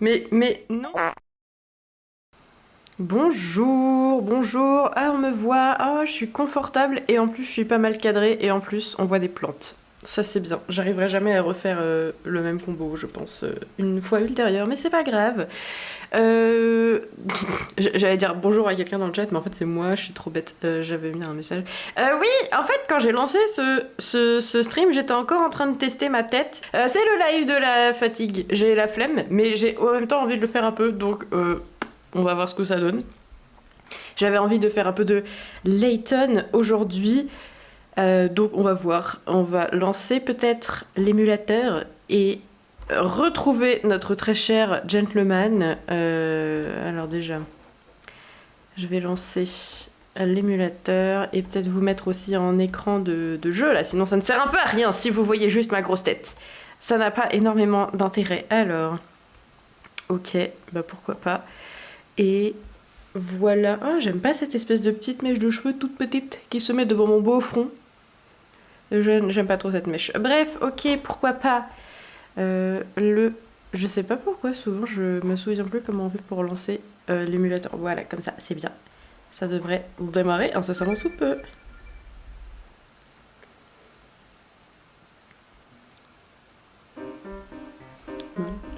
Mais non. Bonjour, bonjour. Ah, on me voit. Ah, je suis confortable et en plus je suis pas mal cadrée et en plus on voit des plantes. Ça c'est bien. J'arriverai jamais à refaire le même combo, je pense, une fois ultérieure, mais c'est pas grave. Euh... J'allais dire bonjour à quelqu'un dans le chat, mais en fait c'est moi, je suis trop bête. J'avais mis un message. Oui, en fait quand j'ai lancé ce stream, j'étais encore en train de tester ma tête. C'est le live de la fatigue. J'ai la flemme, mais j'ai en même temps envie de le faire un peu, donc on va voir ce que ça donne. J'avais envie de faire un peu de Layton aujourd'hui. Donc on va voir. On va lancer peut-être l'émulateur et retrouver notre très cher gentleman. Alors déjà, je vais lancer l'émulateur et peut-être vous mettre aussi en écran de jeu là, sinon ça ne sert un peu à rien si vous voyez juste ma grosse tête. Ça n'a pas énormément d'intérêt. Alors, ok, bah pourquoi pas. Et voilà. Oh, j'aime pas cette espèce de petite mèche de cheveux toute petite qui se met devant mon beau front. J'aime pas trop cette mèche. Bref, ok, pourquoi pas. Je sais pas pourquoi, souvent je me souviens plus comment on fait pour lancer l'émulateur. Voilà, comme ça, c'est bien. Ça devrait démarrer incessamment sous peu.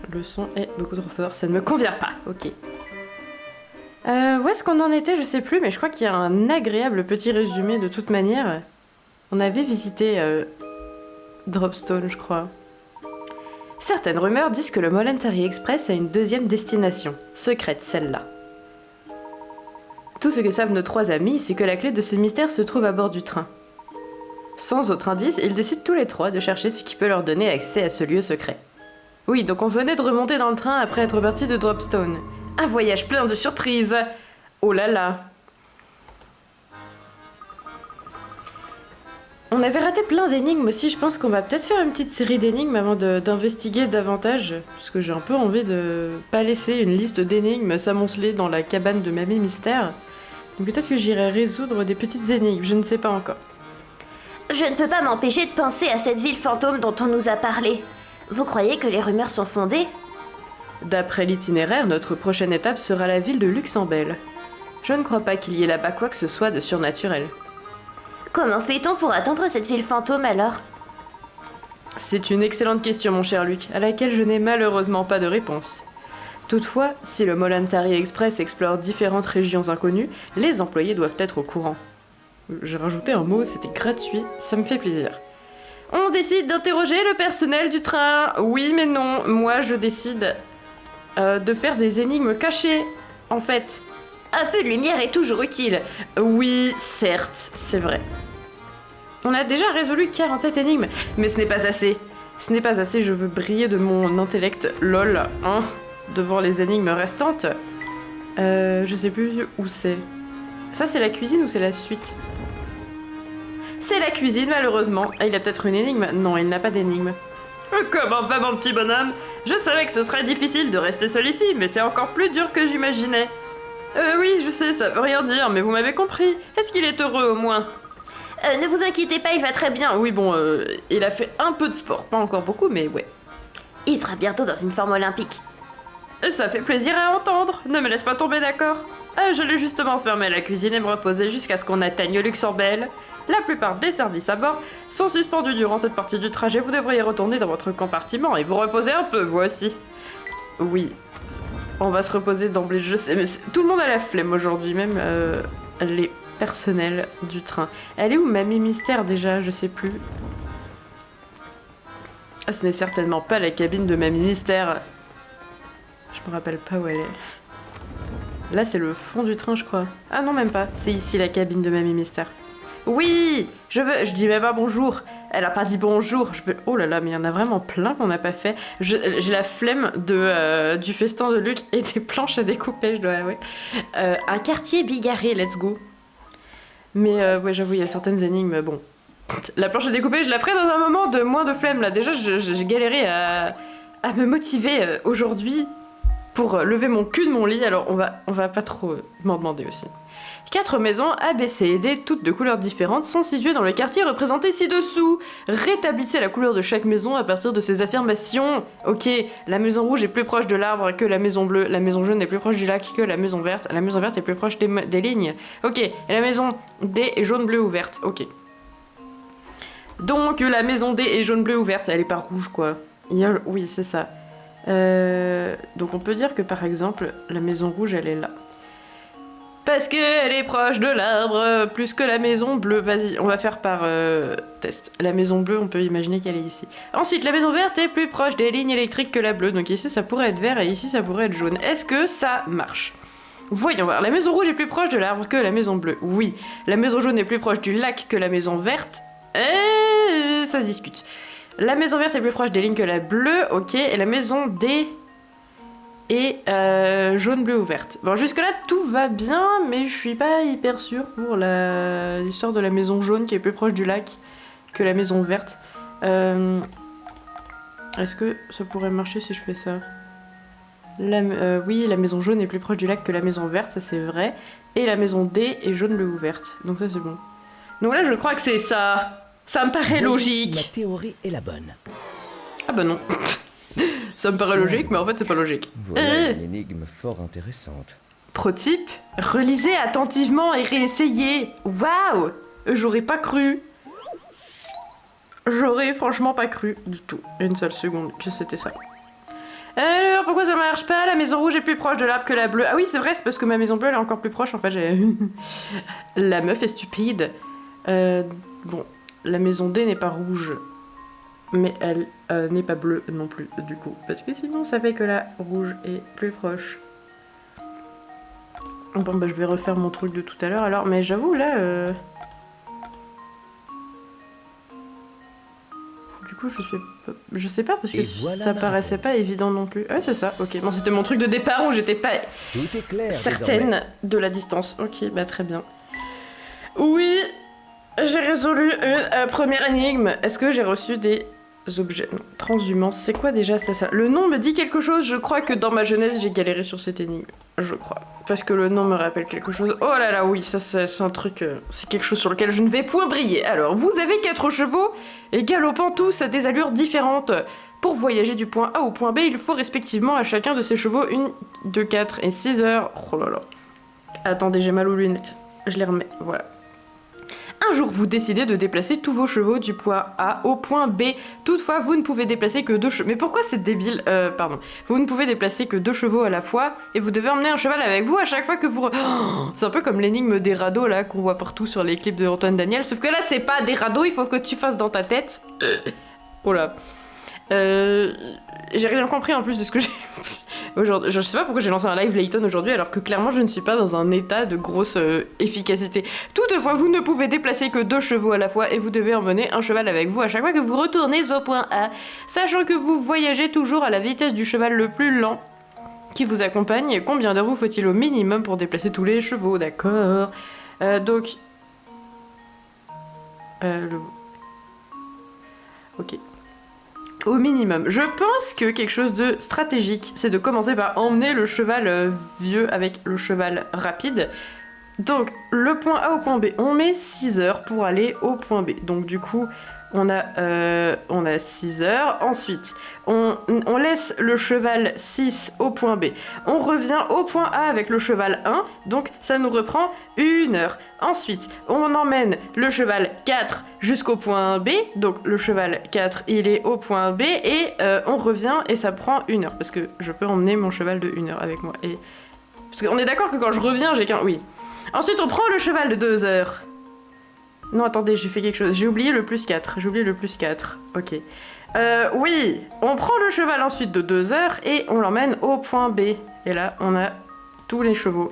Le son est beaucoup trop fort, ça ne me convient pas. Ok. Où est-ce qu'on en était? Je sais plus, mais je crois qu'il y a un agréable petit résumé de toute manière. On avait visité Dropstone, je crois. Certaines rumeurs disent que le Mollentary Express a une deuxième destination, secrète celle-là. Tout ce que savent nos trois amis, c'est que la clé de ce mystère se trouve à bord du train. Sans autre indice, ils décident tous les trois de chercher ce qui peut leur donner accès à ce lieu secret. Oui, donc on venait de remonter dans le train après être parti de Dropstone. Un voyage plein de surprises. Oh là là. On avait raté plein d'énigmes aussi, je pense qu'on va peut-être faire une petite série d'énigmes avant d'investiguer davantage, parce que j'ai un peu envie de pas laisser une liste d'énigmes s'amonceler dans la cabane de Mamie Mystère. Donc peut-être que j'irai résoudre des petites énigmes, je ne sais pas encore. Je ne peux pas m'empêcher de penser à cette ville fantôme dont on nous a parlé. Vous croyez que les rumeurs sont fondées? D'après l'itinéraire, notre prochaine étape sera la ville de Luxembel. Je ne crois pas qu'il y ait là-bas quoi que ce soit de surnaturel. Comment fait-on pour atteindre cette ville fantôme alors? C'est une excellente question, mon cher Luc, à laquelle je n'ai malheureusement pas de réponse. Toutefois, si le Mollentary Express explore différentes régions inconnues, les employés doivent être au courant. J'ai rajouté un mot, c'était gratuit, ça me fait plaisir. On décide d'interroger le personnel du train. Oui, mais non, moi je décide de faire des énigmes cachées, en fait. Un peu de lumière est toujours utile. Oui, certes, c'est vrai. On a déjà résolu 47 énigmes, mais ce n'est pas assez. Ce n'est pas assez, je veux briller de mon intellect, lol, hein, devant les énigmes restantes. Je sais plus où c'est. Ça, c'est la cuisine ou c'est la suite? C'est la cuisine, malheureusement. Ah, il a peut-être une énigme? Non, il n'a pas d'énigme. Comment va, mon petit bonhomme? Je savais que ce serait difficile de rester seul ici, mais c'est encore plus dur que j'imaginais. Oui, je sais, ça veut rien dire, mais vous m'avez compris. Est-ce qu'il est heureux, au moins? Ne vous inquiétez pas, il va très bien. Oui, bon, il a fait un peu de sport, pas encore beaucoup, mais ouais. Il sera bientôt dans une forme olympique. Ça fait plaisir à entendre, ne me laisse pas tomber, d'accord? J'allais justement fermer la cuisine et me reposer jusqu'à ce qu'on atteigne Luxembel. La plupart des services à bord sont suspendus durant cette partie du trajet. Vous devriez retourner dans votre compartiment et vous reposer un peu, vous aussi. Oui, on va se reposer d'emblée, je sais, mais tout le monde a la flemme aujourd'hui, même les personnels du train. Elle est où Mamie Mystère déjà? Je sais plus. Ah, ce n'est certainement pas la cabine de Mamie Mystère. Je me rappelle pas où elle est. Là, c'est le fond du train, je crois. Ah non, même pas. C'est ici la cabine de Mamie Mystère. Oui, je dis même pas bonjour. Elle a pas dit bonjour. Je veux. Oh là là, mais il y en a vraiment plein qu'on n'a pas fait. J'ai la flemme du festin de Luc et des planches à découper, je dois avouer. Un quartier bigarré, let's go. Mais ouais, j'avoue, il y a certaines énigmes. Bon, la planche à découper, je la ferai dans un moment de moins de flemme là. Déjà, j'ai galéré à me motiver aujourd'hui pour lever mon cul de mon lit, alors on va pas trop m'en demander aussi. 4 maisons A, B, C et D, toutes de couleurs différentes, sont situées dans le quartier représenté ci-dessous. Rétablissez la couleur de chaque maison à partir de ces affirmations. Ok, la maison rouge est plus proche de l'arbre que la maison bleue, la maison jaune est plus proche du lac que la maison verte est plus proche des lignes. Ok, et la maison D est jaune, bleu ou verte. Ok. Donc la maison D est jaune, bleu ou verte, elle est pas rouge quoi. Oui, c'est ça. Donc on peut dire que par exemple, la maison rouge elle est là. Parce qu'elle est proche de l'arbre, plus que la maison bleue. Vas-y, on va faire par test. La maison bleue, on peut imaginer qu'elle est ici. Ensuite, la maison verte est plus proche des lignes électriques que la bleue. Donc ici, ça pourrait être vert et ici, ça pourrait être jaune. Est-ce que ça marche? Voyons voir. La maison rouge est plus proche de l'arbre que la maison bleue. Oui. La maison jaune est plus proche du lac que la maison verte. Ça se discute. La maison verte est plus proche des lignes que la bleue. Ok. Et la maison D... et jaune, bleu ou verte. Bon, jusque-là, tout va bien, mais je suis pas hyper sûre pour l'histoire de la maison jaune qui est plus proche du lac que la maison verte. Est-ce que ça pourrait marcher si je fais ça? Oui, la maison jaune est plus proche du lac que la maison verte, ça c'est vrai. Et la maison D est jaune, bleu ou verte. Donc ça c'est bon. Donc là, je crois que c'est ça. Ça me paraît logique. Ma théorie est la bonne. Ah bah non. Ça me paraît logique, mais en fait, c'est pas logique. Voilà une énigme fort intéressante. Pro-type, relisez attentivement et réessayez. Waouh! J'aurais pas cru. J'aurais franchement pas cru du tout. Une seule seconde que c'était ça. Alors, pourquoi ça marche pas? La maison rouge est plus proche de l'arbre que la bleue. Ah oui, c'est vrai, c'est parce que ma maison bleue, elle est encore plus proche. En fait, j'ai... La meuf est stupide. Bon, la maison D n'est pas rouge. Mais elle n'est pas bleue non plus, du coup. Parce que sinon, ça fait que la rouge est plus proche. Bon, bah, je vais refaire mon truc de tout à l'heure, alors. Mais j'avoue, là... Du coup, je sais pas, parce que voilà ça paraissait pas évident non plus. Ouais, c'est ça, ok. Bon, c'était mon truc de départ où j'étais pas Tout est clair, certaine désormais. de la distance. Ok, bah très bien. Oui, j'ai résolu une première énigme. Est-ce que j'ai reçu des... objets. Non. Transhumance, c'est quoi déjà ça? Le nom me dit quelque chose, je crois que dans ma jeunesse j'ai galéré sur cette énigme. Je crois. Parce que le nom me rappelle quelque chose. Oh là là, oui, ça c'est un truc... c'est quelque chose sur lequel je ne vais point briller. Alors, vous avez 4 chevaux et galopant tous à des allures différentes. Pour voyager du point A au point B, il faut respectivement à chacun de ces chevaux 1, 2, 4 et 6 heures. Oh là là. Attendez, j'ai mal aux lunettes. Je les remets, voilà. Un jour, vous décidez de déplacer tous vos chevaux du point A au point B. Toutefois, vous ne pouvez déplacer que 2 chevaux. Mais pourquoi c'est débile? Pardon. Vous ne pouvez déplacer que 2 chevaux à la fois et vous devez emmener un cheval avec vous à chaque fois que vous... Oh, c'est un peu comme l'énigme des radeaux là qu'on voit partout sur les clips de Antoine Daniel. Sauf que là, c'est pas des radeaux, il faut que tu fasses dans ta tête. Oh là. J'ai rien compris en plus de ce que j'ai... Aujourd'hui, je sais pas pourquoi j'ai lancé un live Layton aujourd'hui alors que clairement je ne suis pas dans un état de grosse efficacité. Toutefois, vous ne pouvez déplacer que 2 chevaux à la fois et vous devez emmener un cheval avec vous à chaque fois que vous retournez au point A, sachant que vous voyagez toujours à la vitesse du cheval le plus lent qui vous accompagne. Combien d'heures vous faut-il au minimum pour déplacer tous les chevaux? D'accord. Donc... Ok. Au minimum. Je pense que quelque chose de stratégique, c'est de commencer par emmener le cheval vieux avec le cheval rapide. Donc, le point A au point B, on met 6 heures pour aller au point B. Donc, du coup, on a 6 heures. Ensuite, on laisse le cheval 6 au point B. On revient au point A avec le cheval 1. Donc, ça nous reprend 1 heure. Ensuite, on emmène le cheval 4 jusqu'au point B. Donc, le cheval 4, il est au point B. Et on revient et ça prend 1 heure. Parce que je peux emmener mon cheval de 1 heure avec moi. Et... parce qu'on est d'accord que quand je reviens, j'ai qu'un... Oui. Ensuite, on prend le cheval de 2 heures. Non, attendez, j'ai fait quelque chose. J'ai oublié le plus 4. J'ai oublié le plus 4. Ok. Oui, on prend le cheval ensuite de 2 heures et on l'emmène au point B. Et là, on a tous les chevaux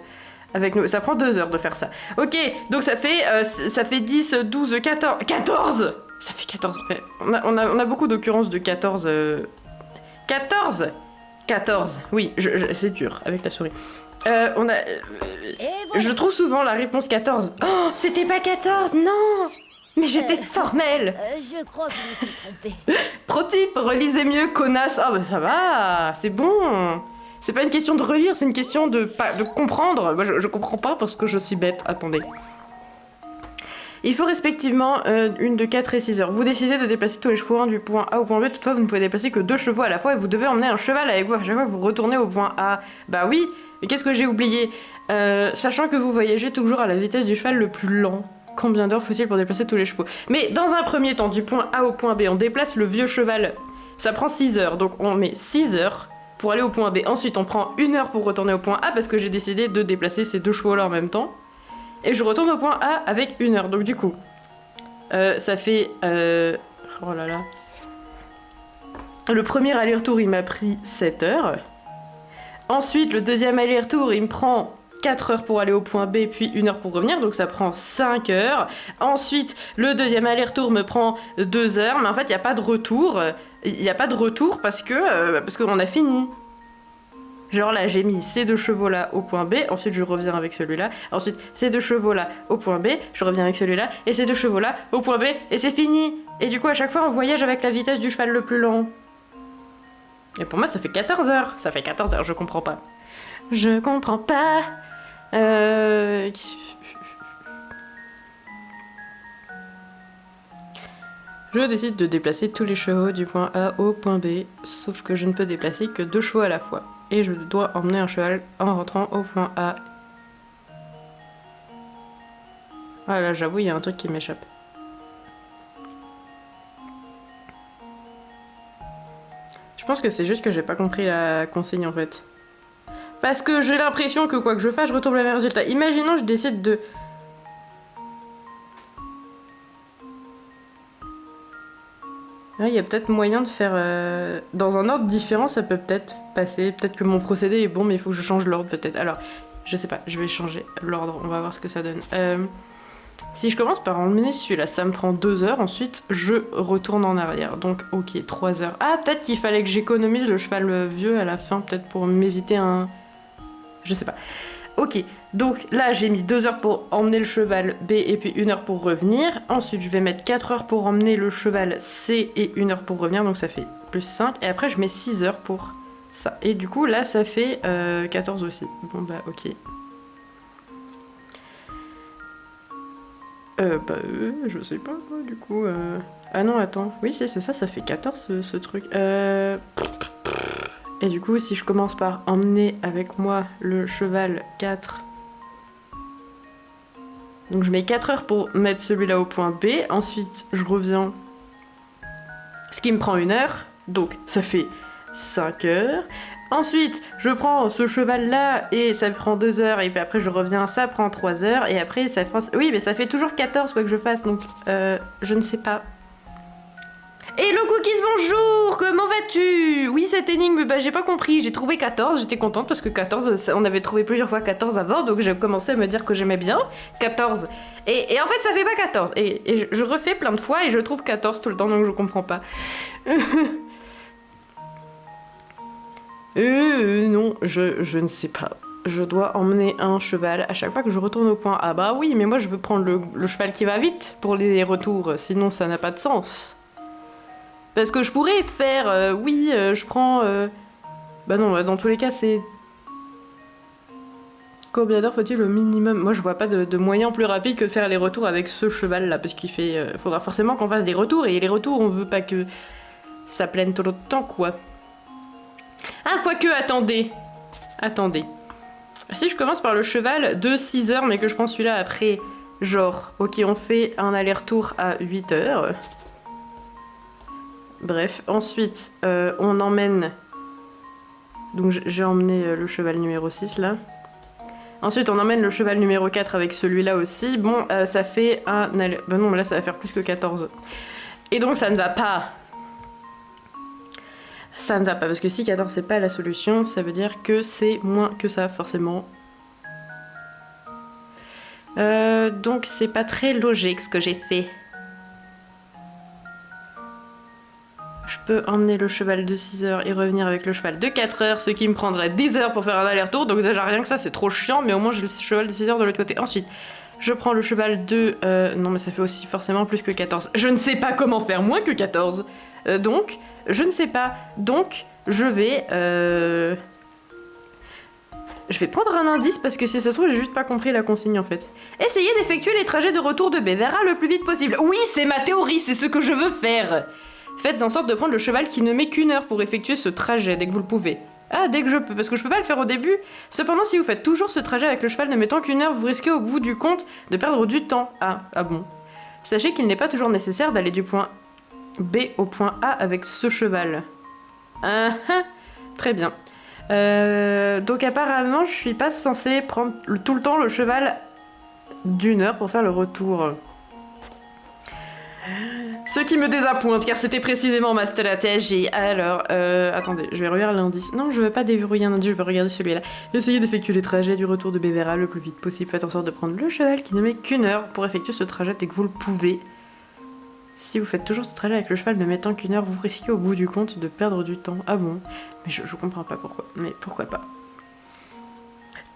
avec nous. Ça prend 2 heures de faire ça. Ok, donc ça fait 10, 12, 14... 14 Ça fait 14. On a beaucoup d'occurrences de 14... 14 14 Oui, c'est dur avec la souris. Je trouve souvent la réponse 14. Oh, c'était pas 14, non. Mais j'étais formelle. Je crois que je me suis trompée. Pro-type, relisez mieux, connasse. Oh, bah ça va, c'est bon. C'est pas une question de relire, c'est une question de comprendre. Moi, je comprends pas parce que je suis bête. Attendez. Il faut respectivement une de 4 et 6 heures. Vous décidez de déplacer tous les chevaux du point A au point B. Toutefois, vous ne pouvez déplacer que 2 chevaux à la fois et vous devez emmener un cheval avec vous. À chaque fois, vous retournez au point A. Bah oui, mais qu'est-ce que j'ai oublié? Sachant que vous voyagez toujours à la vitesse du cheval le plus lent. Combien d'heures faut-il pour déplacer tous les chevaux? Mais dans un premier temps, du point A au point B, on déplace le vieux cheval. Ça prend 6 heures, donc on met 6 heures pour aller au point B. Ensuite, on prend 1 heure pour retourner au point A parce que j'ai décidé de déplacer ces 2 chevaux-là en même temps. Et je retourne au point A avec 1 heure. Donc du coup, ça fait... oh là là. Le premier aller-retour, il m'a pris 7 heures. Ensuite, le deuxième aller-retour, il me prend 4 heures pour aller au point B, puis 1 heure pour revenir. Donc ça prend 5 heures. Ensuite, le deuxième aller-retour me prend 2 heures. Mais en fait, il n'y a pas de retour. Il n'y a pas de retour parce qu'on a fini. Genre là, j'ai mis ces 2 chevaux-là au point B, ensuite je reviens avec celui-là, ensuite ces 2 chevaux-là au point B, je reviens avec celui-là, et ces 2 chevaux-là au point B, et c'est fini. Et du coup, à chaque fois, on voyage avec la vitesse du cheval le plus lent. Et pour moi, ça fait 14 heures. Ça fait 14 heures, je comprends pas. Je comprends pas. Je décide de déplacer tous les chevaux du point A au point B, sauf que je ne peux déplacer que 2 chevaux à la fois. Et je dois emmener un cheval en rentrant au point A. Ah là, j'avoue, il y a un truc qui m'échappe. Je pense que c'est juste que j'ai pas compris la consigne en fait. Parce que j'ai l'impression que quoi que je fasse, je retombe le même résultat. Imaginons, je décide de... Il y a peut-être moyen de faire... Dans un ordre différent, ça peut peut-être passer. Peut-être que mon procédé est bon, mais il faut que je change l'ordre peut-être. Alors, je sais pas, je vais changer l'ordre, on va voir ce que ça donne. Si je commence par emmener celui-là, ça me prend 2 heures, ensuite je retourne en arrière. Donc, ok, 3 heures. Ah, peut-être qu'il fallait que j'économise le cheval vieux à la fin, peut-être pour m'éviter un... Je sais pas. Ok, donc là j'ai mis 2 heures pour emmener le cheval B et puis 1 heure pour revenir. Ensuite je vais mettre 4 heures pour emmener le cheval C et 1 heure pour revenir, donc ça fait plus 5. Et après je mets 6 heures pour ça. Et du coup là ça fait 14 aussi. Bon bah ok. Je sais pas quoi du coup. Ah non attends, oui c'est ça, ça fait 14 ce truc. Et du coup, si je commence par emmener avec moi le cheval 4... Donc je mets 4 heures pour mettre celui-là au point B. Ensuite, je reviens. Ce qui me prend 1 heure. Donc, ça fait 5 heures. Ensuite, je prends ce cheval-là et ça prend 2 heures. Et puis après, je reviens, ça prend 3 heures. Et après, ça prend... Oui, mais ça fait toujours 14 quoi que je fasse. Donc, je ne sais pas. Hello Cookies, bonjour! Comment vas-tu? Oui, cette énigme, bah j'ai pas compris. J'ai trouvé 14, j'étais contente parce que 14, on avait trouvé plusieurs fois 14 avant, donc j'ai commencé à me dire que j'aimais bien 14. Et en fait, ça fait pas 14. Et je refais plein de fois et je trouve 14 tout le temps, donc je comprends pas. Non, je ne sais pas. Je dois emmener un cheval à chaque fois que je retourne au point A. Bah oui, mais moi je veux prendre le cheval qui va vite pour les retours, sinon ça n'a pas de sens. Parce que je pourrais faire, je prends... Bah non, dans tous les cas, c'est... Combien d'heures faut-il au minimum? Moi, je vois pas de moyen plus rapide que de faire les retours avec ce cheval-là, parce qu'il fait... faudra forcément qu'on fasse des retours, et les retours, on veut pas que ça plane tout le temps, quoi. Ah, quoique, attendez. Attendez. Si je commence par le cheval de 6 heures, mais que je prends celui-là après, genre, ok, on fait un aller-retour à 8 heures... Bref, ensuite, on emmène... Donc j'ai emmené le cheval numéro 6, là. Ensuite, on emmène le cheval numéro 4 avec celui-là aussi. Bon, ça fait un... Ben non, mais là, ça va faire plus que 14. Et donc, ça ne va pas. Ça ne va pas, parce que si 14, c'est pas la solution, ça veut dire que c'est moins que ça, forcément. Donc, c'est pas très logique, ce que j'ai fait. Je peux emmener le cheval de 6 heures et revenir avec le cheval de 4 heures, ce qui me prendrait 10 heures pour faire un aller-retour. Donc déjà rien que ça, c'est trop chiant, mais au moins j'ai le cheval de 6 heures de l'autre côté. Ensuite, je prends le cheval de... non mais ça fait aussi forcément plus que 14. Je ne sais pas comment faire moins que 14. Donc, je ne sais pas. Donc, je vais... Je vais prendre un indice parce que si ça se trouve, j'ai juste pas compris la consigne en fait. Essayez d'effectuer les trajets de retour de Bévéra le plus vite possible. Oui, c'est ma théorie, c'est ce que je veux faire. Faites en sorte de prendre le cheval qui ne met qu'une heure pour effectuer ce trajet dès que vous le pouvez. Ah, dès que je peux, parce que je peux pas le faire au début. Cependant, si vous faites toujours ce trajet avec le cheval ne mettant qu'une heure, vous risquez au bout du compte de perdre du temps. Ah bon. Sachez qu'il n'est pas toujours nécessaire d'aller du point B au point A avec ce cheval. Très bien. Donc apparemment, je suis pas censée prendre tout le temps le cheval d'une heure pour faire le retour. Ce qui me désappointe, car c'était précisément ma stratégie. Alors, attendez, je vais regarder l'indice. Non, je veux pas déverrouiller un indice, je veux regarder celui-là. Essayez d'effectuer les trajets du retour de Bévéra le plus vite possible. Faites en sorte de prendre le cheval qui ne met qu'une heure pour effectuer ce trajet dès que vous le pouvez. Si vous faites toujours ce trajet avec le cheval ne mettant qu'une heure, vous risquez au bout du compte de perdre du temps. Ah bon? Mais je comprends pas pourquoi. Mais pourquoi pas?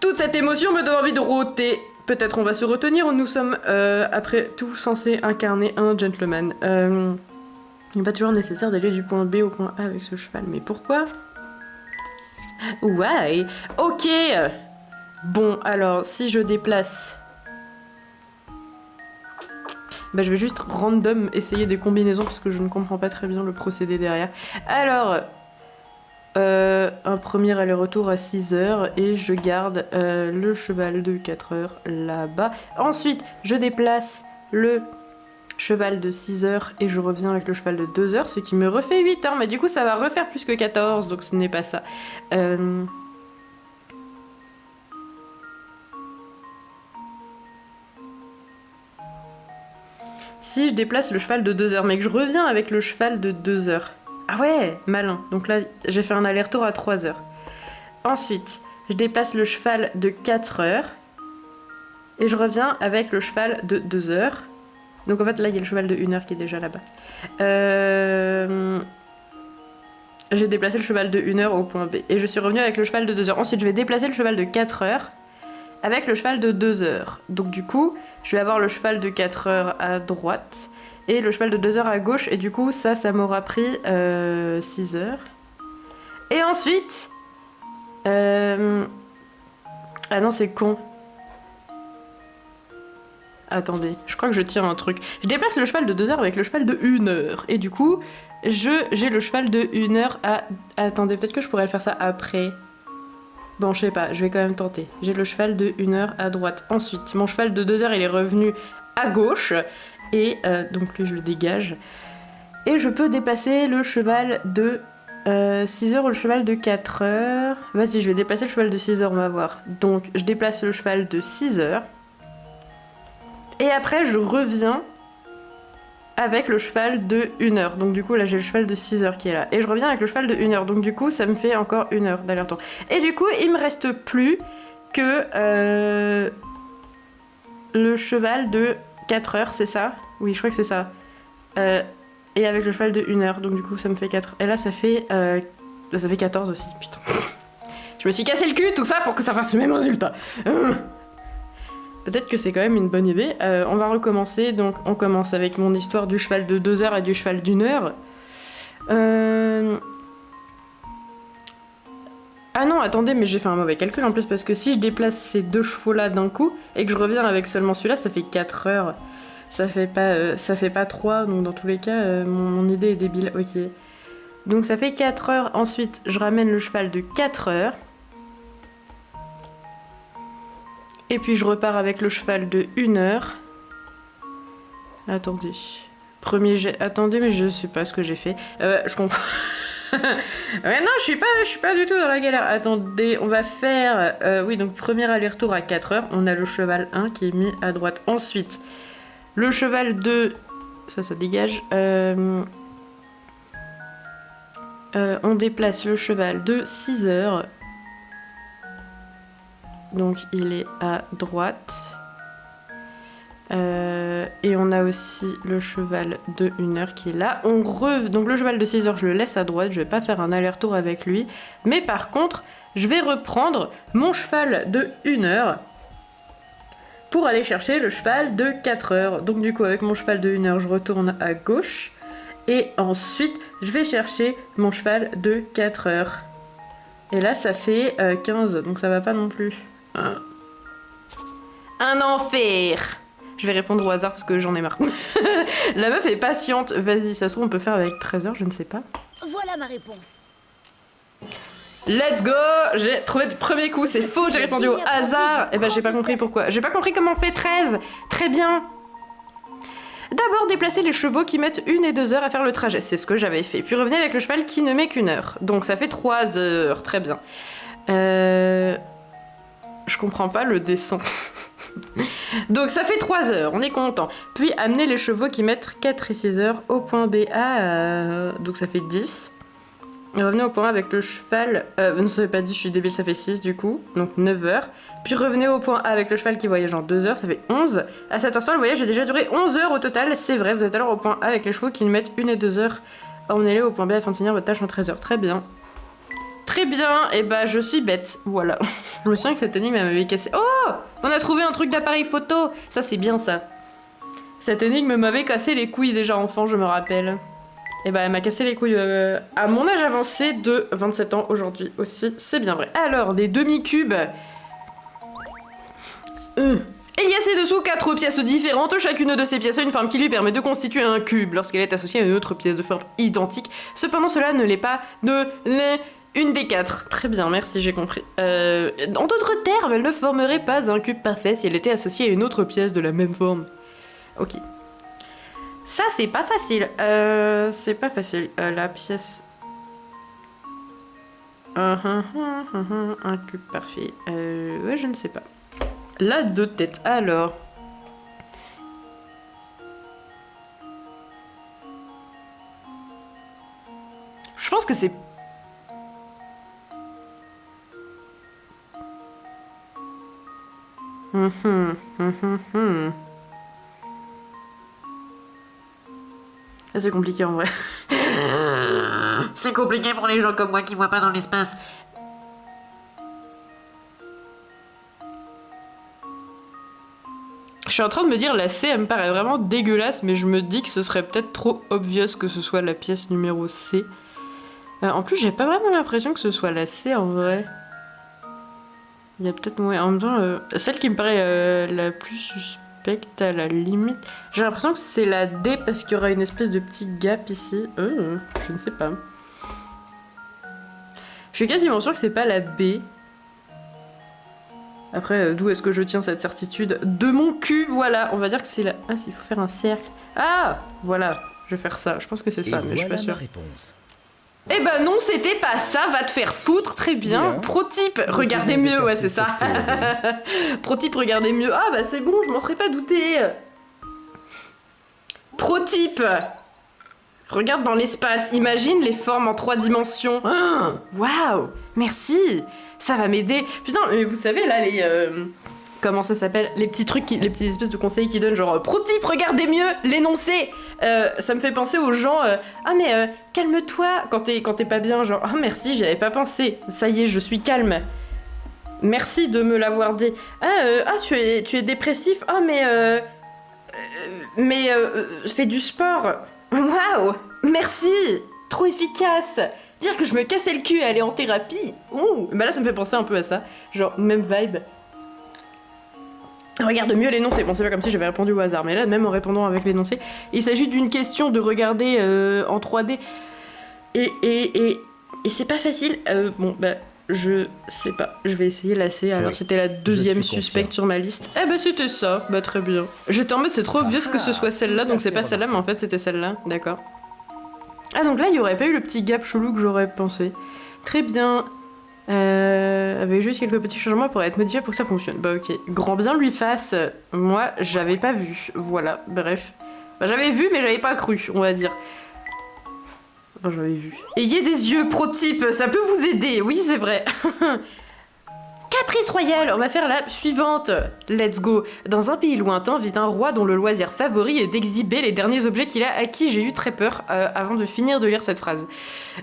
Toute cette émotion me donne envie de rôter. Peut-être on va se retenir, nous sommes après tout censés incarner un gentleman. Il n'est pas toujours nécessaire d'aller du point B au point A avec ce cheval, mais pourquoi? Ouais, ok. Bon, alors, si je déplace... Bah, je vais juste random essayer des combinaisons parce que je ne comprends pas très bien le procédé derrière. Alors... un premier aller-retour à 6 heures et je garde le cheval de 4 heures là-bas. Ensuite, je déplace le cheval de 6 heures et je reviens avec le cheval de 2 heures, ce qui me refait 8 heures, mais du coup ça va refaire plus que 14, donc ce n'est pas ça. Si je déplace le cheval de 2 heures, mais que je reviens avec le cheval de 2 heures... Ah ouais, malin. Donc là, j'ai fait un aller-retour à 3 heures. Ensuite, je déplace le cheval de 4 heures. Et je reviens avec le cheval de 2 heures. Donc en fait, là, il y a le cheval de 1 heure qui est déjà là-bas. J'ai déplacé le cheval de 1 heure au point B. Et je suis revenue avec le cheval de 2 heures. Ensuite, je vais déplacer le cheval de 4 heures avec le cheval de 2 heures. Donc du coup, je vais avoir le cheval de 4 heures à droite. Et le cheval de 2 heures à gauche, et du coup, ça m'aura pris 6 heures. Et ensuite... Ah non, c'est con. Attendez, je crois que je tire un truc. Je déplace le cheval de 2 heures avec le cheval de 1 heure. Et du coup, j'ai le cheval de 1 heure à... Attendez, peut-être que je pourrais le faire ça après. Bon, je sais pas, je vais quand même tenter. J'ai le cheval de 1 heure à droite. Ensuite, mon cheval de 2 heures, il est revenu à gauche. Et donc lui je le dégage. Et je peux déplacer le cheval de 6 heures ou le cheval de 4 heures. Vas-y, je vais déplacer le cheval de 6 heures, on va voir. Donc je déplace le cheval de 6 heures. Et après je reviens avec le cheval de 1 heure. Donc du coup là j'ai le cheval de 6 heures qui est là. Et je reviens avec le cheval de 1 heure. Donc du coup ça me fait encore 1 heure d'aller-retour. Et du coup il me reste plus que le cheval de 4 heures, c'est ça? Oui, je crois que c'est ça. Et avec le cheval de 1 heure, donc du coup ça me fait 4. Et là ça fait 14 aussi, putain. Je me suis cassé le cul tout ça pour que ça fasse le même résultat. Peut-être que c'est quand même une bonne idée. On va recommencer, donc on commence avec mon histoire du cheval de 2 heures et du cheval d'1 heure. Ah non, attendez, mais j'ai fait un mauvais calcul en plus, parce que si je déplace ces deux chevaux-là d'un coup, et que je reviens avec seulement celui-là, ça fait 4 heures. Ça fait pas 3, donc dans tous les cas, mon idée est débile, ok. Donc ça fait 4 heures, ensuite je ramène le cheval de 4 heures. Et puis je repars avec le cheval de 1 heure. Attendez. Premier jet... Attendez, mais je sais pas ce que j'ai fait. Je comprends... Ouais, non, je suis pas du tout dans la galère. Attendez, on va faire... oui, donc premier aller-retour à 4 heures. On a le cheval 1 qui est mis à droite. Ensuite, le cheval 2... Ça dégage. On déplace le cheval de 6 heures. Donc, il est à droite. Et on a aussi le cheval de 1 heure qui est là. Donc le cheval de 6 heures, je le laisse à droite. Je vais pas faire un aller-retour avec lui. Mais par contre, je vais reprendre mon cheval de 1 heure pour aller chercher le cheval de 4 heures. Donc du coup, avec mon cheval de 1 heure, je retourne à gauche. Et ensuite, je vais chercher mon cheval de 4 heures. Et là, ça fait 15, donc ça va pas non plus. Un enfer. Je vais répondre au hasard parce que j'en ai marre. La meuf est patiente. Vas-y, ça se trouve, on peut faire avec 13 heures, je ne sais pas. Voilà ma réponse. Let's go. J'ai trouvé du premier coup, c'est faux, j'ai répondu au hasard. Et ben j'ai pas compris pourquoi. J'ai pas compris comment on fait 13. Très bien. D'abord déplacer les chevaux qui mettent 1 et 2 heures à faire le trajet, c'est ce que j'avais fait. Puis revenez avec le cheval qui ne met qu'1 heure. Donc ça fait 3 heures, très bien. Je comprends pas le dessin. Donc ça fait 3 heures, on est content. Puis amener les chevaux qui mettent 4 et 6 heures au point B. Donc ça fait 10. Et revenez au point A avec le cheval. Non, ça fait pas 10, je suis débile, ça fait 6 du coup. Donc 9 heures. Puis revenez au point A avec le cheval qui voyage en 2 heures, ça fait 11. À cet instant, le voyage a déjà duré 11 heures au total. C'est vrai, vous êtes alors au point A avec les chevaux qui mettent 1 et 2 heures. Emmenez-les au point B afin de finir votre tâche en 13 heures. Très bien. Très bien, et bah je suis bête. Voilà. Je me souviens que cette énigme m'avait cassé. Oh, on a trouvé un truc d'appareil photo. Ça, c'est bien ça. Cette énigme m'avait cassé les couilles déjà enfant, je me rappelle. Et bah elle m'a cassé les couilles à mon âge avancé de 27 ans aujourd'hui aussi, c'est bien vrai. Alors, les demi-cubes. Il y a ci-dessous 4 pièces différentes, chacune de ces pièces a une forme qui lui permet de constituer un cube lorsqu'elle est associée à une autre pièce de forme identique. Cependant, cela ne l'est pas de une des 4. Très bien, merci, j'ai compris. En d'autres termes, elle ne formerait pas un cube parfait si elle était associée à une autre pièce de la même forme. Ok. Ça, c'est pas facile. C'est pas facile. La pièce... un cube parfait. Ouais, je ne sais pas. La 2 têtes. Alors... je pense que c'est... C'est compliqué en vrai. C'est compliqué pour les gens comme moi qui voient pas dans l'espace. Je suis en train de me dire la C, elle me paraît vraiment dégueulasse, mais je me dis que ce serait peut-être trop obvious que ce soit la pièce numéro C. En plus, j'ai pas vraiment l'impression que ce soit la C en vrai. Il y a peut-être... ouais, en même temps, celle qui me paraît la plus suspecte à la limite... j'ai l'impression que c'est la D parce qu'il y aura une espèce de petit gap ici. Je ne sais pas. Je suis quasiment sûre que c'est pas la B. Après, d'où est-ce que je tiens cette certitude? De mon cul, voilà. On va dire que c'est la... ah, il faut faire un cercle. Ah, voilà. Je vais faire ça. Je pense que c'est ça, mais je suis pas sûre. Eh ben non, c'était pas ça, va te faire foutre, très bien. Pro-type, regardez mieux, ouais, c'est ça. Pro-type, regardez mieux. Ah bah c'est bon, je m'en serais pas douté. Pro-type, regarde dans l'espace, imagine les formes en 3 dimensions. Waouh, merci, ça va m'aider. Putain, mais vous savez là, les... comment ça s'appelle? Les petits trucs, les petites espèces de conseils qui donnent genre pro-type, regardez mieux, l'énoncé. Ça me fait penser aux gens ah mais calme-toi quand t'es pas bien, genre ah merci, j'y avais pas pensé, ça y est, je suis calme. Merci de me l'avoir dit. Tu es dépressif. Ah mais fais du sport. Waouh, merci, trop efficace. Dire que je me cassais le cul et aller en thérapie. Bah là ça me fait penser un peu à ça, genre même vibe. Regarde mieux l'énoncé. Bon, c'est pas comme si j'avais répondu au hasard, mais là, même en répondant avec l'énoncé, il s'agit d'une question de regarder en 3D. Et c'est pas facile. Bon, bah, je sais pas. Je vais essayer la C. Alors, c'était la deuxième suspecte sur ma liste. Eh bah, c'était ça. Bah, très bien. J'étais en mode, c'est trop obvious que ce soit celle-là, donc c'est pas celle-là, mais en fait, c'était celle-là. D'accord. Ah, donc là, il y aurait pas eu le petit gap chelou que j'aurais pensé. Très bien. Avec juste quelques petits changements pour être modifié pour que ça fonctionne. Bah ok, grand bien lui fasse. Moi, j'avais pas vu. Voilà, bref. Bah, j'avais vu, mais j'avais pas cru, on va dire. Enfin, j'avais vu. Ayez des yeux, pro-type, ça peut vous aider. Oui, c'est vrai. Caprice royal, on va faire la suivante. Let's go. Dans un pays lointain vit un roi dont le loisir favori est d'exhiber les derniers objets qu'il a acquis. J'ai eu très peur avant de finir de lire cette phrase.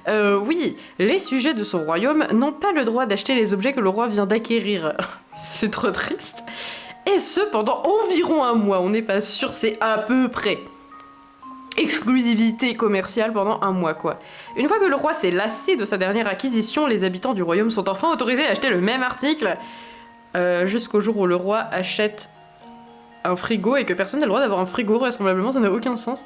Oui, les sujets de son royaume n'ont pas le droit d'acheter les objets que le roi vient d'acquérir. C'est trop triste. Et ce, pendant environ un mois. On n'est pas sûr, c'est à peu près. exclusivité commerciale pendant un mois, quoi. Une fois que le roi s'est lassé de sa dernière acquisition, les habitants du royaume sont enfin autorisés à acheter le même article jusqu'au jour où le roi achète un frigo et que personne n'a le droit d'avoir un frigo, vraisemblablement, ça n'a aucun sens.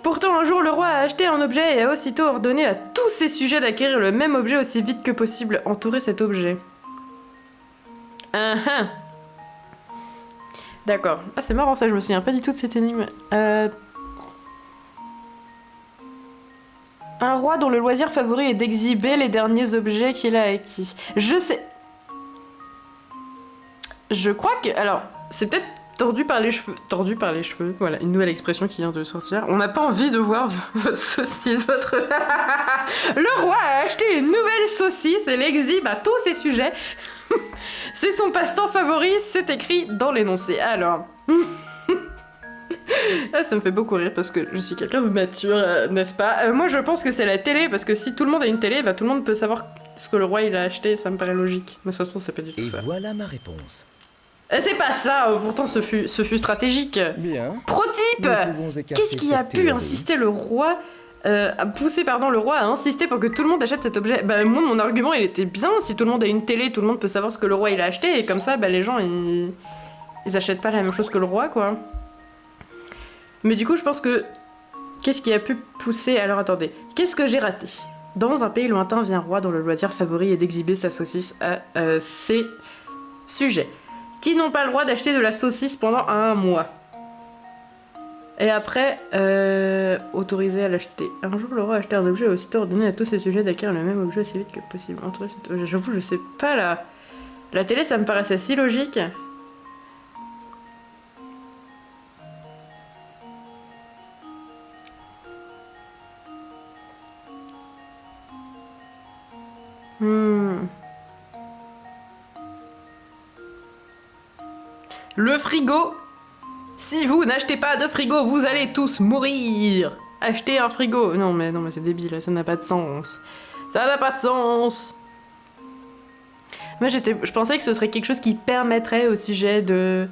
Pourtant, un jour, le roi a acheté un objet et a aussitôt ordonné à tous ses sujets d'acquérir le même objet aussi vite que possible, entourer cet objet. D'accord. Ah, c'est marrant ça, je me souviens pas du tout de cette énigme. Un roi dont le loisir favori est d'exhiber les derniers objets qu'il a acquis. Je sais... Je crois que... Alors, c'est peut-être tordu par les cheveux. Tordu par les cheveux. Voilà, une nouvelle expression qui vient de sortir. On n'a pas envie de voir votre saucisse, votre... Le roi a acheté une nouvelle saucisse et l'exhibe à tous ses sujets. C'est son passe-temps favori, c'est écrit dans l'énoncé. Alors... Ah, ça me fait beaucoup rire parce que je suis quelqu'un de mature, n'est-ce pas? Moi, je pense que c'est la télé, parce que si tout le monde a une télé, bah tout le monde peut savoir ce que le roi il a acheté, ça me paraît logique. Mais ça se trouve, c'est pas du tout Et ça. voilà ma réponse. C'est pas ça, pourtant ce fut stratégique. Bien. Pro-type! Nous pouvons écarter Qu'est-ce qui a cette pu théorie. insister le roi à pousser le roi à insister pour que tout le monde achète cet objet? Bah moi, mon argument, il était bien. Si tout le monde a une télé, tout le monde peut savoir ce que le roi il a acheté, et comme ça, bah les gens, ils achètent pas la même chose que le roi, quoi. Mais du coup, je pense que... Qu'est-ce qui a pu pousser... Alors attendez, qu'est-ce que j'ai raté? Dans un pays lointain vient un roi dont le loisir favori est d'exhiber sa saucisse à ses sujets, qui n'ont pas le droit d'acheter de la saucisse pendant un mois. Et après, autorisé à l'acheter. Un jour, le roi a acheté un objet et aussitôt ordonné à tous ses sujets d'acquérir le même objet aussi vite que possible. J'avoue, je sais pas là. La télé, ça me paraissait si logique. Le frigo. Si vous n'achetez pas de frigo, vous allez tous mourir. Achetez un frigo. Non mais c'est débile, ça n'a pas de sens. Ça n'a pas de sens. Moi je pensais que ce serait quelque chose qui permettrait au sujet de...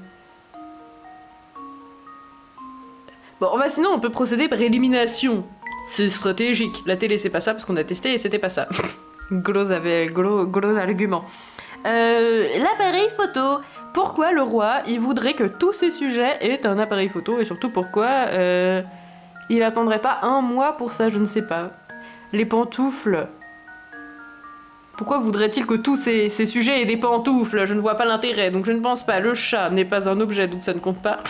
Bon, sinon on peut procéder par élimination. C'est stratégique. La télé c'est pas ça parce qu'on a testé et c'était pas ça. Glos argument. L'appareil photo. Pourquoi le roi, il voudrait que tous ses sujets aient un appareil photo, et surtout pourquoi il attendrait pas un mois pour ça, je ne sais pas. Les pantoufles. Pourquoi voudrait-il que tous ces sujets aient des pantoufles? Je ne vois pas l'intérêt, donc je ne pense pas. Le chat n'est pas un objet, donc ça ne compte pas.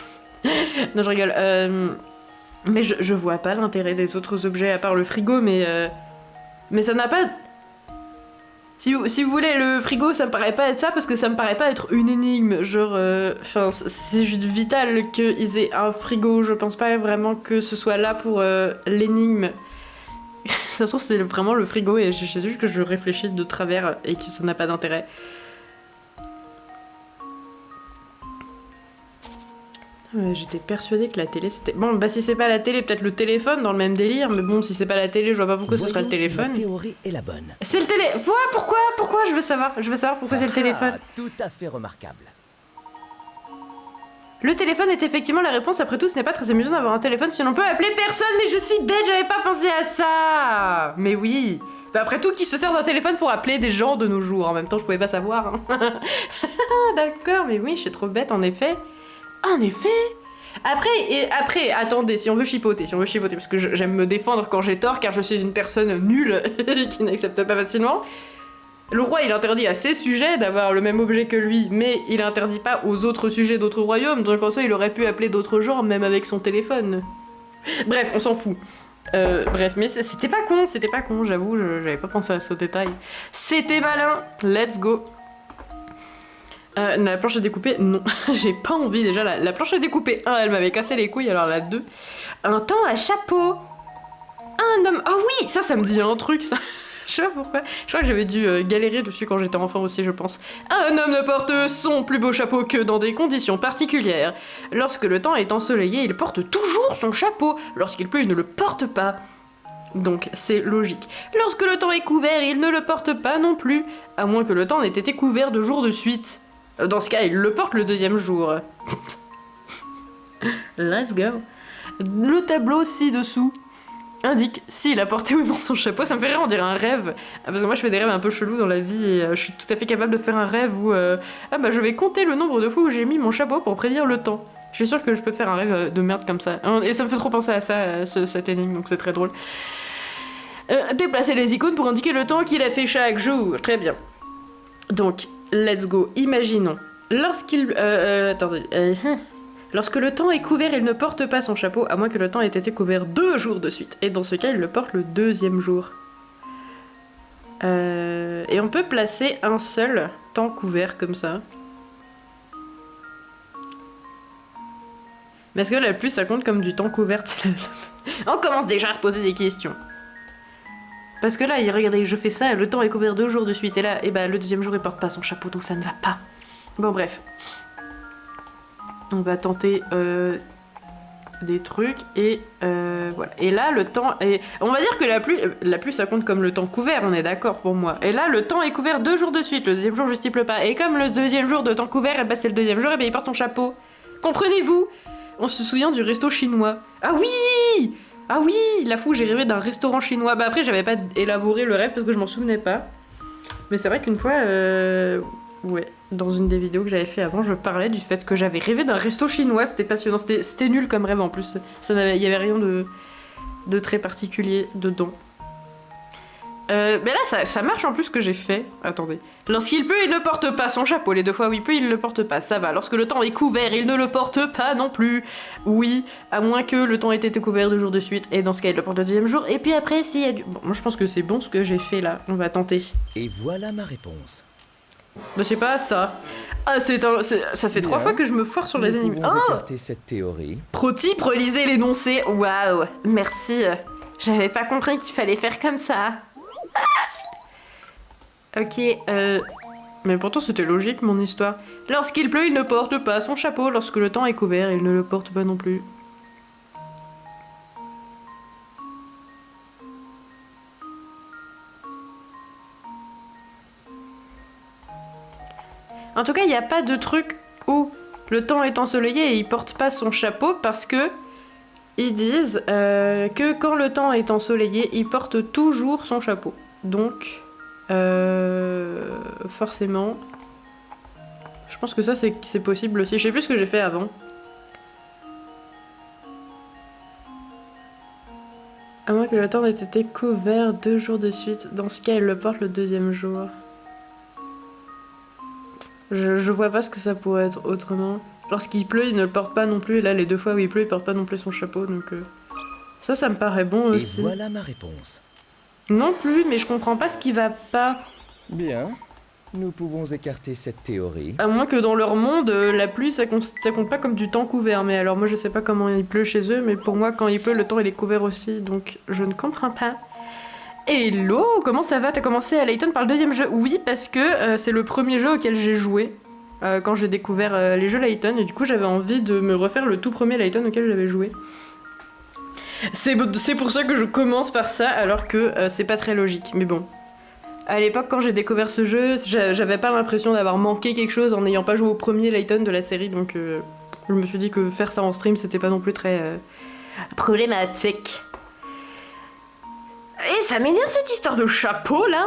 Non, je rigole. Mais je vois pas l'intérêt des autres objets à part le frigo, mais ça n'a pas... Si vous voulez, le frigo, ça me paraît pas être ça, parce que ça me paraît pas être une énigme. Genre, c'est juste vital qu'ils aient un frigo. Je pense pas vraiment que ce soit là pour l'énigme. Ça se trouve, c'est vraiment le frigo, et je sais juste que je réfléchis de travers et que ça n'a pas d'intérêt. J'étais persuadée que la télé c'était... Bon, bah si c'est pas la télé, peut-être le téléphone dans le même délire, mais bon, si c'est pas la télé, je vois pas pourquoi ce serait le Voyons si téléphone. la théorie est la bonne. C'est le télé... Pourquoi je veux savoir pourquoi c'est le téléphone. Tout à fait remarquable. Le téléphone est effectivement la réponse, après tout, ce n'est pas très amusant d'avoir un téléphone si on peut appeler personne, mais je suis bête, j'avais pas pensé à ça. Mais oui. Bah après tout, qui se sert d'un téléphone pour appeler des gens de nos jours? En même temps, je pouvais pas savoir. Hein. D'accord, mais oui, je suis trop bête, en effet. En effet. Après, attendez, si on veut chipoter, parce que j'aime me défendre quand j'ai tort, car je suis une personne nulle qui n'accepte pas facilement. Le roi, il interdit à ses sujets d'avoir le même objet que lui, mais il interdit pas aux autres sujets d'autres royaumes, donc en soi, il aurait pu appeler d'autres gens, même avec son téléphone. Bref, on s'en fout. Mais c'était pas con, j'avoue, j'avais pas pensé à ce détail. C'était malin, let's go. La planche à découper, non, j'ai pas envie déjà. La planche à découper, 1, elle m'avait cassé les couilles, alors la 2. Un temps à chapeau. Un homme. Ah oui, ça me dit un truc, ça. Je sais pas pourquoi. Je crois que j'avais dû galérer dessus quand j'étais enfant aussi, je pense. Un homme ne porte son plus beau chapeau que dans des conditions particulières. Lorsque le temps est ensoleillé, il porte toujours son chapeau. Lorsqu'il pleut, il ne le porte pas. Donc c'est logique. Lorsque le temps est couvert, il ne le porte pas non plus. À moins que le temps n'ait été couvert 2 jours de suite. Dans ce cas, il le porte le 2e jour. Let's go. Le tableau ci-dessous indique s'il a porté ou non son chapeau. Ça me fait rire, on dirait un rêve. Parce que moi je fais des rêves un peu chelous dans la vie et je suis tout à fait capable de faire un rêve où ah bah je vais compter le nombre de fois où j'ai mis mon chapeau pour prédire le temps. Je suis sûre que je peux faire un rêve de merde comme ça. Et ça me fait trop penser à ça, à cette énigme, donc c'est très drôle. Déplacer les icônes pour indiquer le temps qu'il a fait chaque jour. Très bien. Donc, let's go. Imaginons. Lorsque le temps est couvert, il ne porte pas son chapeau, à moins que le temps ait été couvert 2 jours de suite. Et dans ce cas, il le porte le 2e jour. Et on peut placer un seul temps couvert comme ça. Mais est-ce que la pluie, ça compte comme du temps couvert? On commence déjà à se poser des questions. Parce que là, regardez, je fais ça, le temps est couvert 2 jours de suite. Et là, le 2e jour, il porte pas son chapeau, donc ça ne va pas. Bon, bref. On va tenter des trucs et voilà. Et là, le temps est... On va dire que la pluie, ça compte comme le temps couvert, on est d'accord pour moi. Et là, le temps est couvert 2 jours de suite, le 2e jour, juste il pleut pas. Et comme le 2e jour de temps couvert, c'est le 2e jour, il porte son chapeau. Comprenez-vous? On se souvient du resto chinois. Ah oui! Ah oui! La fou, j'ai rêvé d'un restaurant chinois. Bah après, j'avais pas élaboré le rêve parce que je m'en souvenais pas. Mais c'est vrai qu'une fois... Ouais, dans une des vidéos que j'avais fait avant, je parlais du fait que j'avais rêvé d'un resto chinois, c'était passionnant, c'était nul comme rêve en plus, il y avait rien de très particulier dedans. Mais là, ça marche en plus ce que j'ai fait. Attendez. Lorsqu'il pleut, il ne porte pas son chapeau. Les 2 fois où il pleut, il ne le porte pas. Ça va. Lorsque le temps est couvert, il ne le porte pas non plus. Oui, à moins que le temps ait été couvert 2 jours de suite. Et dans ce cas, il le porte le 2e jour. Et puis après, s'il y a du... Bon, moi je pense que c'est bon ce que j'ai fait là. On va tenter. Et voilà ma réponse. Bah c'est pas ça. Ah, ça fait 3 fois que je me foire sur les énigmes. Oh, écarter cette théorie. Pro-type, relisez l'énoncé. Waouh, merci. J'avais pas compris qu'il fallait faire comme ça. Ok, mais pourtant c'était logique mon histoire. Lorsqu'il pleut, il ne porte pas son chapeau. Lorsque le temps est couvert, il ne le porte pas non plus. En tout cas, il n'y a pas de truc où le temps est ensoleillé et il porte pas son chapeau parce que ils disent que quand le temps est ensoleillé, il porte toujours son chapeau. Donc, forcément, je pense que ça c'est possible aussi. Je sais plus ce que j'ai fait avant. À moins que le temps ait été couvert 2 jours de suite. Dans ce cas, il le porte le 2e jour. Je vois pas ce que ça pourrait être autrement. Lorsqu'il pleut, il ne le porte pas non plus. Et là, les 2 fois où il pleut, il porte pas non plus son chapeau. Donc ça me paraît bon aussi. Et voilà ma réponse. Non plus, mais je comprends pas ce qui va pas. Bien. Nous pouvons écarter cette théorie. À moins que dans leur monde, la pluie, ça compte pas comme du temps couvert. Mais alors moi, je sais pas comment il pleut chez eux. Mais pour moi, quand il pleut, le temps il est couvert aussi. Donc je ne comprends pas. Hello, comment ça va? T'as commencé à Layton par le 2e jeu? Oui, parce que c'est le premier jeu auquel j'ai joué quand j'ai découvert les jeux Layton, et du coup j'avais envie de me refaire le tout premier Layton auquel j'avais joué. C'est pour ça que je commence par ça, alors que c'est pas très logique, mais bon. À l'époque, quand j'ai découvert ce jeu, j'avais pas l'impression d'avoir manqué quelque chose en n'ayant pas joué au premier Layton de la série, donc je me suis dit que faire ça en stream, c'était pas non plus très problématique. Et ça m'énerve cette histoire de chapeau là.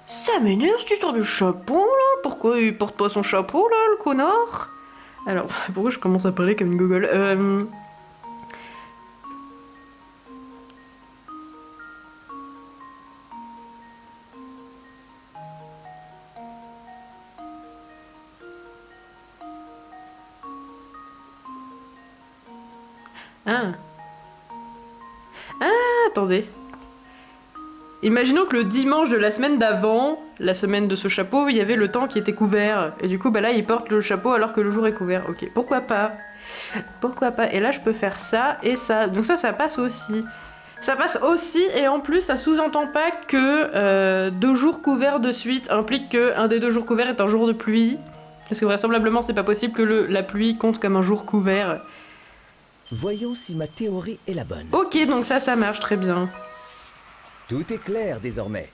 Ça m'énerve cette histoire de chapeau là. Pourquoi il porte pas son chapeau là, le connard? Alors, pourquoi je commence à parler comme une gogole? Ah. Ah, attendez. Imaginons que le dimanche de la semaine d'avant, la semaine de ce chapeau, il y avait le temps qui était couvert. Et du coup, bah là, il porte le chapeau alors que le jour est couvert. Ok, pourquoi pas? Pourquoi pas? Et là, je peux faire ça et ça. Donc ça passe aussi. Ça passe aussi, et en plus, ça sous-entend pas que 2 jours couverts de suite implique que un des 2 jours couverts est un jour de pluie. Parce que vraisemblablement, c'est pas possible que la pluie compte comme un jour couvert. Voyons si ma théorie est la bonne. Ok, donc ça marche très bien. Tout est clair désormais.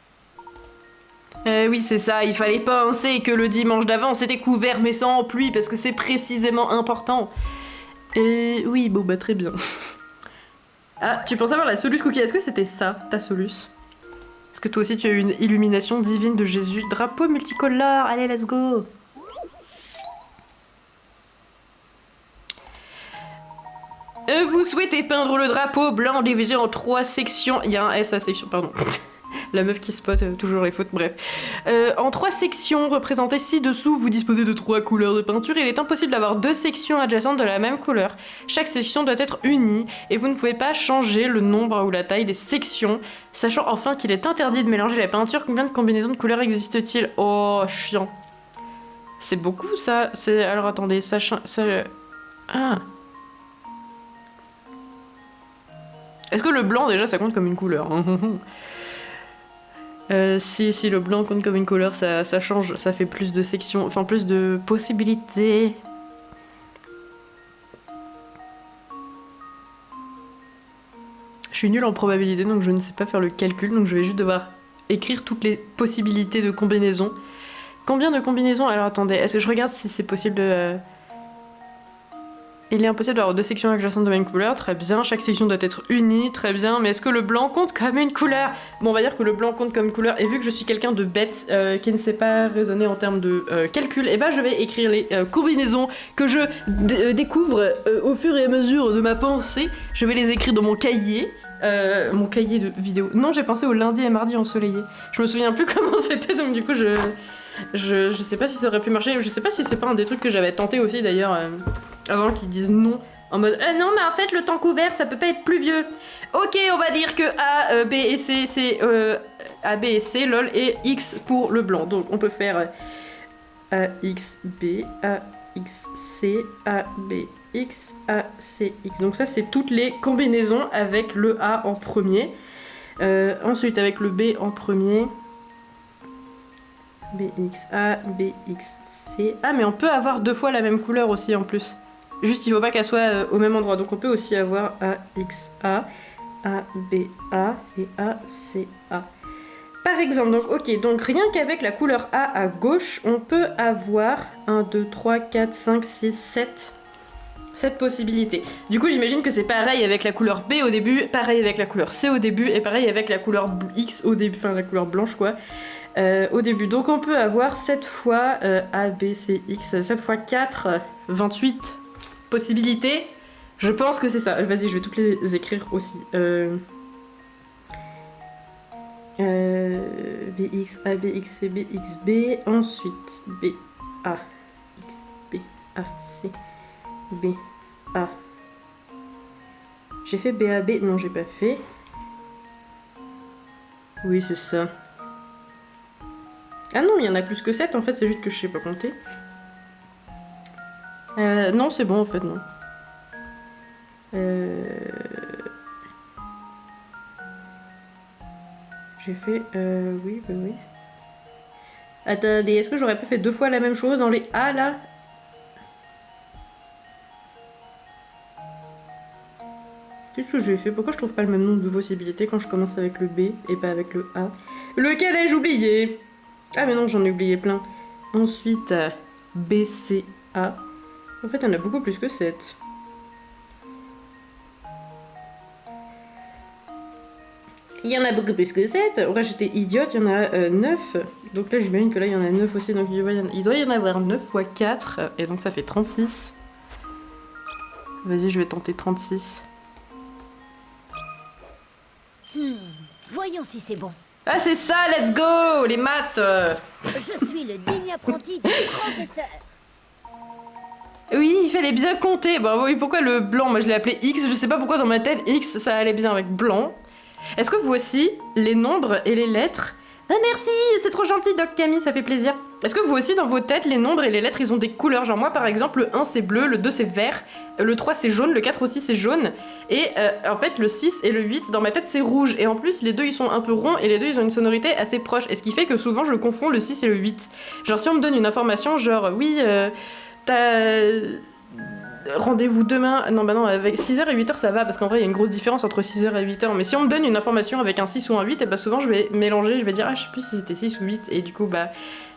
Oui, c'est ça, il fallait penser que le dimanche d'avant c'était couvert mais sans pluie parce que c'est précisément important. Et oui, bon bah très bien. Ah, tu penses avoir la Solus Cookie, est-ce que c'était ça, ta Solus? Est-ce que toi aussi tu as eu une illumination divine de Jésus? Drapeau multicolore, allez let's go. Vous souhaitez peindre le drapeau blanc divisé en 3 sections. Il y a un S à section, pardon. La meuf qui spot toujours les fautes, bref. En 3 sections représentées ci-dessous, vous disposez de 3 couleurs de peinture. Il est impossible d'avoir 2 sections adjacentes de la même couleur. Chaque section doit être unie et vous ne pouvez pas changer le nombre ou la taille des sections. Sachant enfin qu'il est interdit de mélanger la peinture, combien de combinaisons de couleurs existe-t-il? Oh, chiant. C'est beaucoup ça. Alors attendez, ça... Ah. Est-ce que le blanc déjà ça compte comme une couleur? Si le blanc compte comme une couleur, ça change, ça fait plus de sections, enfin plus de possibilités. Je suis nulle en probabilité donc je ne sais pas faire le calcul, donc je vais juste devoir écrire toutes les possibilités de combinaison. Combien de combinaisons? Alors attendez, est-ce que je regarde si c'est possible de... Il est impossible d'avoir 2 sections adjacentes de même couleur, très bien. Chaque section doit être unie, très bien. Mais est-ce que le blanc compte comme une couleur? Bon, on va dire que le blanc compte comme une couleur. Et vu que je suis quelqu'un de bête, qui ne sait pas raisonner en termes de calcul, et ben je vais écrire les combinaisons que je découvre au fur et à mesure de ma pensée. Je vais les écrire dans mon cahier de vidéo. Non, j'ai pensé au lundi et mardi ensoleillé. Je me souviens plus comment c'était, donc du coup je sais pas si ça aurait pu marcher. Je sais pas si c'est pas un des trucs que j'avais tenté aussi d'ailleurs. Avant qu'ils disent non, en mode non mais en fait le temps couvert ça peut pas être pluvieux. Ok, on va dire que A, B et C c'est A, B et C, lol, et X pour le blanc. Donc on peut faire A, X, B, A, X, C, A, B, X, A, C, X. Donc ça c'est toutes les combinaisons avec le A en premier. Ensuite avec le B en premier. BXA, BXC. Ah mais on peut avoir 2 fois la même couleur aussi en plus. Juste il faut pas qu'elle soit au même endroit. Donc on peut aussi avoir AXA, ABA et ACA. Par exemple, donc ok, donc rien qu'avec la couleur A à gauche, on peut avoir 1, 2, 3, 4, 5, 6, 7 possibilités. Du coup j'imagine que c'est pareil avec la couleur B au début, pareil avec la couleur C au début et pareil avec la couleur X au début, enfin la couleur blanche quoi. Au début. Donc on peut avoir 7 fois A, B, C, X, 7 fois 4, 28 possibilités. Je pense que c'est ça. Vas-y, je vais toutes les écrire aussi. BX, A, BX, C, BX, B. Ensuite, B, A, X, B, A, C, B, A. J'ai fait B, A, B. Non, j'ai pas fait. Oui, c'est ça. Ah non, mais il y en a plus que 7 en fait, c'est juste que je sais pas compter. Non, c'est bon en fait, non. J'ai fait... oui, bah oui. Attendez, est-ce que j'aurais pas fait 2 fois la même chose dans les A là? Qu'est-ce que j'ai fait? Pourquoi je trouve pas le même nombre de possibilités quand je commence avec le B et pas avec le A? Lequel ai-je oublié? Ah mais non, j'en ai oublié plein. Ensuite, B, C, A. En fait, il y en a beaucoup plus que 7. Il y en a beaucoup plus que 7. Ouais, j'étais idiote, il y en a 9. Donc là, j'imagine que là, il y en a 9 aussi. Donc il doit y en avoir 9 fois 4. Et donc ça fait 36. Vas-y, je vais tenter 36. Voyons si c'est bon. Ah, c'est ça, let's go! Les maths! Je suis le digne apprenti du professeur. Oui, il fallait bien compter. Bah oui, pourquoi le blanc? Moi, je l'ai appelé X. Je sais pas pourquoi dans ma tête, X, ça allait bien avec blanc. Est-ce que voici les nombres et les lettres? Ah merci, c'est trop gentil Doc Camille, ça fait plaisir. Est-ce que vous aussi dans vos têtes, les nombres et les lettres, ils ont des couleurs? Genre moi par exemple, le 1 c'est bleu, le 2 c'est vert, le 3 c'est jaune, le 4 aussi c'est jaune. Et en fait le 6 et le 8 dans ma tête c'est rouge. Et en plus les deux ils sont un peu ronds et les deux ils ont une sonorité assez proche. Et ce qui fait que souvent je confonds le 6 et le 8. Genre si on me donne une information genre oui, t'as... rendez-vous demain. Non, bah non, avec 6h et 8h ça va, parce qu'en vrai il y a une grosse différence entre 6h et 8h. Mais si on me donne une information avec un 6 ou un 8, et bah souvent je vais mélanger, je vais dire ah je sais plus si c'était 6 ou 8, et du coup bah...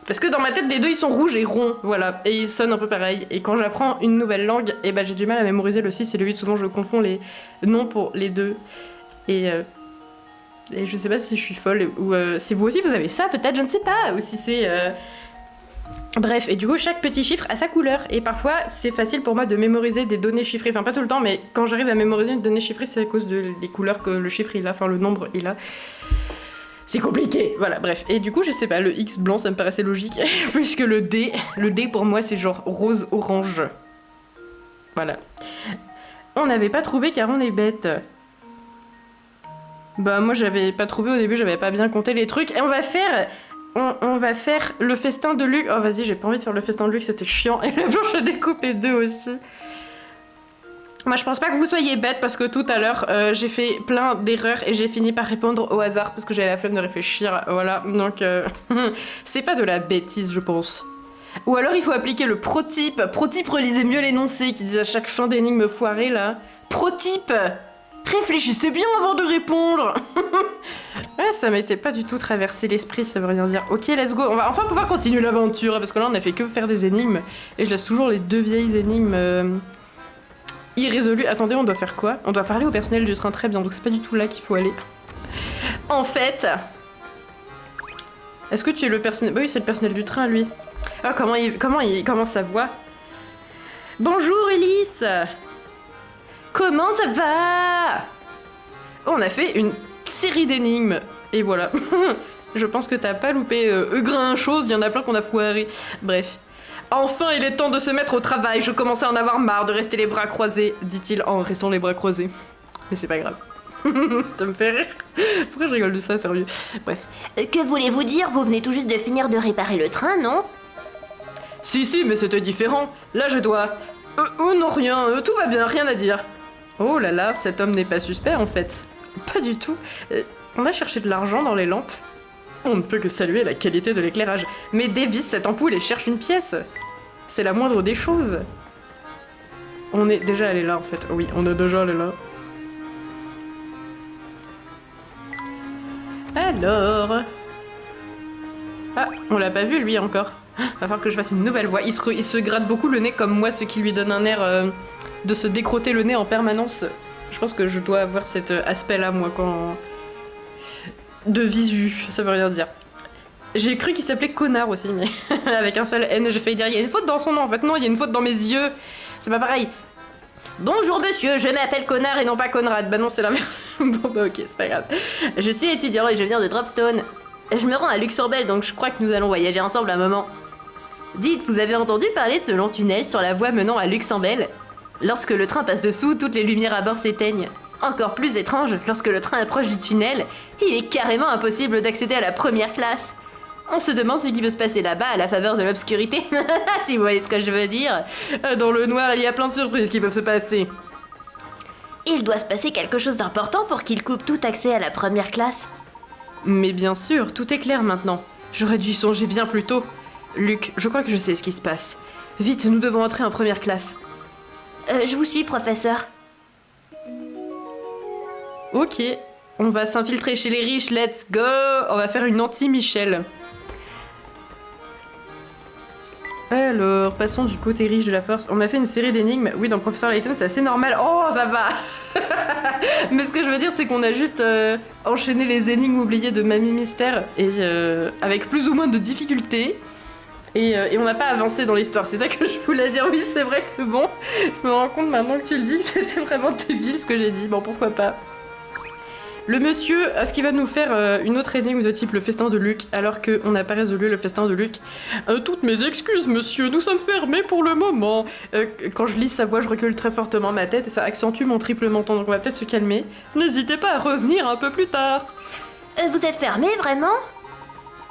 Parce que dans ma tête les deux ils sont rouges et ronds, voilà, et ils sonnent un peu pareil. Et quand j'apprends une nouvelle langue, et bah j'ai du mal à mémoriser le 6 et le 8, souvent je confonds les noms pour les deux. Et je sais pas si je suis folle, ou si vous aussi vous avez ça peut-être, je ne sais pas, ou si c'est... Bref, et du coup chaque petit chiffre a sa couleur, et parfois c'est facile pour moi de mémoriser des données chiffrées, enfin pas tout le temps, mais quand j'arrive à mémoriser une donnée chiffrée c'est à cause des couleurs que le chiffre il a, enfin le nombre il a. C'est compliqué, voilà, bref. Et du coup, je sais pas, le X blanc, ça me paraissait logique, puisque le D pour moi, c'est genre rose-orange. Voilà. On n'avait pas trouvé car on est bête. Bah moi, j'avais pas trouvé au début, j'avais pas bien compté les trucs. Et on va faire le festin de Luc. Oh vas-y, j'ai pas envie de faire le festin de Luc, c'était chiant. Et la blanche a découpé 2 aussi. Moi je pense pas que vous soyez bête parce que tout à l'heure j'ai fait plein d'erreurs et j'ai fini par répondre au hasard parce que j'avais la flemme de réfléchir, voilà, donc c'est pas de la bêtise je pense. Ou alors il faut appliquer le pro-type, relisez mieux l'énoncé qui disent à chaque fin d'énigme foirée là. Pro-type, réfléchissez bien avant de répondre. Ouais, ça m'était pas du tout traversé l'esprit, ça veut rien dire. Ok, let's go, on va enfin pouvoir continuer l'aventure parce que là on a fait que faire des énigmes et je laisse toujours les 2 vieilles énigmes... irrésolu. Attendez, on doit faire quoi? On doit parler au personnel du train, très bien, donc c'est pas du tout là qu'il faut aller. En fait... Est-ce que tu es le personnel... Bah oui, c'est le personnel du train, lui. Ah, comment sa voix? Bonjour, Elise. Comment ça va? On a fait une série d'énigmes, et voilà. Je pense que t'as pas loupé grain chose, il y en a plein qu'on a foiré. Bref. Enfin, il est temps de se mettre au travail, je commençais à en avoir marre de rester les bras croisés, dit-il en restant les bras croisés. Mais c'est pas grave. Ça me fait rire. Pourquoi je rigole de ça, sérieux? Bref. Que voulez-vous dire? Vous venez tout juste de finir de réparer le train, non? Si, mais c'était différent. Là, je dois... oh non, rien, tout va bien, rien à dire. Oh là là, cet homme n'est pas suspect, en fait. Pas du tout. On a cherché de l'argent dans les lampes. On ne peut que saluer la qualité de l'éclairage. Mais dévisse cette ampoule et cherche une pièce. C'est la moindre des choses. On est déjà allé là en fait. Oui, on est déjà allé là. Alors... Ah, on l'a pas vu lui encore. Va falloir que je fasse une nouvelle voix. Il se gratte beaucoup le nez comme moi, ce qui lui donne un air de se décrotter le nez en permanence. Je pense que je dois avoir cet aspect là moi quand... De visu, ça veut rien dire. J'ai cru qu'il s'appelait Connard aussi, mais avec un seul N, j'ai failli dire il y a une faute dans son nom, en fait non, il y a une faute dans mes yeux. C'est pas pareil. Bonjour monsieur, je m'appelle Connard et non pas Conrad. Bah non, c'est l'inverse. Bon bah ok, c'est pas grave. Je suis étudiant et je viens de Dropstone. Je me rends à Luxembourg, donc je crois que nous allons voyager ensemble un moment. Dites, vous avez entendu parler de ce long tunnel sur la voie menant à Luxembourg? Lorsque le train passe dessous, toutes les lumières à bord s'éteignent. Encore plus étrange, lorsque le train approche du tunnel, il est carrément impossible d'accéder à la première classe. On se demande ce qui peut se passer là-bas à la faveur de l'obscurité, si vous voyez ce que je veux dire. Dans le noir, il y a plein de surprises qui peuvent se passer. Il doit se passer quelque chose d'important pour qu'il coupe tout accès à la première classe. Mais bien sûr, tout est clair maintenant. J'aurais dû y songer bien plus tôt. Luc, je crois que je sais ce qui se passe. Vite, nous devons entrer en première classe. Je vous suis, professeur. Ok, on va s'infiltrer chez les riches, let's go! On va faire une anti-Michel. Alors, passons du côté riche de la force. On a fait une série d'énigmes. Oui, dans Professeur Layton, c'est assez normal. Oh, ça va! Mais ce que je veux dire, c'est qu'on a juste enchaîné les énigmes oubliées de Mamie Mystère, et avec plus ou moins de difficultés. Et on n'a pas avancé dans l'histoire, c'est ça que je voulais dire. Oui, c'est vrai que bon, je me rends compte maintenant que tu le dis que c'était vraiment débile ce que j'ai dit. Bon, pourquoi pas. Le monsieur, est-ce qu'il va nous faire une autre énigme de type le festin de Luc, alors qu'on n'a pas résolu le festin de Luc? Toutes mes excuses, monsieur, nous sommes fermés pour le moment. Quand je lis sa voix, je recule très fortement ma tête et ça accentue mon triple menton, donc on va peut-être se calmer. N'hésitez pas à revenir un peu plus tard. Vous êtes fermé, vraiment?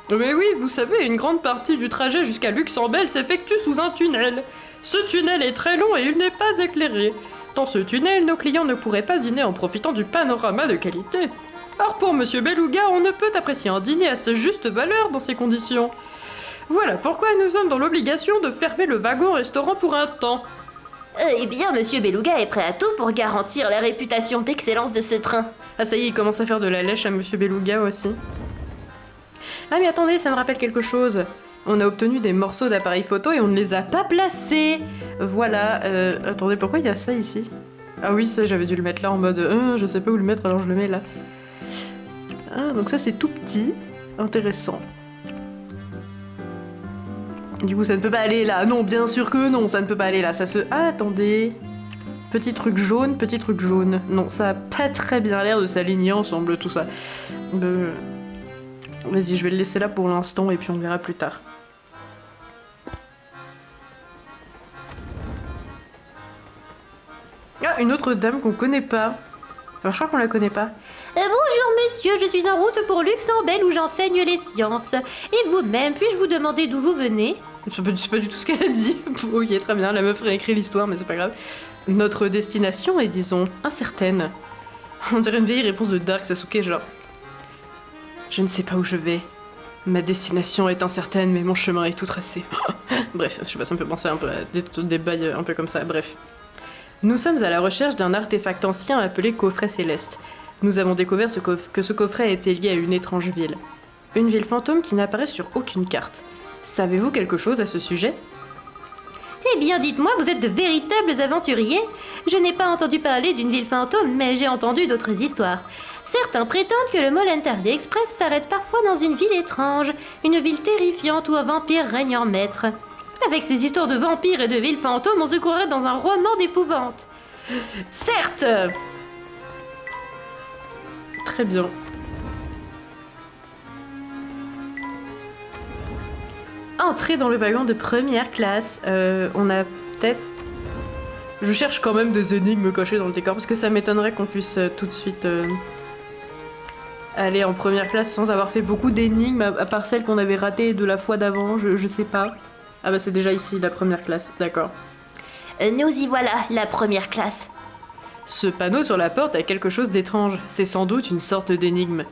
Mais oui, vous savez, une grande partie du trajet jusqu'à Luxembourg s'effectue sous un tunnel. Ce tunnel est très long et il n'est pas éclairé. Dans ce tunnel, nos clients ne pourraient pas dîner en profitant du panorama de qualité. Or pour Monsieur Beluga, on ne peut apprécier un dîner à sa juste valeur dans ces conditions. Voilà pourquoi nous sommes dans l'obligation de fermer le wagon-restaurant pour un temps. Eh bien, Monsieur Beluga est prêt à tout pour garantir la réputation d'excellence de ce train. Ah ça y est, il commence à faire de la lèche à Monsieur Beluga aussi. Ah mais attendez, ça me rappelle quelque chose. On a obtenu des morceaux d'appareil photo et on ne les a pas placés. Voilà, attendez, pourquoi il y a ça ici? Ah oui, ça j'avais dû le mettre là en mode je sais pas où le mettre alors je le mets là. Ah donc ça c'est tout petit, intéressant. Du coup ça ne peut pas aller là, non bien sûr que non, ça ne peut pas aller là, ça se... Ah attendez... Petit truc jaune, petit truc jaune. Non, ça a pas très bien l'air de s'aligner ensemble tout ça. Vas-y, je vais le laisser là pour l'instant et puis on verra plus tard. Ah, une autre dame qu'on connaît pas. Alors je crois qu'on la connaît pas. Bonjour monsieur, je suis en route pour Luxembourg où j'enseigne les sciences. Et vous-même, puis-je vous demander d'où vous venez? C'est pas du tout ce qu'elle a dit. Ok, très bien, la meuf réécrit l'histoire, mais c'est pas grave. Notre destination est, disons, incertaine. On dirait une vieille réponse de Dark Sasuke, genre... Je ne sais pas où je vais. Ma destination est incertaine, mais mon chemin est tout tracé. Bref, je sais pas, ça me fait penser un peu à des bails un peu comme ça, bref. Nous sommes à la recherche d'un artefact ancien appelé coffret céleste. Nous avons découvert que ce coffret était lié à une étrange ville. Une ville fantôme qui n'apparaît sur aucune carte. Savez-vous quelque chose à ce sujet? Eh bien, dites-moi, vous êtes de véritables aventuriers? Je n'ai pas entendu parler d'une ville fantôme, mais j'ai entendu d'autres histoires. Certains prétendent que le Molentardy Express s'arrête parfois dans une ville étrange, une ville terrifiante où un vampire règne en maître. Avec ces histoires de vampires et de villes fantômes, on se croirait dans un roman d'épouvante. Certes! Très bien. Entrer dans le wagon de première classe. On a peut-être... Je cherche quand même des énigmes cachées dans le décor parce que ça m'étonnerait qu'on puisse tout de suite aller en première classe sans avoir fait beaucoup d'énigmes à part celles qu'on avait ratées de la fois d'avant, je sais pas. Ah bah c'est déjà ici la première classe, d'accord. Nous y voilà, la première classe. Ce panneau sur la porte a quelque chose d'étrange, c'est sans doute une sorte d'énigme.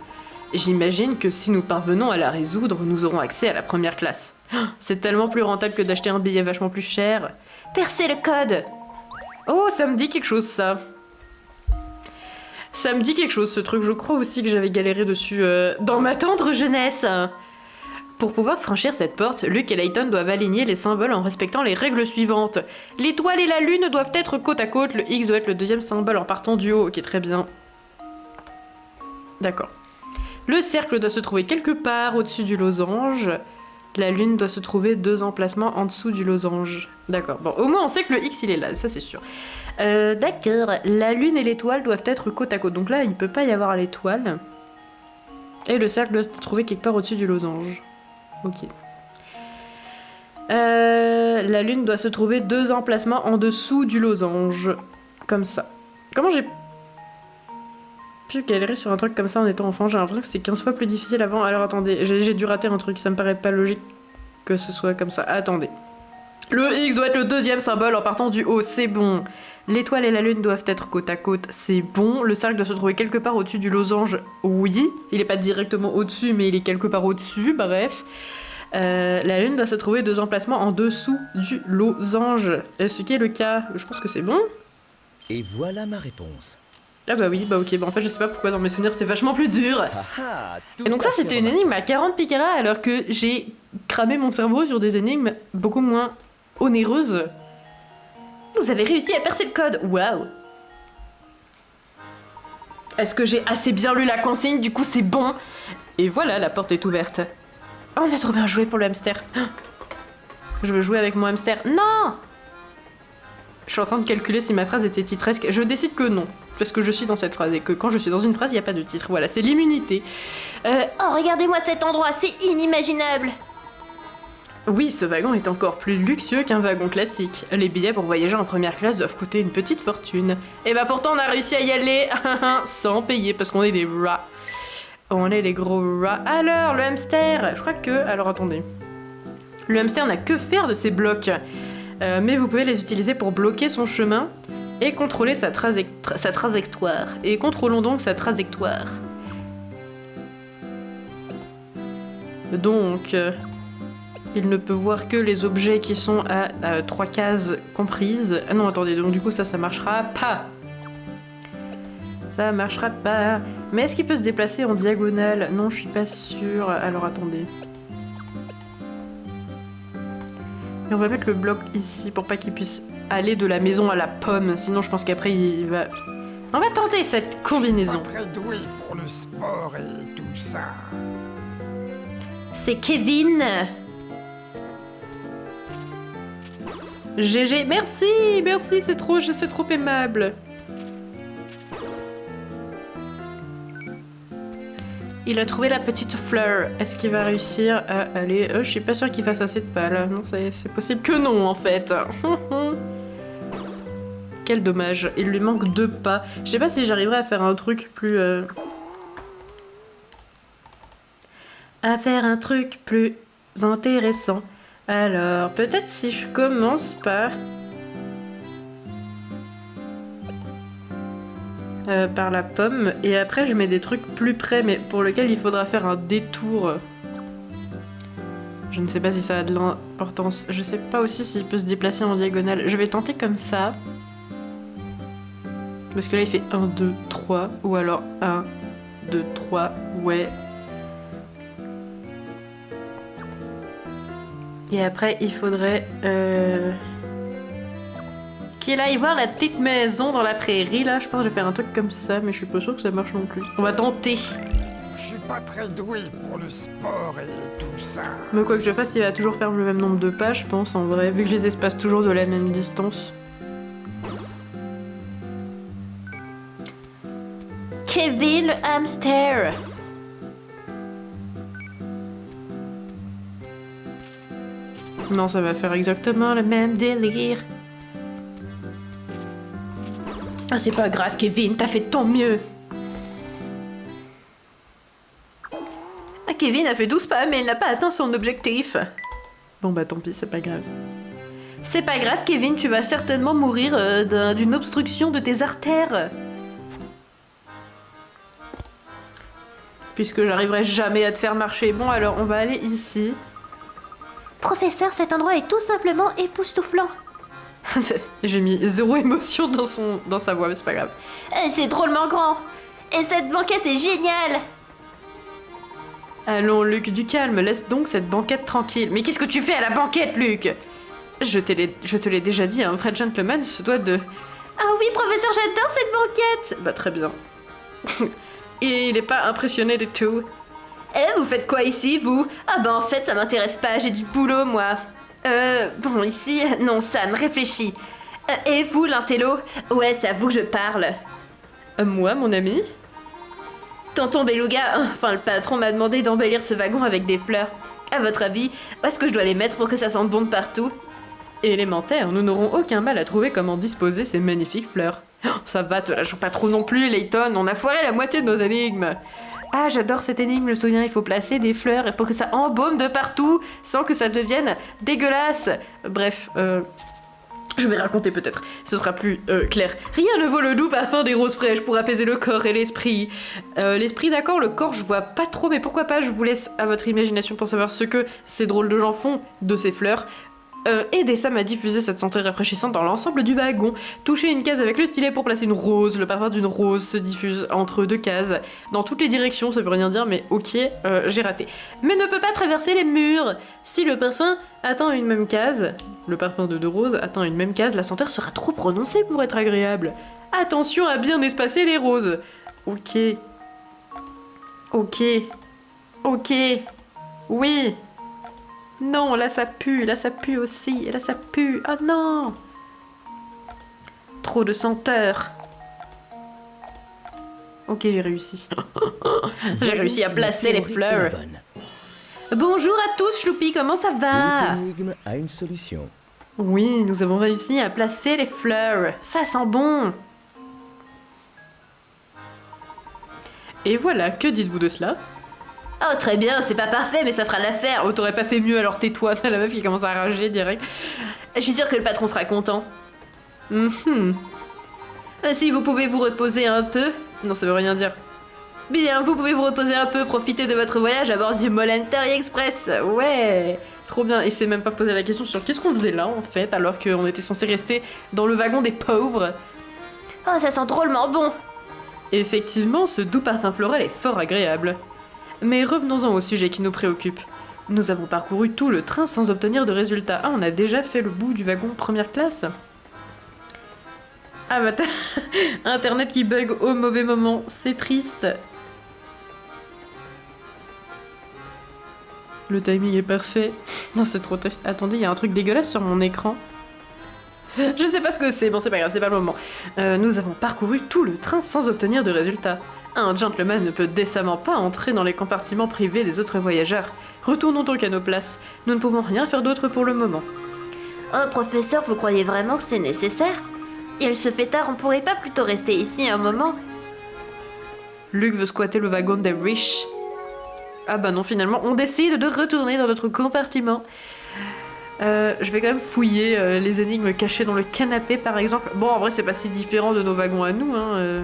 J'imagine que si nous parvenons à la résoudre, nous aurons accès à la première classe. C'est tellement plus rentable que d'acheter un billet vachement plus cher. Percez le code. Oh, ça me dit quelque chose, ça. Ça me dit quelque chose, ce truc. Je crois aussi que j'avais galéré dessus dans ma tendre jeunesse. Pour pouvoir franchir cette porte, Luke et Layton doivent aligner les symboles en respectant les règles suivantes. L'étoile et la lune doivent être côte à côte, le X doit être le deuxième symbole en partant du haut. Ok, très bien. D'accord. Le cercle doit se trouver quelque part au-dessus du losange. La lune doit se trouver 2 emplacements en dessous du losange. D'accord. Bon, au moins on sait que le X il est là, ça c'est sûr. D'accord. La lune et l'étoile doivent être côte à côte. Donc là, il peut pas y avoir l'étoile. Et le cercle doit se trouver quelque part au-dessus du losange. Ok. La lune doit se trouver 2 emplacements en dessous du losange. Comme ça. Comment j'ai pu galérer sur un truc comme ça en étant enfant? J'ai l'impression que c'était 15 fois plus difficile avant. Alors attendez, j'ai dû rater un truc, ça me paraît pas logique que ce soit comme ça. Attendez. Le X doit être le deuxième symbole en partant du haut, c'est bon. L'étoile et la lune doivent être côte à côte, c'est bon. Le cercle doit se trouver quelque part au-dessus du losange, oui. Il est pas directement au-dessus, mais il est quelque part au-dessus, bref. La lune doit se trouver 2 emplacements en dessous du losange. Ce qui est le cas, je pense que c'est bon. Et voilà ma réponse. Ah bah oui, bah ok, bah en fait je sais pas pourquoi dans mes souvenirs c'était vachement plus dur. Tout Et donc ça à fait c'était une énigme à 40 picaras alors que j'ai cramé mon cerveau sur des énigmes beaucoup moins onéreuses. Vous avez réussi à percer le code, waouh. Est-ce que j'ai assez bien lu la consigne? Du coup c'est bon. Et voilà, la porte est ouverte. Oh, on a trouvé un jouet pour le hamster. Je veux jouer avec mon hamster. Non! Je suis en train de calculer si ma phrase était titresque. Je décide que non, parce que je suis dans cette phrase et que quand je suis dans une phrase, il n'y a pas de titre. Voilà, c'est l'immunité. Oh, regardez-moi cet endroit, c'est inimaginable. Oui, ce wagon est encore plus luxueux qu'un wagon classique. Les billets pour voyager en première classe doivent coûter une petite fortune. Et bah pourtant, on a réussi à y aller sans payer, parce qu'on est des rats. On est les gros rats. Alors, le hamster, je crois que... Alors, attendez. Le hamster n'a que faire de ces blocs. Mais vous pouvez les utiliser pour bloquer son chemin et contrôler sa trajectoire. Et contrôlons donc sa trajectoire. Donc... Il ne peut voir que les objets qui sont à 3 cases comprises. Ah non, attendez, donc du coup ça marchera pas. Ça marchera pas. Mais est-ce qu'il peut se déplacer en diagonale? Non, je suis pas sûre. Alors attendez. Et on va mettre le bloc ici pour pas qu'il puisse aller de la maison à la pomme. Sinon je pense qu'après il va... On va tenter cette combinaison. Je suis pas très doué pour le sport et tout ça. C'est Kevin. GG, merci, merci, c'est trop aimable. Il a trouvé la petite fleur. Est-ce qu'il va réussir à aller... je suis pas sûre qu'il fasse assez de pales. Non, c'est possible que non, en fait. Quel dommage. Il lui manque 2 pas. Je sais pas si j'arriverai à faire un truc plus... À faire un truc plus intéressant. Alors, peut-être si je commence par la pomme, et après je mets des trucs plus près, mais pour lequel il faudra faire un détour. Je ne sais pas si ça a de l'importance. Je sais pas aussi s'il peut se déplacer en diagonale. Je vais tenter comme ça. Parce que là il fait 1, 2, 3, ou alors 1, 2, 3, ouais. Et après, il faudrait qu'il aille voir la petite maison dans la prairie. Là, je pense que je vais faire un truc comme ça, mais je suis pas sûre que ça marche non plus. On va tenter. Je suis pas très doué pour le sport et tout ça. Mais quoi que je fasse, il va toujours faire le même nombre de pas, je pense, en vrai, vu que je les espace toujours de la même distance. Kevin le hamster. Non, ça va faire exactement le même délire. Ah, c'est pas grave, Kevin, t'as fait de ton mieux. Ah, Kevin a fait 12 pas, mais il n'a pas atteint son objectif. Bon bah tant pis, c'est pas grave. C'est pas grave, Kevin, tu vas certainement mourir d'une obstruction de tes artères. Puisque j'arriverai jamais à te faire marcher. Bon, alors on va aller ici. Professeur, cet endroit est tout simplement époustouflant. J'ai mis 0 émotion dans sa voix, mais c'est pas grave. C'est drôlement grand. Et cette banquette est géniale. Allons, Luc, du calme, laisse donc cette banquette tranquille. Mais qu'est-ce que tu fais à la banquette, Luc? Je te l'ai déjà dit, un vrai gentleman se doit de... Ah oui, professeur, j'adore cette banquette. Bah très bien. Et il est pas impressionné du tout. Vous faites quoi ici, vous? Ah bah en fait, ça m'intéresse pas, j'ai du boulot, moi. Bon, ici, non, Sam, réfléchis. Et vous, l'intello? Ouais, c'est à vous que je parle. Moi, mon ami? Tonton Beluga, enfin le patron m'a demandé d'embellir ce wagon avec des fleurs. À votre avis, où est-ce que je dois les mettre pour que ça sente bon de partout? Élémentaire, nous n'aurons aucun mal à trouver comment disposer ces magnifiques fleurs. Oh, ça va, te la joue pas trop non plus, Layton, on a foiré la moitié de nos énigmes. Ah, j'adore cette énigme, je me souviens, il faut placer des fleurs pour que ça embaume de partout, sans que ça devienne dégueulasse. Bref, je vais raconter peut-être, ce sera plus clair. Rien ne vaut le doux parfum des roses fraîches pour apaiser le corps et l'esprit. L'esprit, d'accord, le corps, je vois pas trop, mais pourquoi pas, je vous laisse à votre imagination pour savoir ce que ces drôles de gens font de ces fleurs. Aidez Sam à diffuser cette santé rafraîchissante dans l'ensemble du wagon. Touchez une case avec le stylet pour placer une rose. Le parfum d'une rose se diffuse entre 2 cases. Dans toutes les directions, ça veut rien dire, mais ok, j'ai raté. Mais ne peut pas traverser les murs. Si le parfum atteint une même case, le parfum de 2 roses atteint une même case, la senteur sera trop prononcée pour être agréable. Attention à bien espacer les roses. Ok. Ok. Ok. Oui. Non, là ça pue aussi, et là ça pue, oh non! Trop de senteur. Ok, j'ai réussi. J'ai réussi à placer les fleurs. Bonjour à tous, Chloupi, comment ça va? Toute énigme a une solution. Oui, nous avons réussi à placer les fleurs. Ça sent bon. Et voilà, que dites-vous de cela? Oh, très bien, c'est pas parfait, mais ça fera l'affaire. Oh, t'aurais pas fait mieux, alors tais-toi. La meuf qui commence à rager direct. Je suis sûre que le patron sera content. Si vous pouvez vous reposer un peu... Non, ça veut rien dire. Bien, vous pouvez vous reposer un peu, profiter de votre voyage à bord du Molentary Express. Ouais, Trop bien. Il s'est même pas posé la question sur qu'est-ce qu'on faisait là en fait, alors qu'on était censé rester dans le wagon des pauvres. Oh, ça sent drôlement bon. Effectivement, ce doux parfum floral est fort agréable. Mais revenons-en au sujet qui nous préoccupe. Nous avons parcouru tout le train sans obtenir de résultat. Ah, on a déjà fait le bout du wagon première classe. Ah bah Internet qui bug au mauvais moment, c'est triste. Le timing est parfait. Non, c'est trop triste. Attendez, il y a un truc dégueulasse sur mon écran. Je ne sais pas ce que c'est, bon c'est pas grave, c'est pas le moment. Nous avons parcouru tout le train sans obtenir de résultat. Un gentleman ne peut décemment pas entrer dans les compartiments privés des autres voyageurs. Retournons donc à nos places. Nous ne pouvons rien faire d'autre pour le moment. Oh, professeur, vous croyez vraiment que c'est nécessaire? Il se fait tard, on pourrait pas plutôt rester ici un moment? Luc veut squatter le wagon des riches. Ah bah non, finalement, on décide de retourner dans notre compartiment. Je vais quand même fouiller les énigmes cachées dans le canapé, par exemple. Bon, en vrai, c'est pas si différent de nos wagons à nous, hein.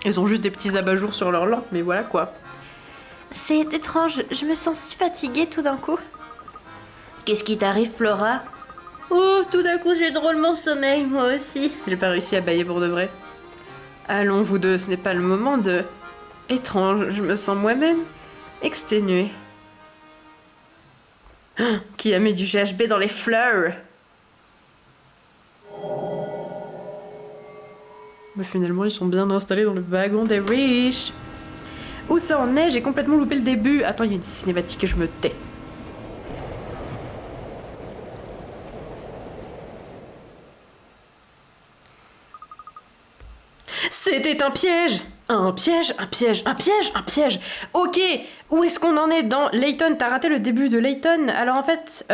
Ils ont juste des petits abat-jours sur leur lampe, mais voilà quoi. C'est étrange, je me sens si fatiguée tout d'un coup. Qu'est-ce qui t'arrive, Flora? Oh, tout d'un coup, j'ai drôlement sommeil, moi aussi. J'ai pas réussi à bailler pour de vrai. Allons, vous deux, ce n'est pas le moment de... Étrange, je me sens moi-même exténuée. Qui a mis du GHB dans les fleurs? Mais finalement, ils sont bien installés dans le wagon des riches. Où ça en est? J'ai complètement loupé le début. Attends, il y a une cinématique et je me tais. C'était un piège! Un piège, un piège, un piège, un piège. Ok, où est-ce qu'on en est dans Layton? T'as raté le début de Layton. Alors en fait,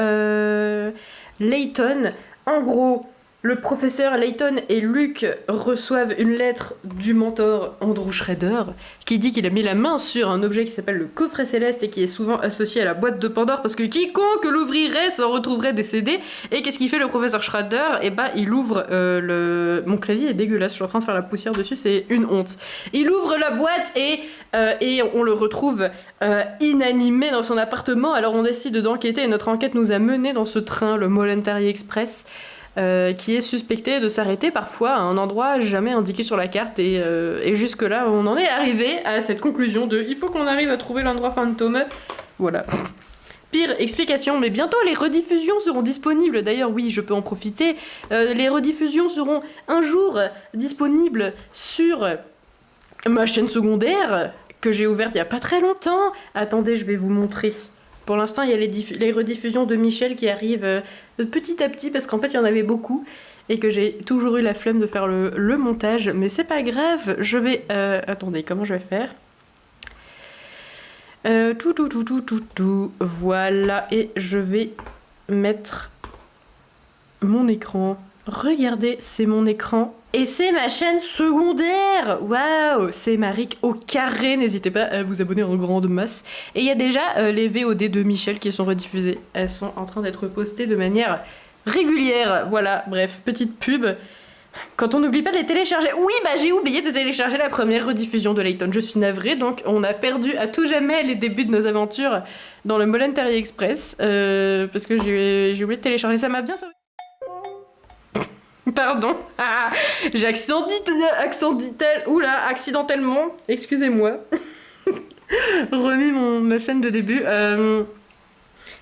Layton, en gros, le professeur Layton et Luke reçoivent une lettre du mentor Andrew Schrader qui dit qu'il a mis la main sur un objet qui s'appelle le coffret céleste et qui est souvent associé à la boîte de Pandore parce que quiconque l'ouvrirait s'en retrouverait décédé. Et qu'est-ce qu'il fait le professeur Schrader? Et bah il ouvre Mon clavier est dégueulasse, je suis en train de faire la poussière dessus, c'est une honte. Il ouvre la boîte et on le retrouve inanimé dans son appartement. Alors on décide d'enquêter et notre enquête nous a mené dans ce train, le Mollentari Express. Qui est suspecté de s'arrêter parfois à un endroit jamais indiqué sur la carte et jusque là on en est arrivé à cette conclusion de il faut qu'on arrive à trouver l'endroit fantôme. Voilà. Pire explication, mais bientôt les rediffusions seront disponibles. D'ailleurs oui, je peux en profiter. Les rediffusions seront un jour disponibles sur ma chaîne secondaire que j'ai ouverte il y a pas très longtemps. Attendez, je vais vous montrer. Pour l'instant, il y a les rediffusions de Michel qui arrivent petit à petit parce qu'en fait, il y en avait beaucoup et que j'ai toujours eu la flemme de faire le montage. Mais c'est pas grave, je vais... attendez, comment je vais faire Voilà, et je vais mettre mon écran. Regardez, c'est mon écran. Et c'est ma chaîne secondaire. Waouh, c'est Maric au carré. N'hésitez pas à vous abonner en grande masse. Et il y a déjà les VOD de Michel qui sont rediffusées. Elles sont en train d'être postées de manière régulière. Voilà, bref, petite pub. Quand on n'oublie pas de les télécharger. Oui, bah j'ai oublié de télécharger la première rediffusion de Layton. Je suis navrée, donc on a perdu à tout jamais les débuts de nos aventures dans le Mollentari Express. Parce que j'ai oublié de télécharger. Ça m'a bien servi. Pardon, j'ai accidentellement, excusez-moi, remis ma scène de début.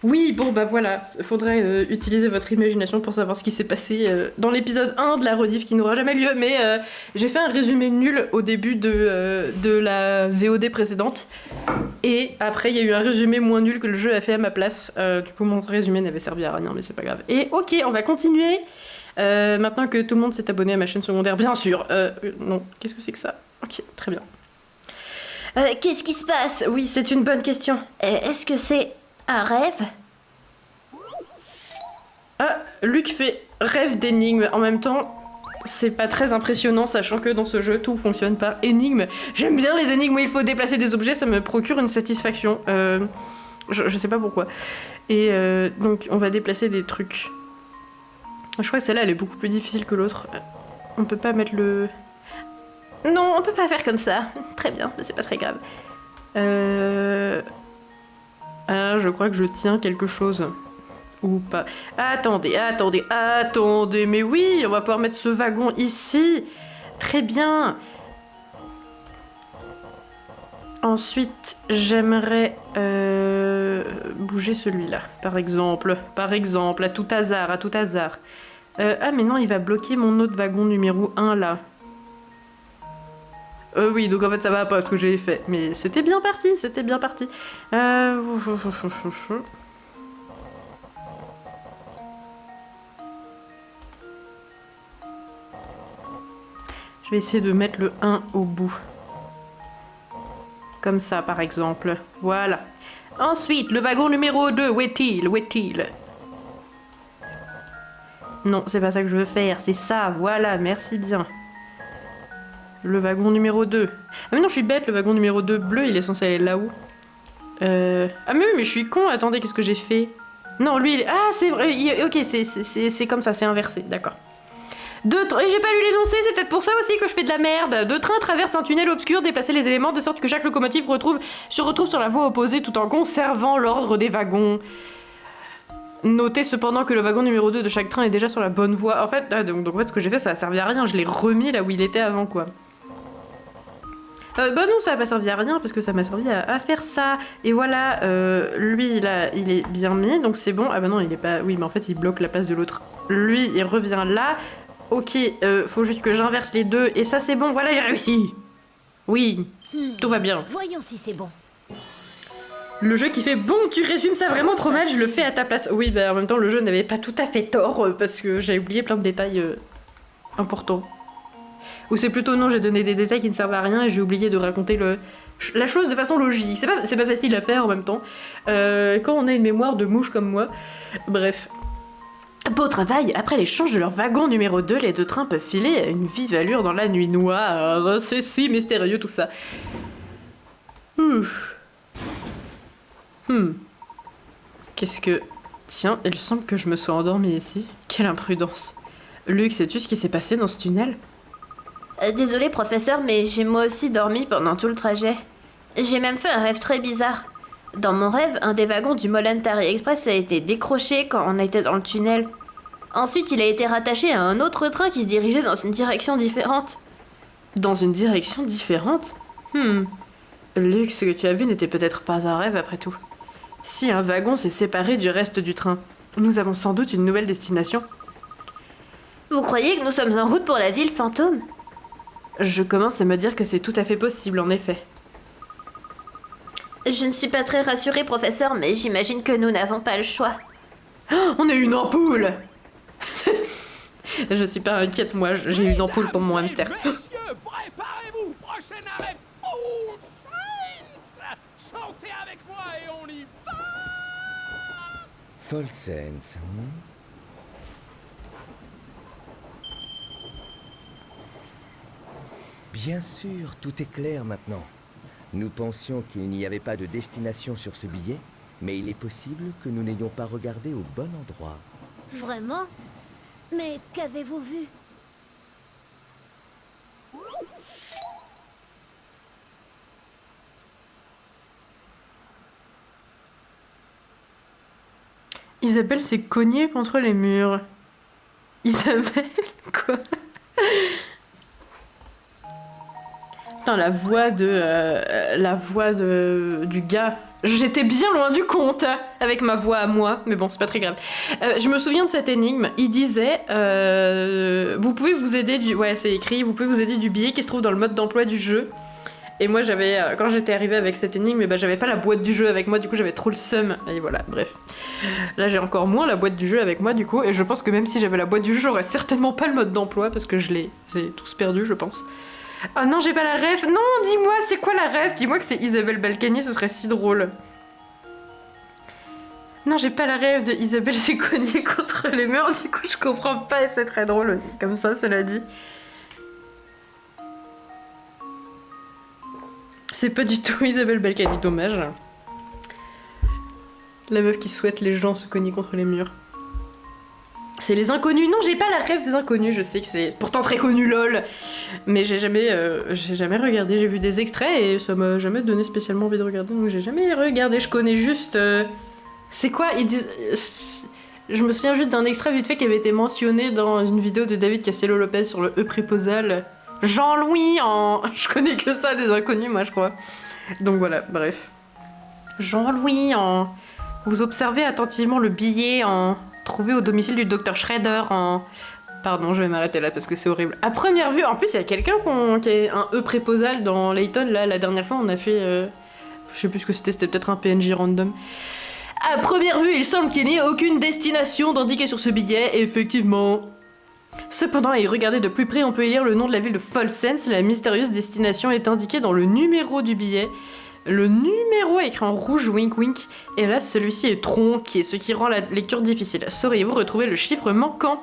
Oui, bon bah voilà, faudrait utiliser votre imagination pour savoir ce qui s'est passé dans l'épisode 1 de la rediff qui n'aura jamais lieu, mais j'ai fait un résumé nul au début de la VOD précédente, et après il y a eu un résumé moins nul que le jeu a fait à ma place, du coup mon résumé n'avait servi à rien, mais c'est pas grave. Et ok, on va continuer. Maintenant que tout le monde s'est abonné à ma chaîne secondaire, bien sûr. Non, qu'est-ce que c'est que ça? Ok, très bien. Qu'est-ce qui se passe? Oui, c'est une bonne question. Est-ce que c'est un rêve? Ah, Luc fait rêve d'énigmes. En même temps, c'est pas très impressionnant, sachant que dans ce jeu, tout fonctionne par énigmes. J'aime bien les énigmes où il faut déplacer des objets, ça me procure une satisfaction. Je sais pas pourquoi. Et donc, on va déplacer des trucs. Je crois que celle-là, elle est beaucoup plus difficile que l'autre. On peut pas mettre le... Non, on peut pas faire comme ça. Très bien, c'est pas très grave. Ah, je crois que je tiens quelque chose. Ou pas. Attendez, attendez, attendez. Mais oui, on va pouvoir mettre ce wagon ici. Très bien. Ensuite, j'aimerais bouger celui-là, par exemple. Par exemple, à tout hasard, à tout hasard. Ah, mais non, il va bloquer mon autre wagon numéro 1, là. Oui, donc en fait, ça va pas ce que j'ai fait. Mais c'était bien parti, c'était bien parti. Je vais essayer de mettre le 1 au bout. Comme ça, par exemple. Voilà. Ensuite, le wagon numéro 2, où est-il? Où est-il? Non, c'est pas ça que je veux faire. C'est ça, voilà, merci bien. Le wagon numéro 2. Ah mais non, je suis bête, le wagon numéro 2 bleu, il est censé aller là-haut. Ah mais oui, mais je suis con, attendez, qu'est-ce que j'ai fait? Non, lui, il est... Ah, c'est vrai, ok, c'est comme ça, c'est inversé, d'accord. Deux trains, et j'ai pas lu l'énoncé, c'est peut-être pour ça aussi que je fais de la merde. Deux trains traversent un tunnel obscur, déplacer les éléments de sorte que chaque locomotive se retrouve sur la voie opposée tout en conservant l'ordre des wagons. Notez cependant que le wagon numéro 2 de chaque train est déjà sur la bonne voie. En fait, donc en fait ce que j'ai fait, ça a servi à rien, je l'ai remis là où il était avant, quoi. Bah non, ça a pas servi à rien parce que ça m'a servi à faire ça. Et voilà, lui là, il est bien mis, donc c'est bon. Ah bah non, il est pas... Oui, mais en fait, il bloque la place de l'autre. Lui, il revient là. Ok, faut juste que j'inverse les deux, et ça c'est bon, voilà, j'ai réussi. Oui, tout va bien. Voyons si c'est bon. Le jeu qui fait bon, tu résumes ça vraiment trop mal, je le fais à ta place. Oui, bah en même temps, le jeu n'avait pas tout à fait tort, parce que j'ai oublié plein de détails importants. Ou c'est plutôt non, j'ai donné des détails qui ne servent à rien, et j'ai oublié de raconter la chose de façon logique. C'est pas facile à faire en même temps, quand on a une mémoire de mouche comme moi. Bref. Beau travail, après l'échange de leur wagon numéro 2, les deux trains peuvent filer à une vive allure dans la nuit noire. C'est si mystérieux tout ça. Qu'est-ce que... Tiens, il semble que je me sois endormie ici. Quelle imprudence. Luc, sais-tu ce qui s'est passé dans ce tunnel? Désolé professeur, mais j'ai moi aussi dormi pendant tout le trajet. J'ai même fait un rêve très bizarre. Dans mon rêve, un des wagons du Molentari Express a été décroché quand on était dans le tunnel. Ensuite, il a été rattaché à un autre train qui se dirigeait dans une direction différente. Dans une direction différente? Luc, ce que tu as vu n'était peut-être pas un rêve après tout. Si un wagon s'est séparé du reste du train, nous avons sans doute une nouvelle destination. Vous croyez que nous sommes en route pour la ville fantôme? Je commence à me dire que c'est tout à fait possible, en effet. Je ne suis pas très rassurée, professeur, mais j'imagine que nous n'avons pas le choix. Oh, on a eu une ampoule. Je suis pas inquiète, moi, j'ai eu une ampoule pour mon hamster. Messieurs, préparez-vous, prochain arrêt, All Saints. Chantez avec moi et on y va. Fall Sense. Bien sûr, tout est clair maintenant. Nous pensions qu'il n'y avait pas de destination sur ce billet, mais il est possible que nous n'ayons pas regardé au bon endroit. Vraiment? Mais qu'avez-vous vu? Isabelle s'est cognée contre les murs. Isabelle, quoi? Putain, la voix du gars. J'étais bien loin du compte avec ma voix à moi, mais bon, c'est pas très grave. Je me souviens de cette énigme. Il disait, vous pouvez vous aider du... Ouais, c'est écrit, vous pouvez vous aider du billet qui se trouve dans le mode d'emploi du jeu. Et moi, j'avais, quand j'étais arrivée avec cette énigme, bah, j'avais pas la boîte du jeu avec moi, du coup j'avais trop le seum. Et voilà, bref. Là, j'ai encore moins la boîte du jeu avec moi, du coup, et je pense que même si j'avais la boîte du jeu, j'aurais certainement pas le mode d'emploi, parce que je l'ai tous perdu, je pense. Oh non, j'ai pas la ref. Non, dis-moi, c'est quoi la ref? Dis-moi que c'est Isabelle Balkany, ce serait si drôle. Non, j'ai pas la ref de Isabelle s'est cognée contre les murs, du coup je comprends pas et c'est très drôle aussi, comme ça, cela dit. C'est pas du tout Isabelle Balkany, dommage. La meuf qui souhaite les gens se cogner contre les murs. C'est les inconnus. Non, j'ai pas la rêve des inconnus. Je sais que c'est pourtant très connu, lol. Mais j'ai jamais regardé. J'ai vu des extraits et ça m'a jamais donné spécialement envie de regarder. Donc j'ai jamais regardé. Je connais juste. C'est quoi ils disent... Je me souviens juste d'un extrait vite fait qui avait été mentionné dans une vidéo de David Castello-Lopez sur le E préposal. Jean-Louis en. Je connais que ça des inconnus, moi, je crois. Donc voilà, bref. Jean-Louis en. Vous observez attentivement le billet en. Trouvé au domicile du docteur Schrader en... Pardon, je vais m'arrêter là parce que c'est horrible. À première vue, en plus, il y a quelqu'un qui a un E préposal dans Layton. Là, la dernière fois, on a fait... Je sais plus ce que c'était peut-être un PNJ random. À première vue, il semble qu'il n'y ait aucune destination d'indiquer sur ce billet, effectivement. Cependant, à y regarder de plus près, on peut y lire le nom de la ville de Folsense. La mystérieuse destination est indiquée dans le numéro du billet. Le numéro est écrit en rouge, wink wink, et là celui-ci est tronqué, ce qui rend la lecture difficile. Sauriez-vous retrouver le chiffre manquant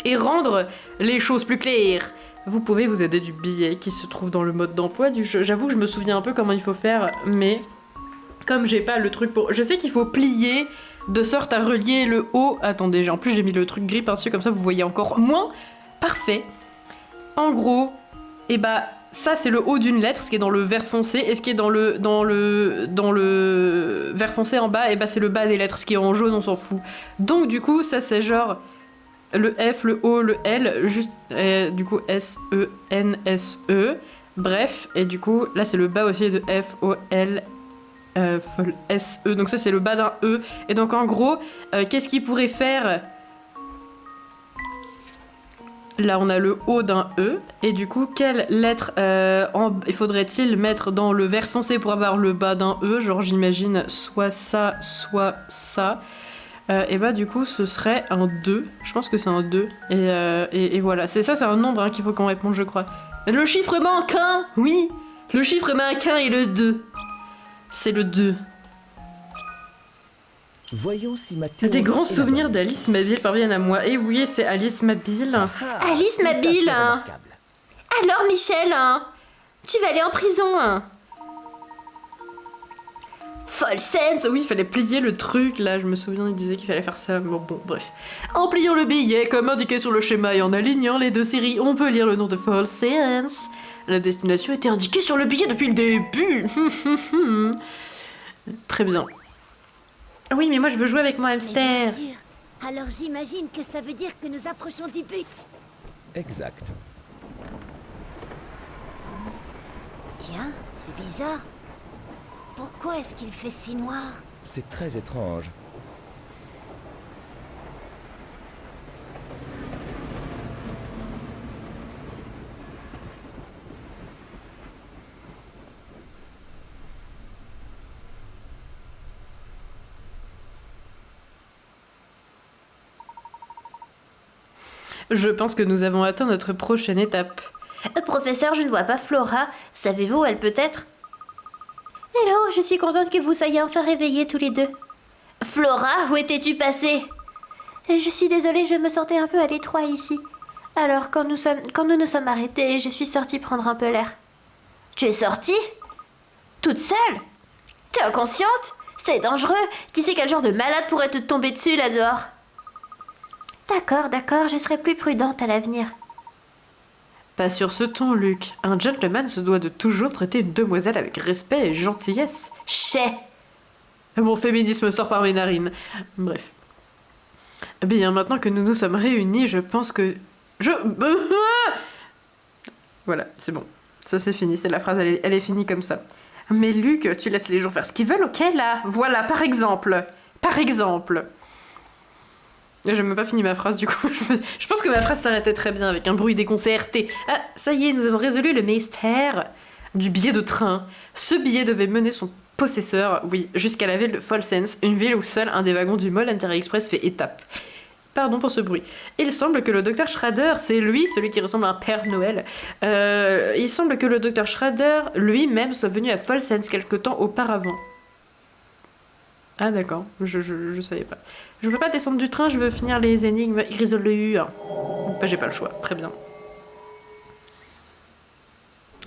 et rendre les choses plus claires? Vous pouvez vous aider du billet qui se trouve dans le mode d'emploi du jeu. J'avoue que je me souviens un peu comment il faut faire, mais comme j'ai pas le truc pour... Je sais qu'il faut plier de sorte à relier le haut... Attendez, en plus j'ai mis le truc gris par-dessus, comme ça vous voyez encore moins. Parfait. En gros, et bah... Ça, c'est le haut d'une lettre, ce qui est dans le vert foncé, et ce qui est dans le vert foncé en bas, et bah c'est le bas des lettres, ce qui est en jaune, on s'en fout. Donc du coup, ça c'est genre le F, le O, le L, juste du coup S, E, N, S, E, bref, et du coup, là c'est le bas aussi de F, O, L, S, E, donc ça c'est le bas d'un E, et donc en gros, qu'est-ce qu'il pourrait faire ? Là, on a le haut d'un E, et du coup, quelle lettre il faudrait-il mettre dans le vert foncé pour avoir le bas d'un E? Genre, j'imagine soit ça, soit ça. Et bah, du coup, ce serait un 2. Je pense que c'est un 2. Et voilà, c'est un nombre hein, qu'il faut qu'on réponde, je crois. Le chiffre manquant, oui. Le chiffre manquant est le 2. C'est le 2. Voyons si ma Des théorie grands est la souvenirs bonne. d'Alice Mabille parviennent à moi. Et oui, c'est Alice Mabille. Ah, Alice tout à fait Mabille, hein. remarquable. Alors Michel, hein, tu vas aller en prison, hein. Folsense, oui, il fallait plier le truc, là, je me souviens, il disait qu'il fallait faire ça, bon, bref. En pliant le billet, comme indiqué sur le schéma et en alignant les deux séries, on peut lire le nom de Folsense. La destination était indiquée sur le billet depuis le début. Très bien. Oui, mais moi je veux jouer avec mon Mais hamster. bien sûr. Alors j'imagine que ça veut dire que nous approchons du but. Exact. Tiens, c'est bizarre. Pourquoi est-ce qu'il fait si noir? C'est très étrange. Je pense que nous avons atteint notre prochaine étape. Professeur, je ne vois pas Flora. Savez-vous où elle peut être? Hello, je suis contente que vous soyez enfin réveillés tous les deux. Flora, où étais-tu passée? Je suis désolée, je me sentais un peu à l'étroit ici. Alors, quand nous nous sommes arrêtés, je suis sortie prendre un peu l'air. Tu es sortie? Toute seule? T'es inconsciente? C'est dangereux. Qui sait quel genre de malade pourrait te tomber dessus là dehors? D'accord, je serai plus prudente à l'avenir. Pas sur ce ton, Luc. Un gentleman se doit de toujours traiter une demoiselle avec respect et gentillesse. Chais! Mon féminisme sort par mes narines. Bref. Bien, maintenant que nous nous sommes réunis, je pense que... Voilà, c'est bon. Ça c'est fini, c'est la phrase, elle est finie comme ça. Mais Luc, tu laisses les gens faire ce qu'ils veulent, ok là? Voilà, par exemple. Par exemple. J'ai même pas fini ma phrase du coup. Je pense que ma phrase s'arrêtait très bien avec un bruit déconcerté. Ah, ça y est, nous avons résolu le mystère du billet de train. Ce billet devait mener son possesseur, oui, jusqu'à la ville de Folsense, une ville où seul un des wagons du Mall Inter-Express fait étape. Pardon pour ce bruit. Il semble que le docteur Schrader, c'est lui, celui qui ressemble à un Père Noël. Il semble que le docteur Schrader lui-même soit venu à Folsense quelque temps auparavant. Ah d'accord, je savais pas. Je veux pas descendre du train, je veux finir les énigmes irrésolues. Bah j'ai pas le choix, très bien.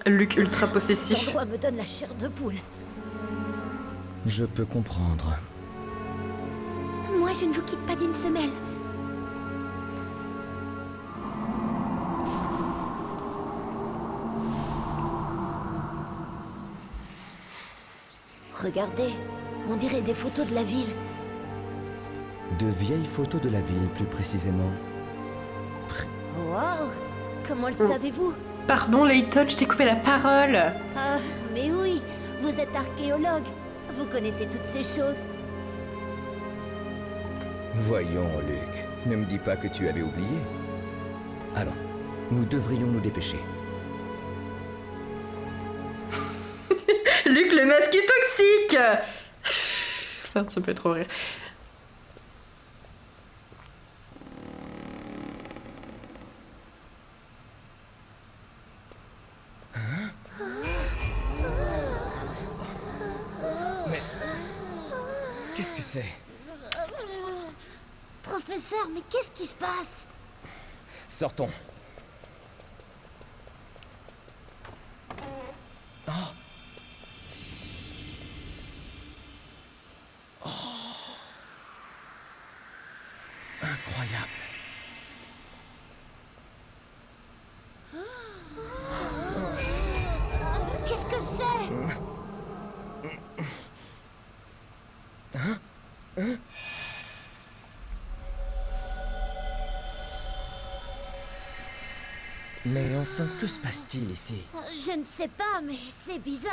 Luc ultra Cet possessif. endroit me donne la chair de poule. Je peux comprendre. Moi, je ne vous quitte pas d'une semelle. Regardez, on dirait des photos de la ville. De vieilles photos de la ville, plus précisément. Wow, comment le Oh. savez-vous? Pardon, Layton, je t'ai coupé la parole. Ah, mais oui, vous êtes archéologue. Vous connaissez toutes ces choses. Voyons, Luc, ne me dis pas que tu avais oublié. Allons, nous devrions nous dépêcher. Luc, le masque est toxique. Enfin, ça peut trop rire. Qu'est-ce que c'est? Professeur, mais qu'est-ce qui se passe? Sortons. Oh. Oh. Incroyable. Qu'est-ce que c'est? Mais enfin, que se passe-t-il ici? Je ne sais pas, mais c'est bizarre.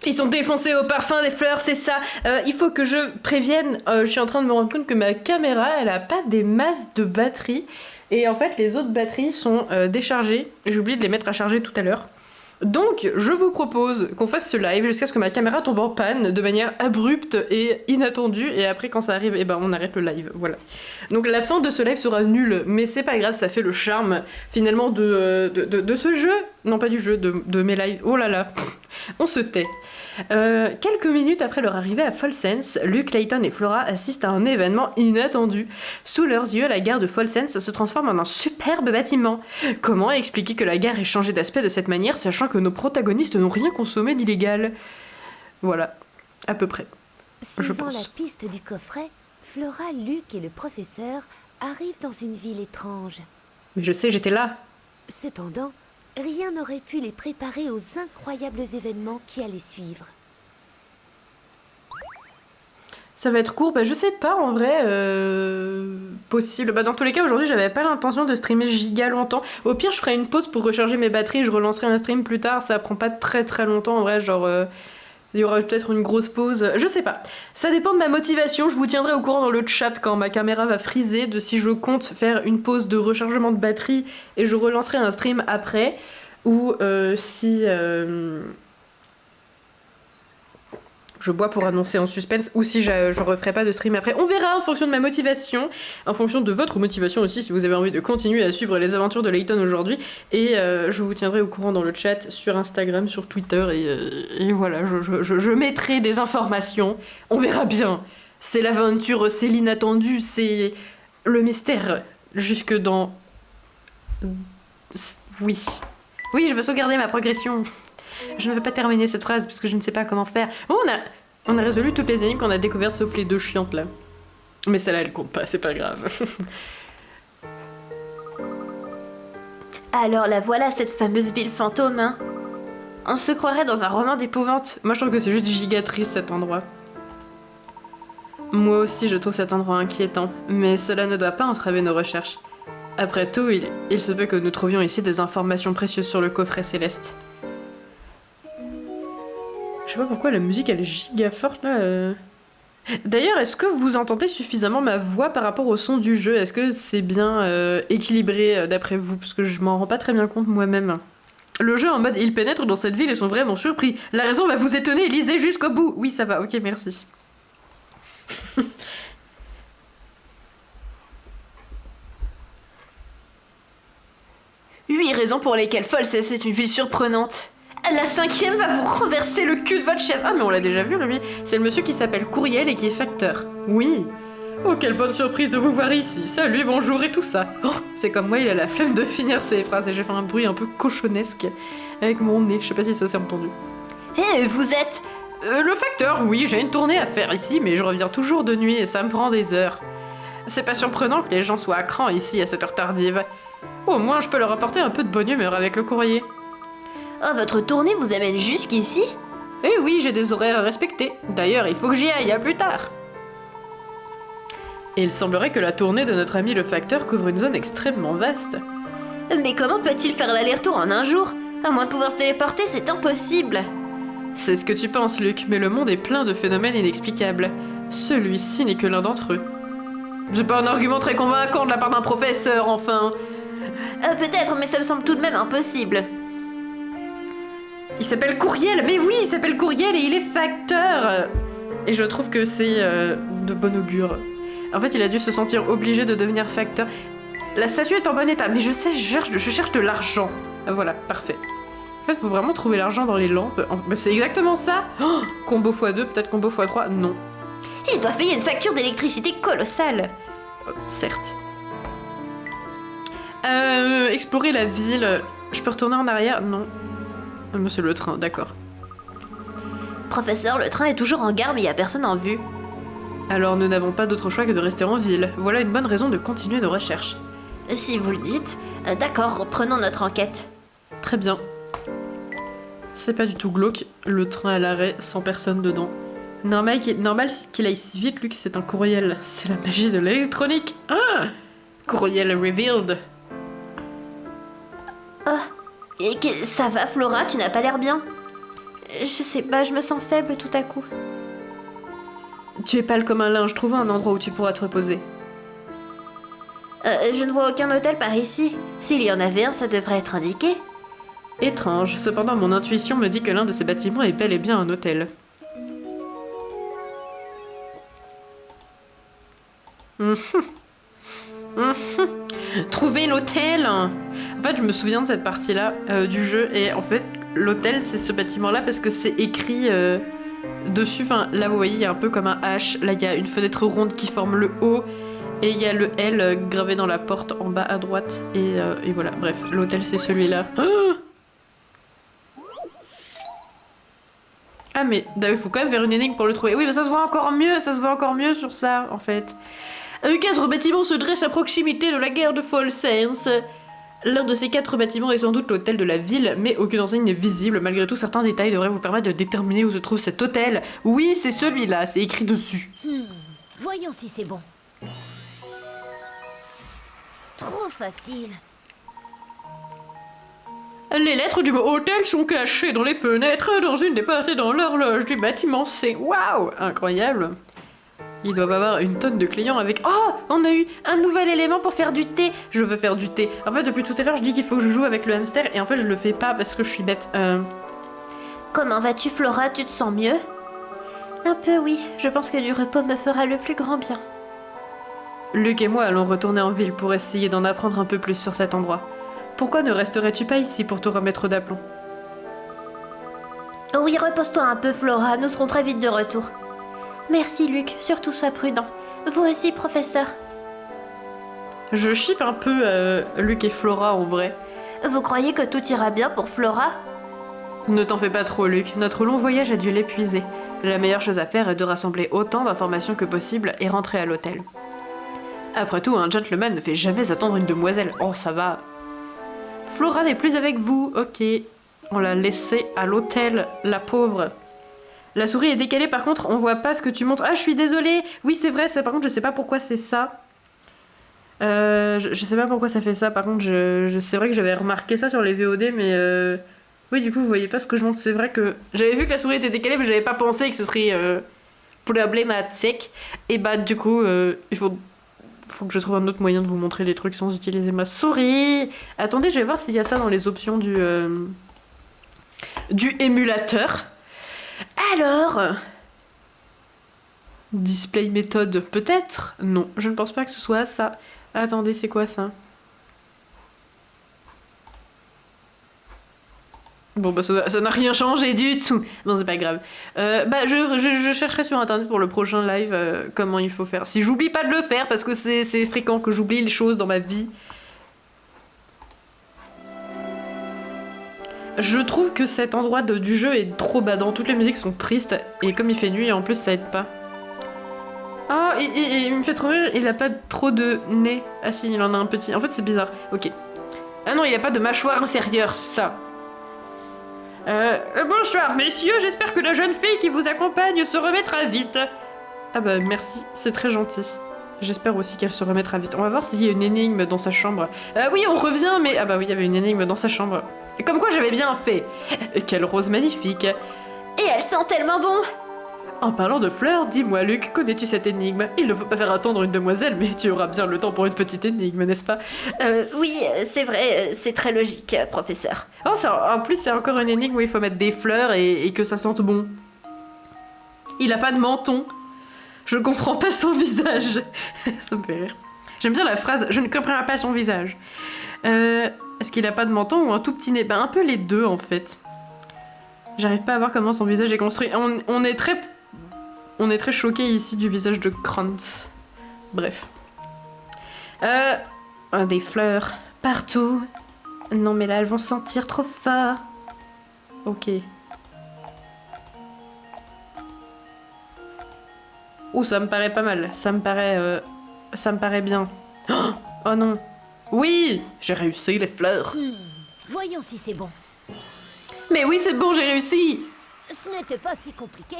Ils sont défoncés au parfum des fleurs, c'est ça. Il faut que je prévienne. Je suis en train de me rendre compte que ma caméra, elle a pas des masses de batterie. Et en fait, les autres batteries sont déchargées. J'ai oublié de les mettre à charger tout à l'heure. Donc, je vous propose qu'on fasse ce live jusqu'à ce que ma caméra tombe en panne de manière abrupte et inattendue. Et après, quand ça arrive, eh ben, on arrête le live. Voilà. Donc, la fin de ce live sera nulle. Mais c'est pas grave, ça fait le charme, finalement, de ce jeu. Non, pas du jeu, de mes lives. Oh là là, on se tait. Quelques minutes après leur arrivée à Folsense, Luke, Layton et Flora assistent à un événement inattendu. Sous leurs yeux, la gare de Folsense se transforme en un superbe bâtiment. Comment expliquer que la gare ait changé d'aspect de cette manière, sachant que nos protagonistes n'ont rien consommé d'illégal? Voilà, à peu près. Je Suivant la pense. piste du coffret, Flora, Luke et le professeur arrivent dans une ville étrange. Mais je sais, j'étais là. Cependant, rien n'aurait pu les préparer aux incroyables événements qui allaient suivre. Ça va être court, bah je sais pas en vrai, possible. Bah dans tous les cas aujourd'hui j'avais pas l'intention de streamer giga longtemps. Au pire je ferai une pause pour recharger mes batteries, je relancerai un stream plus tard, ça prend pas très longtemps en vrai, genre il y aura peut-être une grosse pause, je sais pas. Ça dépend de ma motivation, je vous tiendrai au courant dans le chat quand ma caméra va friser, de si je compte faire une pause de rechargement de batterie et je relancerai un stream après, ou si... je bois pour annoncer en suspense, ou si je referai pas de stream après. On verra en fonction de ma motivation, en fonction de votre motivation aussi, si vous avez envie de continuer à suivre les aventures de Layton aujourd'hui. Et je vous tiendrai au courant dans le chat, sur Instagram, sur Twitter, et voilà, je mettrai des informations. On verra bien. C'est l'aventure, c'est l'inattendu, c'est le mystère, jusque dans... Oui. Oui, je veux sauvegarder ma progression. Je ne veux pas terminer cette phrase parce que je ne sais pas comment faire. Bon, on a résolu toutes les énigmes qu'on a découvertes sauf les deux chiantes là. Mais celle-là elle compte pas, c'est pas grave. Alors la voilà cette fameuse ville fantôme, hein. On se croirait dans un roman d'épouvante. Moi je trouve que c'est juste giga triste cet endroit. Moi aussi je trouve cet endroit inquiétant, mais cela ne doit pas entraver nos recherches. Après tout, il se peut que nous trouvions ici des informations précieuses sur le coffret céleste. Je sais pas pourquoi la musique elle est giga forte là. D'ailleurs, est-ce que vous entendez suffisamment ma voix par rapport au son du jeu? Est-ce que c'est bien équilibré d'après vous? Parce que je m'en rends pas très bien compte moi-même. Le jeu en mode ils pénètrent dans cette ville et sont vraiment surpris. La raison va vous étonner, lisez jusqu'au bout. Oui, ça va, ok, merci. 8 raisons pour lesquelles Folsense est une ville surprenante. La 5e va vous renverser le cul de votre chaise. Ah mais on l'a déjà vu lui. C'est le monsieur qui s'appelle Courriel et qui est facteur. Oui. Oh quelle bonne surprise de vous voir ici. Salut, bonjour et tout ça. Oh, c'est comme moi, il a la flemme de finir ses phrases et j'ai fait un bruit un peu cochonnesque avec mon nez. Je sais pas si ça s'est entendu. Eh, vous êtes... Le facteur, oui, j'ai une tournée à faire ici, mais je reviens toujours de nuit et ça me prend des heures. C'est pas surprenant que les gens soient à cran ici à cette heure tardive. Au moins, je peux leur apporter un peu de bonne humeur avec le courrier. Oh, votre tournée vous amène jusqu'ici? Eh oui, j'ai des horaires à respecter. D'ailleurs, il faut que j'y aille, à plus tard. Et il semblerait que la tournée de notre ami le facteur couvre une zone extrêmement vaste. Mais comment peut-il faire l'aller-retour en un jour? À moins de pouvoir se téléporter, c'est impossible. C'est ce que tu penses, Luc, mais le monde est plein de phénomènes inexplicables. Celui-ci n'est que l'un d'entre eux. J'ai pas un argument très convaincant de la part d'un professeur, enfin. Peut-être, mais ça me semble tout de même impossible. Il s'appelle Courriel, mais oui, il s'appelle Courriel et il est facteur. Et je trouve que c'est de bon augure. En fait, il a dû se sentir obligé de devenir facteur. La statue est en bon état, mais je sais, je cherche de l'argent. Voilà, parfait. En fait, il faut vraiment trouver l'argent dans les lampes. Bah, c'est exactement ça. Oh, combo x2, peut-être combo x3, non. Ils doivent payer une facture d'électricité colossale. Certes. Explorer la ville. Je peux retourner en arrière? Non. C'est le train, d'accord. Professeur, le train est toujours en gare, mais il n'y a personne en vue. Alors nous n'avons pas d'autre choix que de rester en ville. Voilà une bonne raison de continuer nos recherches. Si vous le dites. D'accord, reprenons notre enquête. Très bien. C'est pas du tout glauque, le train à l'arrêt, sans personne dedans. Normal qu'il aille si vite, Luc, c'est un courriel. C'est la magie de l'électronique. Ah! Courriel revealed. Oh, et ça va, Flora, tu n'as pas l'air bien. Je sais pas, je me sens faible tout à coup. Tu es pâle comme un linge, trouve un endroit où tu pourras te reposer. Je ne vois aucun hôtel par ici. S'il y en avait un, ça devrait être indiqué. Étrange, cependant mon intuition me dit que l'un de ces bâtiments est bel et bien un hôtel. Trouver l'hôtel. En fait, je me souviens de cette partie-là du jeu, et en fait, l'hôtel, c'est ce bâtiment-là parce que c'est écrit dessus. Enfin, là, vous voyez, il y a un peu comme un H. Là, il y a une fenêtre ronde qui forme le O, et il y a le L gravé dans la porte en bas à droite. Et voilà, bref, l'hôtel, c'est celui-là. Ah, mais il faut quand même faire une énigme pour le trouver. Oui, mais ça se voit encore mieux sur ça, en fait. 4 bâtiments se dressent à proximité de la gare de Fall Saints. L'un de ces 4 bâtiments est sans doute l'hôtel de la ville, mais aucune enseigne n'est visible. Malgré tout, certains détails devraient vous permettre de déterminer où se trouve cet hôtel. Oui, c'est celui-là, c'est écrit dessus. Voyons si c'est bon. Trop facile. Les lettres du mot hôtel sont cachées dans les fenêtres, dans une des parties dans l'horloge du bâtiment C. Waouh, incroyable. Ils doivent avoir une tonne de clients avec... Oh, on a eu un nouvel élément pour faire du thé. Je veux faire du thé. En fait, depuis tout à l'heure, je dis qu'il faut que je joue avec le hamster, et en fait, je le fais pas parce que je suis bête. Comment vas-tu, Flora? Tu te sens mieux? Un peu, oui. Je pense que du repos me fera le plus grand bien. Luc et moi allons retourner en ville pour essayer d'en apprendre un peu plus sur cet endroit. Pourquoi ne resterais-tu pas ici pour te remettre d'aplomb? Oui, repose-toi un peu, Flora. Nous serons très vite de retour. Merci, Luc. Surtout sois prudent. Vous aussi, professeur. Je chippe un peu Luc et Flora en vrai. Vous croyez que tout ira bien pour Flora? Ne t'en fais pas trop, Luc. Notre long voyage a dû l'épuiser. La meilleure chose à faire est de rassembler autant d'informations que possible et rentrer à l'hôtel. Après tout, un gentleman ne fait jamais attendre une demoiselle. Oh, ça va. Flora n'est plus avec vous. Ok. On l'a laissée à l'hôtel, la pauvre. La souris est décalée, par contre, on voit pas ce que tu montres. Ah, je suis désolée. Oui, c'est vrai, ça, par contre, je sais pas pourquoi c'est ça. Je sais pas pourquoi ça fait ça. Par contre, c'est vrai que j'avais remarqué ça sur les VOD, mais... Oui, du coup, vous voyez pas ce que je montre. C'est vrai que j'avais vu que la souris était décalée, mais j'avais pas pensé que ce serait problématique. Et bah, du coup, il faut que je trouve un autre moyen de vous montrer les trucs sans utiliser ma souris. Attendez, je vais voir s'il y a ça dans les options du émulateur. Alors... Display méthode, peut-être? Non, je ne pense pas que ce soit ça. Attendez, c'est quoi ça? Bon, bah ça n'a rien changé du tout. Bon, c'est pas grave. Bah, je chercherai sur internet pour le prochain live comment il faut faire. Si j'oublie pas de le faire, parce que c'est fréquent que j'oublie les choses dans ma vie. Je trouve que cet endroit du jeu est trop badant. Toutes les musiques sont tristes, et comme il fait nuit, en plus ça aide pas. Ah, il me fait trop rire, il a pas trop de nez. Ah si, il en a un petit. En fait, c'est bizarre. Ok. Ah non, il a pas de mâchoire inférieure, ça. Bonsoir, messieurs, j'espère que la jeune fille qui vous accompagne se remettra vite. Ah bah merci, c'est très gentil. J'espère aussi qu'elle se remettra vite. On va voir s'il y a une énigme dans sa chambre. Oui, on revient, mais... Ah bah oui, il y avait une énigme dans sa chambre. Comme quoi j'avais bien fait. Quelle rose magnifique. Et elle sent tellement bon. En parlant de fleurs, dis-moi Luc, connais-tu cette énigme? Il ne faut pas faire attendre une demoiselle, mais tu auras bien le temps pour une petite énigme, n'est-ce pas? Oui, c'est vrai, c'est très logique, professeur. Oh, en plus, c'est encore une énigme où il faut mettre des fleurs et que ça sente bon. Il a pas de menton. Je comprends pas son visage. Ça me fait rire. J'aime bien la phrase « Je ne comprends pas son visage ». Est-ce qu'il a pas de menton ou un tout petit nez? Ben, un peu les deux, en fait. J'arrive pas à voir comment son visage est construit. On est très choqués ici du visage de Krantz. Bref. Des fleurs partout. Non mais là elles vont sentir trop fort. Ok. Ouh, ça me paraît pas mal. Ça me paraît bien. Oh non. Oui, j'ai réussi les fleurs. Voyons si c'est bon. Mais oui, c'est bon, j'ai réussi. Ce n'était pas si compliqué.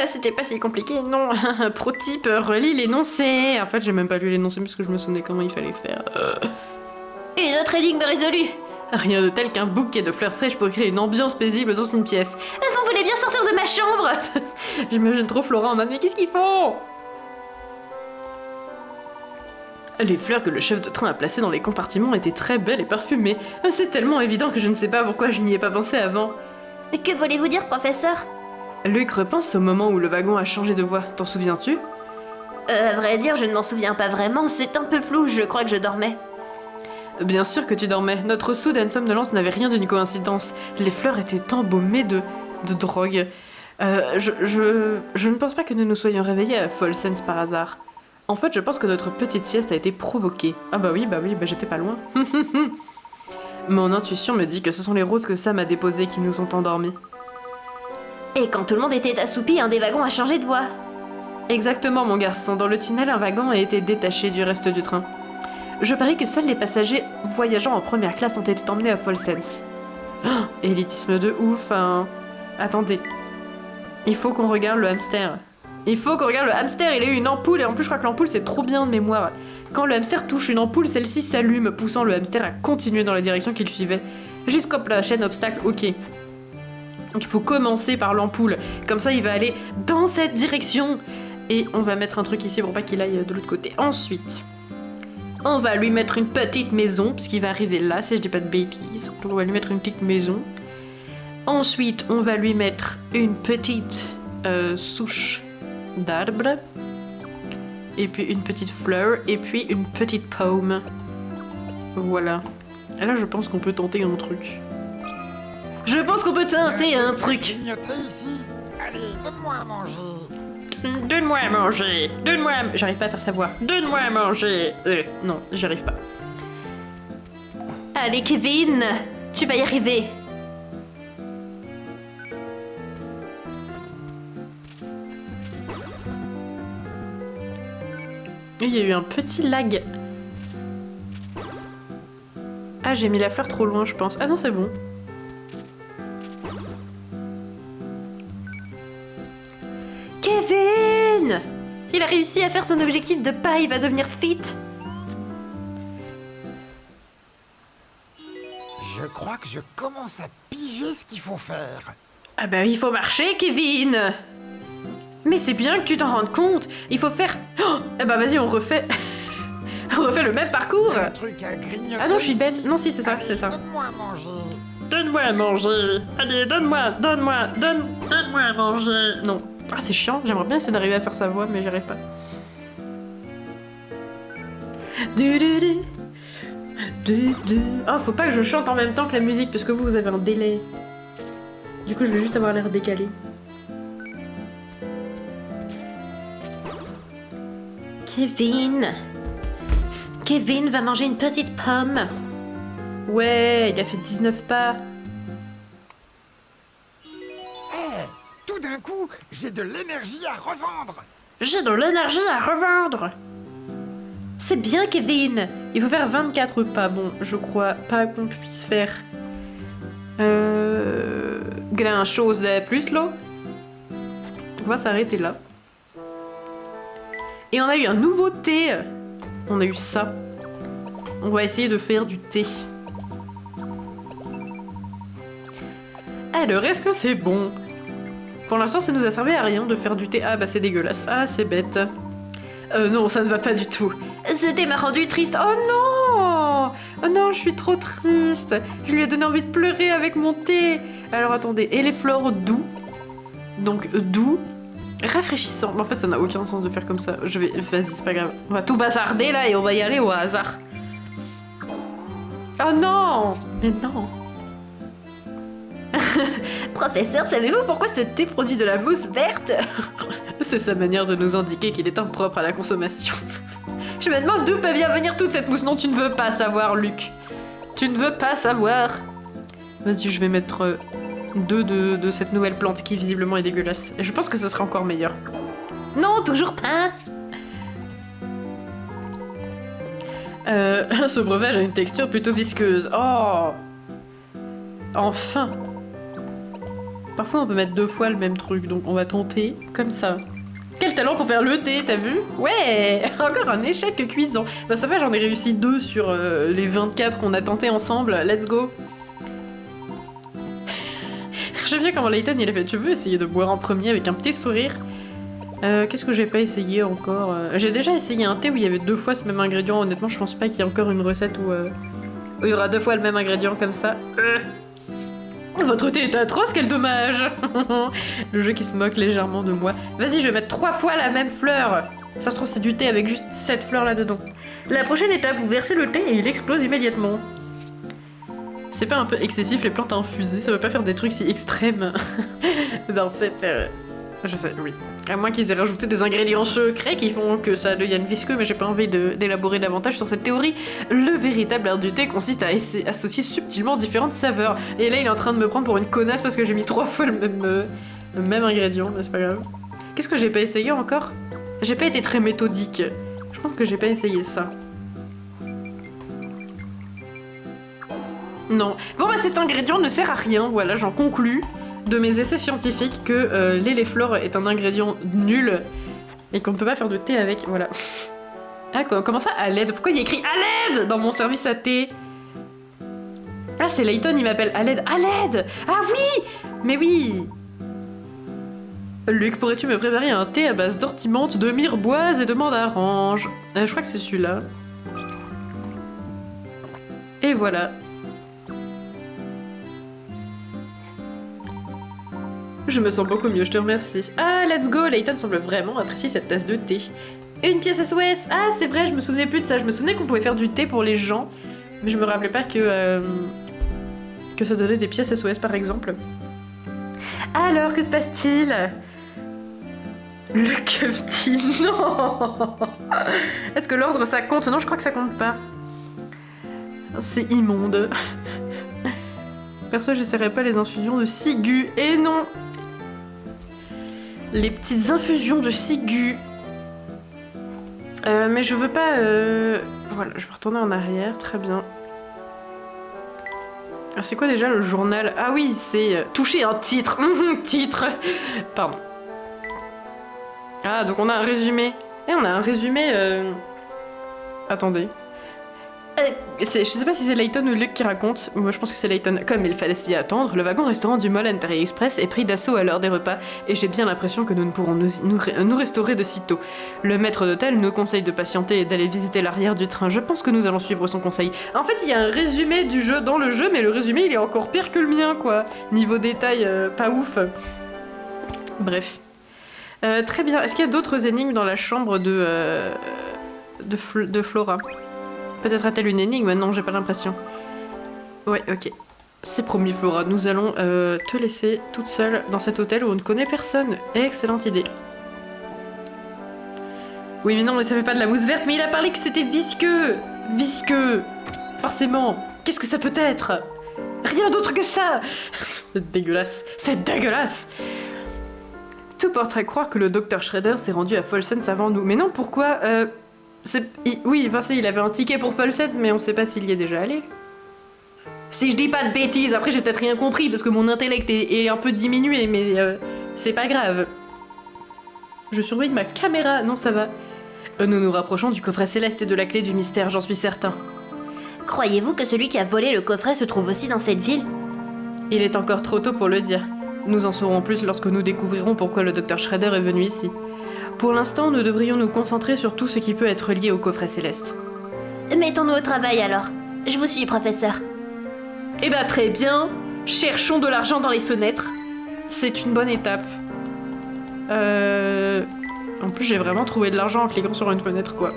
C'était pas si compliqué, non. Pro-type, relis l'énoncé. En fait, j'ai même pas lu l'énoncé parce que je me souvenais comment il fallait faire. Et notre énigme résolue. Rien de tel qu'un bouquet de fleurs fraîches pour créer une ambiance paisible dans une pièce. Vous voulez bien sortir de ma chambre? J'imagine trop Florent en mode, mais qu'est-ce qu'ils font? Les fleurs que le chef de train a placées dans les compartiments étaient très belles et parfumées. C'est tellement évident que je ne sais pas pourquoi je n'y ai pas pensé avant. Que voulez-vous dire, professeur? Luc repense au moment où le wagon a changé de voie, t'en souviens-tu? À vrai dire, je ne m'en souviens pas vraiment, c'est un peu flou, je crois que je dormais. Bien sûr que tu dormais, notre soudaine somnolence n'avait rien d'une coïncidence. Les fleurs étaient embaumées de drogue. Je ne pense pas que nous nous soyons réveillés à Folsens par hasard. En fait, je pense que notre petite sieste a été provoquée. Ah bah oui, j'étais pas loin. Mon intuition me dit que ce sont les roses que Sam a déposées qui nous ont endormis. Et quand tout le monde était assoupi, un des wagons a changé de voie. Exactement, mon garçon. Dans le tunnel, un wagon a été détaché du reste du train. Je parie que seuls les passagers voyageant en première classe ont été emmenés à Folsens. Oh, élitisme de ouf, hein. Attendez. Il faut qu'on regarde le hamster. Il faut qu'on regarde le hamster, il a eu une ampoule, et en plus je crois que l'ampoule c'est trop bien de mémoire. Quand le hamster touche une ampoule, celle-ci s'allume, poussant le hamster à continuer dans la direction qu'il suivait. Jusqu'au la chaîne obstacle, ok. Donc il faut commencer par l'ampoule, comme ça il va aller dans cette direction. Et on va mettre un truc ici pour pas qu'il aille de l'autre côté. Ensuite, on va lui mettre une petite maison, parce qu'il va arriver là, si je dis pas de bêtises. Donc on va lui mettre une petite maison. Ensuite, on va lui mettre une petite souche d'arbre, et puis une petite fleur, et puis une petite paume. Voilà. Et là, je pense qu'on peut tenter un truc. Je pense qu'on peut tenter un truc. Grignoter ici. Allez, donne-moi à manger. Donne-moi à manger. Donne-moi à... J'arrive pas à faire sa voix. Donne-moi à manger. Non, j'arrive pas. Allez, Kevin, tu vas y arriver. Il y a eu un petit lag. Ah, j'ai mis la fleur trop loin, je pense. Ah non, c'est bon. Kevin! Il a réussi à faire son objectif de pas, il va devenir fit. Je crois que je commence à piger ce qu'il faut faire. Ah bah il faut marcher, Kevin. Mais c'est bien que tu t'en rendes compte. Il faut faire... Oh, eh bah vas-y, on refait... on refait le même parcours. Un truc à grignoter. Ah non, je suis bête. ici. Non, si, c'est ça, c'est ça. Donne-moi à manger. Donne-moi à manger. Allez, donne-moi à manger. Non. Ah, c'est chiant. J'aimerais bien essayer d'arriver à faire sa voix, mais j'y arrive pas. Oh, faut pas que je chante en même temps que la musique, parce que vous avez un délai. Du coup, je vais juste avoir l'air décalé. Kevin va manger une petite pomme. Ouais, il a fait 19 pas. Tout d'un coup, j'ai de l'énergie à revendre. J'ai de l'énergie à revendre. C'est bien, Kevin. Il faut faire 24 repas. Bon, je crois pas qu'on puisse faire... grand chose de plus, là. On va s'arrêter là. Et on a eu un nouveau thé. On a eu ça. On va essayer de faire du thé. Alors, est-ce que c'est bon? Pour l'instant, ça nous a servi à rien de faire du thé. Ah bah c'est dégueulasse. Ah, c'est bête. Non, ça ne va pas du tout. Ce thé m'a rendu triste. Oh non! Oh non, je suis trop triste. Je lui ai donné envie de pleurer avec mon thé. Alors attendez, et les fleurs doux. Donc doux, rafraîchissant. Mais en fait, ça n'a aucun sens de faire comme ça. Je vais... Vas-y, c'est pas grave. On va tout bazarder là et on va y aller au hasard. Oh non! Mais non! Professeur, savez-vous pourquoi ce thé produit de la mousse verte? C'est sa manière de nous indiquer qu'il est impropre à la consommation. Je me demande d'où peut bien venir toute cette mousse. Non, tu ne veux pas savoir, Luc. Tu ne veux pas savoir. Vas-y, je vais mettre 2 de cette nouvelle plante qui visiblement est dégueulasse. Et je pense que ce sera encore meilleur. Non, toujours pas. Ce breuvage a une texture plutôt visqueuse. Oh! Enfin! Parfois on peut mettre 2 fois le même truc, donc on va tenter comme ça. Quel talent pour faire le thé, t'as vu? Ouais! Encore un échec cuisant. Bah ça va, j'en ai réussi 2 sur les 24 qu'on a tenté ensemble. Let's go! J'aime bien comment Layton il a fait. Tu veux essayer de boire en premier avec un petit sourire? Qu'est-ce que j'ai pas essayé encore? J'ai déjà essayé un thé où il y avait 2 fois ce même ingrédient. Honnêtement, je pense pas qu'il y ait encore une recette où il y aura 2 fois le même ingrédient comme ça. Votre thé est atroce, quel dommage. Le jeu qui se moque légèrement de moi. Vas-y, je vais mettre 3 fois la même fleur. Ça se trouve, c'est du thé avec juste 7 fleurs là-dedans. La prochaine étape, vous versez le thé et il explose immédiatement. C'est pas un peu excessif les plantes infusées? Ça veut pas faire des trucs si extrêmes? En fait, je sais, oui. À moins qu'ils aient rajouté des ingrédients secrets qui font que ça devienne visqueux, mais j'ai pas envie d'élaborer davantage sur cette théorie. Le véritable art du thé consiste à associer subtilement différentes saveurs. Et là, il est en train de me prendre pour une connasse parce que j'ai mis 3 fois le même ingrédient, mais c'est pas grave. Qu'est-ce que j'ai pas essayé encore? J'ai pas été très méthodique. Je pense que j'ai pas essayé ça. Non. Bon bah cet ingrédient ne sert à rien, voilà, j'en conclus de mes essais scientifiques que l'éleflore est un ingrédient nul et qu'on ne peut pas faire de thé avec, voilà. Ah, comment ça, à l'aide? Pourquoi il y a écrit à l'aide dans mon service à thé? Ah, c'est Layton, il m'appelle à l'aide. À l'aide! Ah oui! Mais oui! Luc, pourrais-tu me préparer un thé à base d'ortimante, de myrboise et de mandarange? Je crois que c'est celui-là. Et voilà. Je me sens beaucoup mieux, je te remercie. Ah, let's go! Layton semble vraiment apprécier cette tasse de thé. Une pièce SOS! Ah, c'est vrai, je me souvenais plus de ça. Je me souvenais qu'on pouvait faire du thé pour les gens, mais je me rappelais pas que ça donnait des pièces SOS, par exemple. Alors, que se passe-t-il? Le Captain, non! Est-ce que l'ordre, ça compte? Non, je crois que ça compte pas. C'est immonde. Perso, j'essaierai pas les infusions de ciguë. Et non! Les petites infusions de ciguë. Mais je veux pas... Voilà, je vais retourner en arrière, très bien. Alors c'est quoi déjà le journal? Ah oui, c'est toucher un titre. Titre. Pardon. Ah, donc on a un résumé. Et on a un résumé... Attendez. Je sais pas si c'est Layton ou Luke qui raconte. Moi je pense que c'est Layton. Comme il fallait s'y attendre, le wagon-restaurant du Mollentary Express est pris d'assaut à l'heure des repas et j'ai bien l'impression que nous ne pourrons nous restaurer de sitôt. Le maître d'hôtel nous conseille de patienter et d'aller visiter l'arrière du train. Je pense que nous allons suivre son conseil. En fait, il y a un résumé du jeu dans le jeu, mais le résumé il est encore pire que le mien, quoi. Niveau détail, pas ouf. Bref. Très bien. Est-ce qu'il y a d'autres énigmes dans la chambre de Flora? Peut-être a-t-elle une énigme? Non, j'ai pas l'impression. Ouais, ok. C'est promis, Flora. Nous allons te laisser toute seule dans cet hôtel où on ne connaît personne. Excellente idée. Oui, mais non, mais ça fait pas de la mousse verte. Mais il a parlé que c'était visqueux. Visqueux. Forcément. Qu'est-ce que ça peut être? Rien d'autre que ça. C'est dégueulasse. C'est dégueulasse. Tout porterait à croire que le docteur Shredder s'est rendu à Folsens avant nous. Mais non, pourquoi Oui, enfin si, il avait un ticket pour Folset, mais on sait pas s'il y est déjà allé. Si je dis pas de bêtises, après j'ai peut-être rien compris parce que mon intellect est un peu diminué, mais c'est pas grave. Je surveille ma caméra, non ça va. Nous nous rapprochons du coffret céleste et de la clé du mystère, j'en suis certain. Croyez-vous que celui qui a volé le coffret se trouve aussi dans cette ville? Il est encore trop tôt pour le dire. Nous en saurons plus lorsque nous découvrirons pourquoi le Dr Shredder est venu ici. Pour l'instant, nous devrions nous concentrer sur tout ce qui peut être lié au coffret céleste. Mettons-nous au travail alors. Je vous suis, professeur. Eh bah très bien, cherchons de l'argent dans les fenêtres. C'est une bonne étape. En plus, j'ai vraiment trouvé de l'argent en cliquant sur une fenêtre, quoi.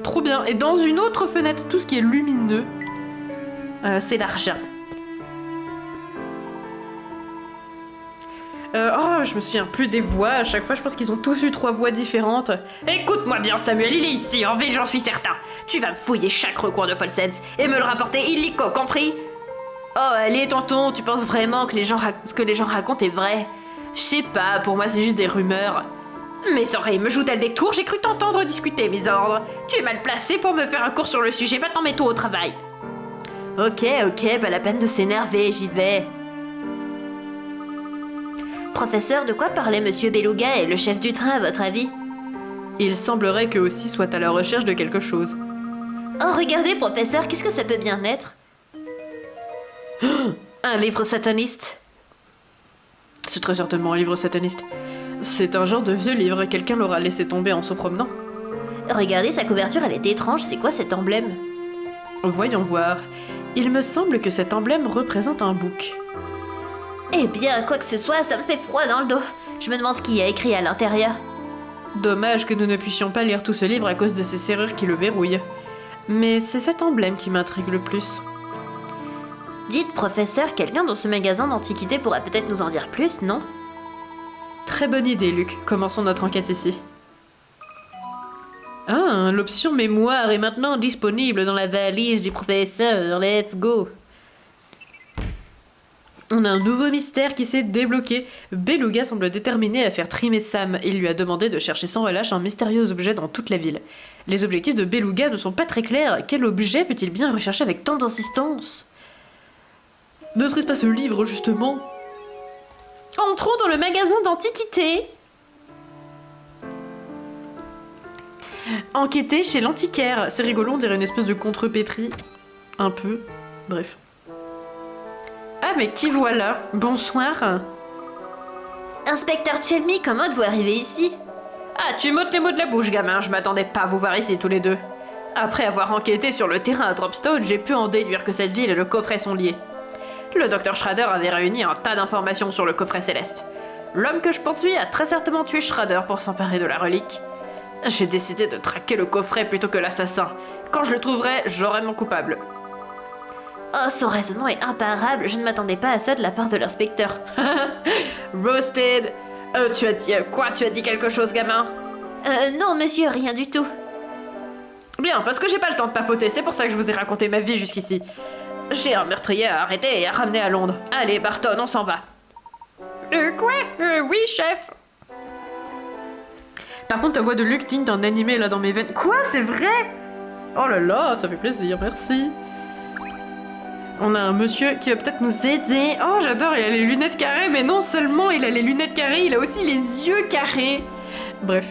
Trop bien. Et dans une autre fenêtre, tout ce qui est lumineux, c'est l'argent. Oh, je me souviens plus des voix. À chaque fois, je pense qu'ils ont tous eu 3 voix différentes. Écoute-moi bien, Samuel, il est ici, en ville, j'en suis certain. Tu vas me fouiller chaque recoin de Folsens et me le rapporter illico, compris? Oh, allez, tonton, tu penses vraiment que ce que les gens racontent est vrai? Je sais pas, pour moi, c'est juste des rumeurs. Mes oreilles me jouent-elles des tours? J'ai cru t'entendre discuter, mes ordres. Tu es mal placé pour me faire un cours sur le sujet, maintenant mets-toi au travail. Ok, pas la peine de s'énerver, j'y vais. Professeur, de quoi parlait Monsieur Beluga et le chef du train, à votre avis? Il semblerait qu'eux aussi soient à la recherche de quelque chose. Oh, regardez, professeur, qu'est-ce que ça peut bien être? Un livre sataniste. C'est très certainement un livre sataniste. C'est un genre de vieux livre, quelqu'un l'aura laissé tomber en se promenant. Regardez, sa couverture, elle est étrange, c'est quoi cet emblème? Voyons voir. Il me semble que cet emblème représente un bouc. Eh bien, quoi que ce soit, ça me fait froid dans le dos. Je me demande ce qu'il y a écrit à l'intérieur. Dommage que nous ne puissions pas lire tout ce livre à cause de ces serrures qui le verrouillent. Mais c'est cet emblème qui m'intrigue le plus. Dites, professeur, quelqu'un dans ce magasin d'antiquités pourra peut-être nous en dire plus, non? Très bonne idée, Luc. Commençons notre enquête ici. Ah, l'option mémoire est maintenant disponible dans la valise du professeur. Let's go. On a un nouveau mystère qui s'est débloqué. Beluga semble déterminé à faire trimer Sam. Il lui a demandé de chercher sans relâche un mystérieux objet dans toute la ville. Les objectifs de Beluga ne sont pas très clairs. Quel objet peut-il bien rechercher avec tant d'insistance? Ne serait-ce pas ce livre, justement? Entrons dans le magasin d'antiquités. Enquêter chez l'antiquaire. C'est rigolo, on dirait une espèce de contrepétrie. Un peu. Bref. Ah, mais qui voilà? Bonsoir. Inspecteur Chelmy, comment êtes-vous arrivé ici? Ah, tu m'ôtes les mots de la bouche, gamin. Je m'attendais pas à vous voir ici tous les deux. Après avoir enquêté sur le terrain à Dropstone, j'ai pu en déduire que cette ville et le coffret sont liés. Le Dr Shredder avait réuni un tas d'informations sur le coffret céleste. L'homme que je poursuis a très certainement tué Shredder pour s'emparer de la relique. J'ai décidé de traquer le coffret plutôt que l'assassin. Quand je le trouverai, j'aurai mon coupable. Oh, son raisonnement est imparable. Je ne m'attendais pas à ça de la part de l'inspecteur. Roasted. Tu as dit quoi? Tu as dit quelque chose, gamin? Non, monsieur, rien du tout. Bien, parce que j'ai pas le temps de papoter, c'est pour ça que je vous ai raconté ma vie jusqu'ici. J'ai un meurtrier à arrêter et à ramener à Londres. Allez, Barton, on s'en va. Quoi? Oui, chef. Par contre, ta voix de Luc digne d'un animé là dans mes veines. Quoi? C'est vrai? Oh là là, ça fait plaisir, merci. On a un monsieur qui va peut-être nous aider. Oh, j'adore, il a les lunettes carrées, mais non seulement il a les lunettes carrées, il a aussi les yeux carrés. Bref.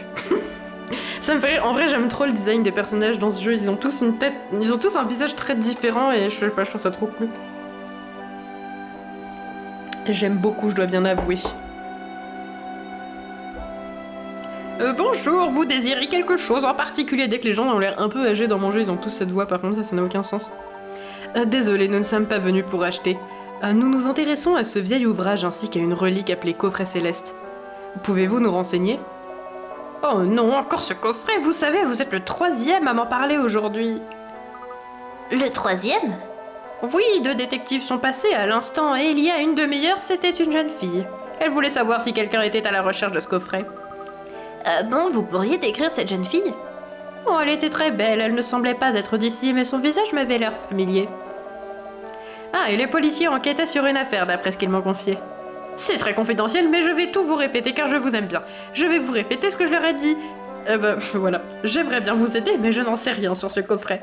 Ça me fait rire. En vrai, j'aime trop le design des personnages dans ce jeu. Ils ont tous une tête, ils ont tous un visage très différent et je sais pas, je trouve ça trop cool. J'aime beaucoup, je dois bien avouer. Bonjour, vous désirez quelque chose en particulier? Dès que les gens ont l'air un peu âgés dans mon jeu, ils ont tous cette voix, par contre ça n'a aucun sens. Désolé, nous ne sommes pas venus pour acheter. Nous nous intéressons à ce vieil ouvrage ainsi qu'à une relique appelée coffret céleste. Pouvez-vous nous renseigner? Oh non, encore ce coffret, vous savez, vous êtes le 3e à m'en parler aujourd'hui. Le 3e? Oui, 2 détectives sont passés à l'instant et il y a une demi-heure, c'était une jeune fille. Elle voulait savoir si quelqu'un était à la recherche de ce coffret. Bon, vous pourriez décrire cette jeune fille? Oh, elle était très belle, elle ne semblait pas être d'ici, mais son visage m'avait l'air familier. Ah, et les policiers enquêtaient sur une affaire, d'après ce qu'ils m'ont confié. C'est très confidentiel, mais je vais tout vous répéter car je vous aime bien. Je vais vous répéter ce que je leur ai dit. Eh ben, voilà. J'aimerais bien vous aider, mais je n'en sais rien sur ce coffret.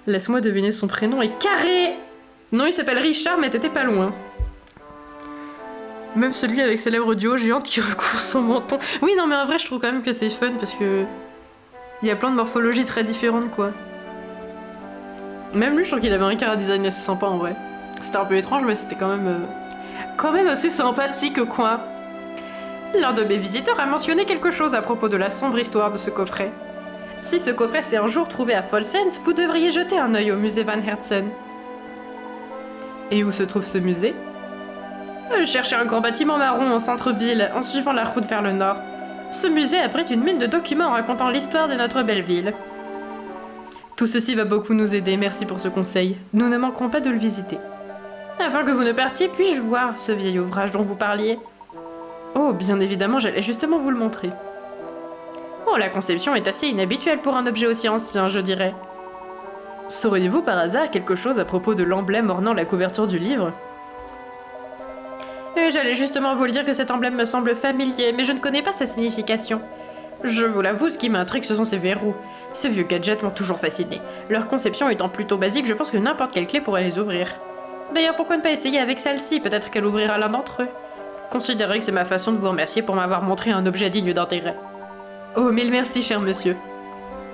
Laisse-moi deviner son prénom est Carré. Non, il s'appelle Richard, mais t'étais pas loin. Même celui avec ses lèvres duo géantes qui recouvre son menton. Oui, non, mais en vrai, je trouve quand même que c'est fun parce que... il y a plein de morphologies très différentes, quoi. Même lui, je trouve qu'il avait un chara design assez sympa, en vrai. C'était un peu étrange, mais c'était quand même assez sympathique, quoi. L'un de mes visiteurs a mentionné quelque chose à propos de la sombre histoire de ce coffret. Si ce coffret s'est un jour trouvé à Folsens, vous devriez jeter un œil au musée Van Herzen. Et où se trouve ce musée? Cherchez un grand bâtiment marron en centre-ville, en suivant la route vers le nord. Ce musée abrite une mine de documents racontant l'histoire de notre belle ville. Tout ceci va beaucoup nous aider, merci pour ce conseil. Nous ne manquerons pas de le visiter. Avant que vous ne partiez, puis-je voir ce vieil ouvrage dont vous parliez? Oh, bien évidemment, j'allais justement vous le montrer. Oh, la conception est assez inhabituelle pour un objet aussi ancien, je dirais. Sauriez-vous par hasard quelque chose à propos de l'emblème ornant la couverture du livre? J'allais justement vous le dire que cet emblème me semble familier, mais je ne connais pas sa signification. Je vous l'avoue, ce qui m'intrigue, ce sont ces verrous. Ces vieux gadgets m'ont toujours fasciné. Leur conception étant plutôt basique, je pense que n'importe quelle clé pourrait les ouvrir. D'ailleurs, pourquoi ne pas essayer avec celle-ci? Peut-être qu'elle ouvrira l'un d'entre eux. Considérez que c'est ma façon de vous remercier pour m'avoir montré un objet digne d'intérêt. Oh, mille merci, cher monsieur.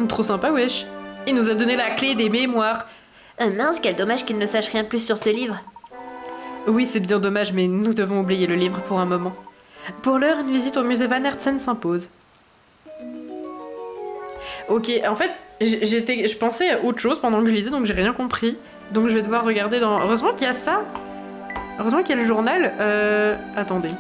Trop sympa, wesh. Il nous a donné la clé des mémoires. Mince, quel dommage qu'il ne sache rien plus sur ce livre. Oui, c'est bien dommage, mais nous devons oublier le livre pour un moment. Pour l'heure, une visite au musée Van Herzen s'impose. Ok, en fait, je pensais à autre chose pendant que je lisais, donc j'ai rien compris. Donc je vais devoir regarder dans... Heureusement qu'il y a ça. Heureusement qu'il y a le journal. Attendez.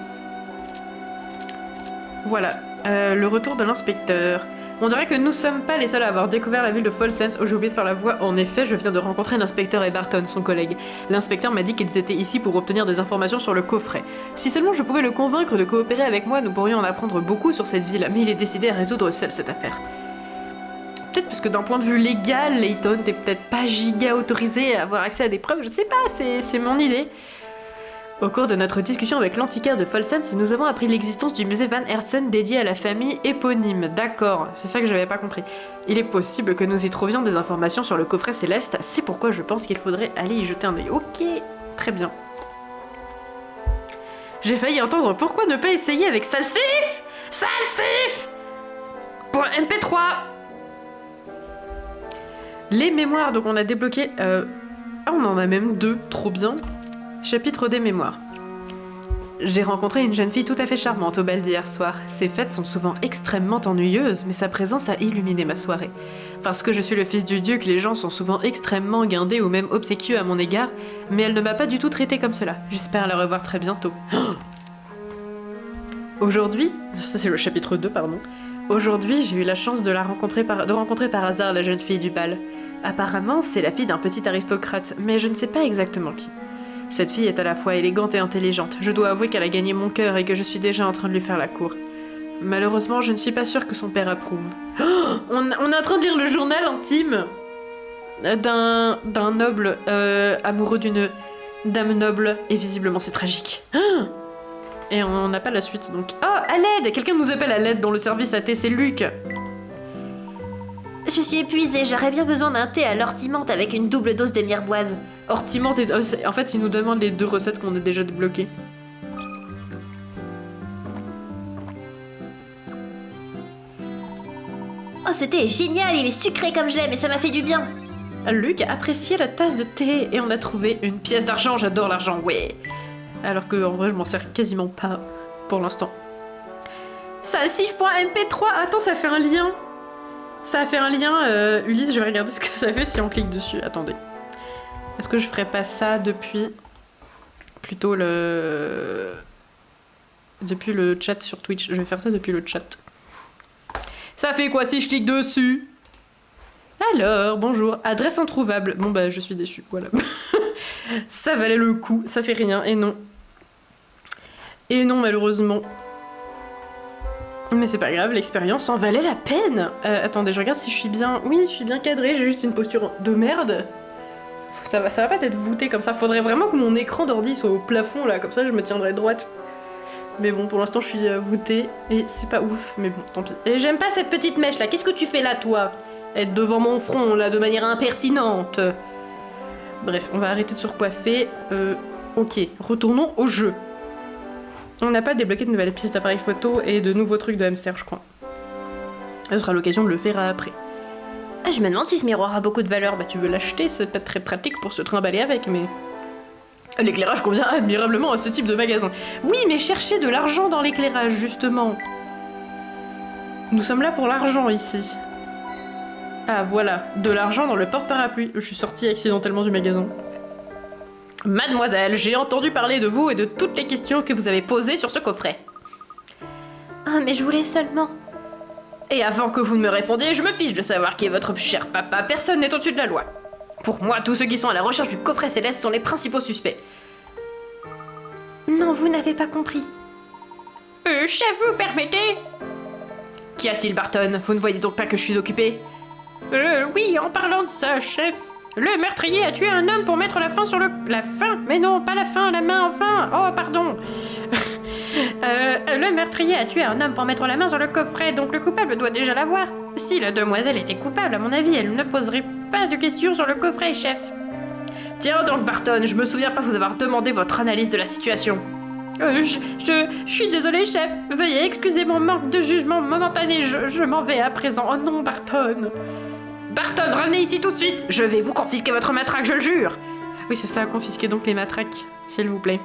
Voilà. Le retour de l'inspecteur. On dirait que nous sommes pas les seuls à avoir découvert la ville de Folsens. Oh, j'ai oublié de faire la voix. En effet, je viens de rencontrer l'inspecteur et Barton, son collègue. L'inspecteur m'a dit qu'ils étaient ici pour obtenir des informations sur le coffret. Si seulement je pouvais le convaincre de coopérer avec moi, nous pourrions en apprendre beaucoup sur cette ville. Mais il est décidé à résoudre seul cette affaire. Peut-être parce que d'un point de vue légal, Layton, t'es peut-être pas giga autorisé à avoir accès à des preuves. Je sais pas, c'est mon idée. Au cours de notre discussion avec l'antiquaire de Folsens, nous avons appris l'existence du musée Van Herzen dédié à la famille éponyme. D'accord, c'est ça que j'avais pas compris. Il est possible que nous y trouvions des informations sur le coffret céleste, c'est pourquoi je pense qu'il faudrait aller y jeter un œil. Ok, très bien. J'ai failli entendre pourquoi ne pas essayer avec Salsif. Salsif pour MP3. Les mémoires, donc on a débloqué... Ah, on en a même 2, trop bien. Chapitre des mémoires. J'ai rencontré une jeune fille tout à fait charmante au bal d'hier soir. Ses fêtes sont souvent extrêmement ennuyeuses, mais sa présence a illuminé ma soirée. Parce que je suis le fils du duc, les gens sont souvent extrêmement guindés ou même obséquieux à mon égard, mais elle ne m'a pas du tout traité comme cela. J'espère la revoir très bientôt. Aujourd'hui, ça c'est le chapitre 2, pardon. Aujourd'hui, j'ai eu la chance de rencontrer par hasard la jeune fille du bal. Apparemment, c'est la fille d'un petit aristocrate, mais je ne sais pas exactement qui. Cette fille est à la fois élégante et intelligente. Je dois avouer qu'elle a gagné mon cœur et que je suis déjà en train de lui faire la cour. Malheureusement, je ne suis pas sûre que son père approuve. Oh, on est en train de lire le journal intime d'un noble amoureux d'une dame noble, et visiblement c'est tragique. Et on n'a pas la suite, donc... Oh, à l'aide! Quelqu'un nous appelle à l'aide dans le service à thé, c'est Luc. Je suis épuisée, j'aurais bien besoin d'un thé à l'ortie-menthe avec une double dose de mirepoise. Ortie-menthe et... En fait, il nous demande les 2 recettes qu'on a déjà débloquées. Oh, ce thé est génial, il est sucré comme je l'aime et ça m'a fait du bien. Luc a apprécié la tasse de thé et on a trouvé une pièce d'argent, j'adore l'argent, ouais. Alors que en vrai, je m'en sers quasiment pas pour l'instant. Salsif.mp3, attends, ça fait un lien. Ça a fait un lien, Ulysse, je vais regarder ce que ça fait si on clique dessus. Attendez. Est-ce que je ferais pas ça depuis... Plutôt le... Depuis le chat sur Twitch. Je vais faire ça depuis le chat. Ça fait quoi si je clique dessus? Alors, bonjour. Adresse introuvable. Bon bah, je suis déçue, voilà. Ça valait le coup, ça fait rien, et non. Et non, malheureusement. Mais c'est pas grave, l'expérience en valait la peine. Attendez, je regarde si je suis bien... Oui, je suis bien cadrée, j'ai juste une posture de merde. Ça va pas être voûté comme ça. Faudrait vraiment que mon écran d'ordi soit au plafond, là, comme ça je me tiendrais droite. Mais bon, pour l'instant, je suis voûtée et c'est pas ouf. Mais bon, tant pis. Et j'aime pas cette petite mèche là. Qu'est-ce que tu fais là, toi? Être devant mon front là de manière impertinente. Bref, on va arrêter de se recoiffer. Ok, retournons au jeu. On n'a pas débloqué de nouvelles pièces d'appareil photo et de nouveaux trucs de hamster, je crois. Ce sera l'occasion de le faire après. Ah, je me demande si ce miroir a beaucoup de valeur. Bah, tu veux l'acheter, c'est pas très pratique pour se trimballer avec, mais... L'éclairage convient admirablement à ce type de magasin. Oui, mais cherchez de l'argent dans l'éclairage, justement. Nous sommes là pour l'argent, ici. Ah, voilà. De l'argent dans le porte-parapluie. Je suis sortie accidentellement du magasin. Mademoiselle, j'ai entendu parler de vous et de toutes les questions que vous avez posées sur ce coffret. Ah, mais je voulais seulement... Et avant que vous ne me répondiez, je me fiche de savoir qui est votre cher papa. Personne n'est au-dessus de la loi. Pour moi, tous ceux qui sont à la recherche du coffret céleste sont les principaux suspects. Non, vous n'avez pas compris. Chef, vous permettez? Qu'y a-t-il, Barton? Vous ne voyez donc pas que je suis occupée? Oui, en parlant de ça, chef. Le meurtrier a tué un homme pour mettre la fin sur le... La fin? Mais non, pas la fin, la main, enfin. Oh, pardon. Le meurtrier a tué un homme pour mettre la main sur le coffret, donc le coupable doit déjà l'avoir. Si la demoiselle était coupable, à mon avis, elle ne poserait pas de questions sur le coffret, chef. Tiens donc, Barton, je me souviens pas vous avoir demandé votre analyse de la situation. Je suis désolée, chef. Veuillez excuser mon manque de jugement momentané. Je m'en vais à présent. Oh non, Barton. Barton, revenez ici tout de suite. Je vais vous confisquer votre matraque, je le jure. Oui, c'est ça, confisquez donc les matraques, s'il vous plaît.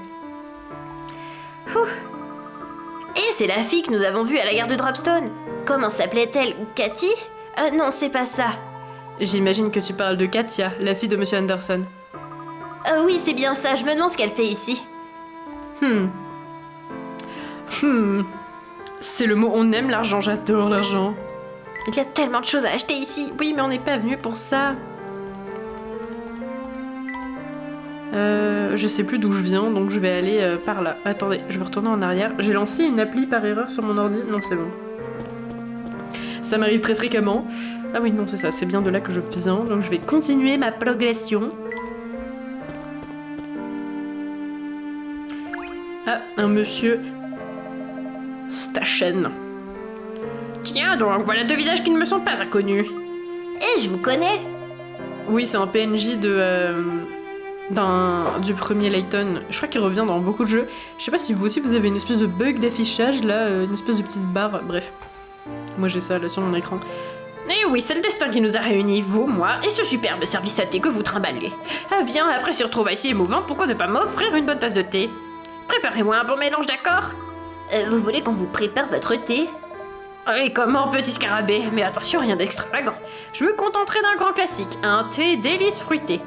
Et c'est la fille que nous avons vue à la gare de Dropstone. Comment s'appelait-elle? Cathy? Non, c'est pas ça. J'imagine que tu parles de Katia, la fille de Monsieur Anderson. Oui, c'est bien ça. Je me demande ce qu'elle fait ici. C'est le mot on aime l'argent, j'adore l'argent. Il y a tellement de choses à acheter ici. Oui, mais on n'est pas venu pour ça. Je sais plus d'où je viens, donc je vais aller par là. Attendez, je vais retourner en arrière. J'ai lancé une appli par erreur sur mon ordi. Non, c'est bon. Ça m'arrive très fréquemment. Ah oui, non, c'est ça. C'est bien de là que je viens. Donc je vais continuer ma progression. Ah, un monsieur Stachen. Tiens donc, voilà deux visages qui ne me sont pas inconnus. Eh, je vous connais. Oui, c'est un PNJ du premier Layton. Je crois qu'il revient dans beaucoup de jeux. Je sais pas si vous aussi vous avez une espèce de bug d'affichage là, une espèce de petite barre. Bref, moi j'ai ça là sur mon écran. Eh oui, c'est le destin qui nous a réunis, vous, moi et ce superbe service à thé que vous trimballez. Ah bien, après ces retrouvailles si émouvantes, pourquoi ne pas m'offrir une bonne tasse de thé? Préparez-moi un bon mélange, d'accord? Vous voulez qu'on vous prépare votre thé? Et comment, petit scarabée? Mais attention, rien d'extravagant. Je me contenterai d'un grand classique, un thé délice fruité.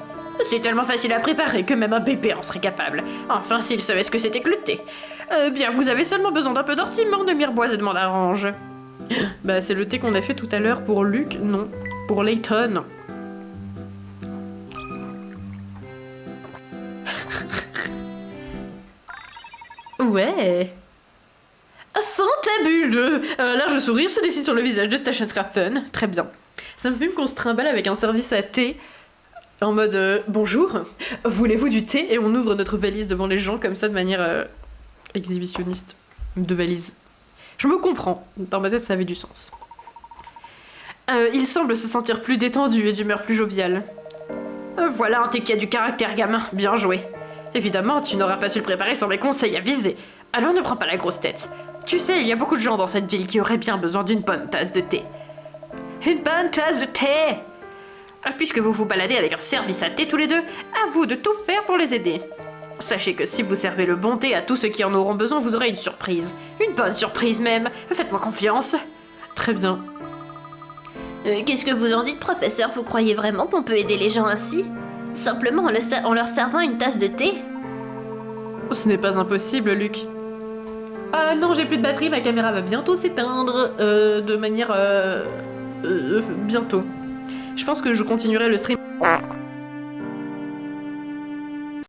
C'est tellement facile à préparer que même un bébé en serait capable. Enfin, s'il savait ce que c'était que le thé. Bien, vous avez seulement besoin d'un peu d'ortiments, de mirepoix et de mandarange. Bah, c'est le thé qu'on a fait tout à l'heure pour Luke, non. Pour Layton. Ouais. Fantabuleux. Un large sourire se dessine sur le visage de Station Scrappen. Très bien. Ça me fume qu'on se trimballe avec un service à thé. En mode bonjour, voulez-vous du thé? Et on ouvre notre valise devant les gens comme ça de manière exhibitionniste. De valise. Je me comprends. Dans ma tête, ça avait du sens. Il semble se sentir plus détendu et d'humeur plus joviale. Voilà un thé qui a du caractère, gamin. Bien joué. Évidemment, tu n'auras pas su le préparer sans mes conseils avisés. Alors ne prends pas la grosse tête. Tu sais, il y a beaucoup de gens dans cette ville qui auraient bien besoin d'une bonne tasse de thé. Une bonne tasse de thé! Puisque vous vous baladez avec un service à thé tous les deux, à vous de tout faire pour les aider. Sachez que si vous servez le bon thé à tous ceux qui en auront besoin, vous aurez une surprise. Une bonne surprise même. Faites-moi confiance. Très bien. Qu'est-ce que vous en dites, professeur? Vous croyez vraiment qu'on peut aider les gens ainsi? Simplement en leur servant une tasse de thé? Ce n'est pas impossible, Luc. Ah non, j'ai plus de batterie, ma caméra va bientôt s'éteindre. De manière... bientôt. Je pense que je continuerai le stream.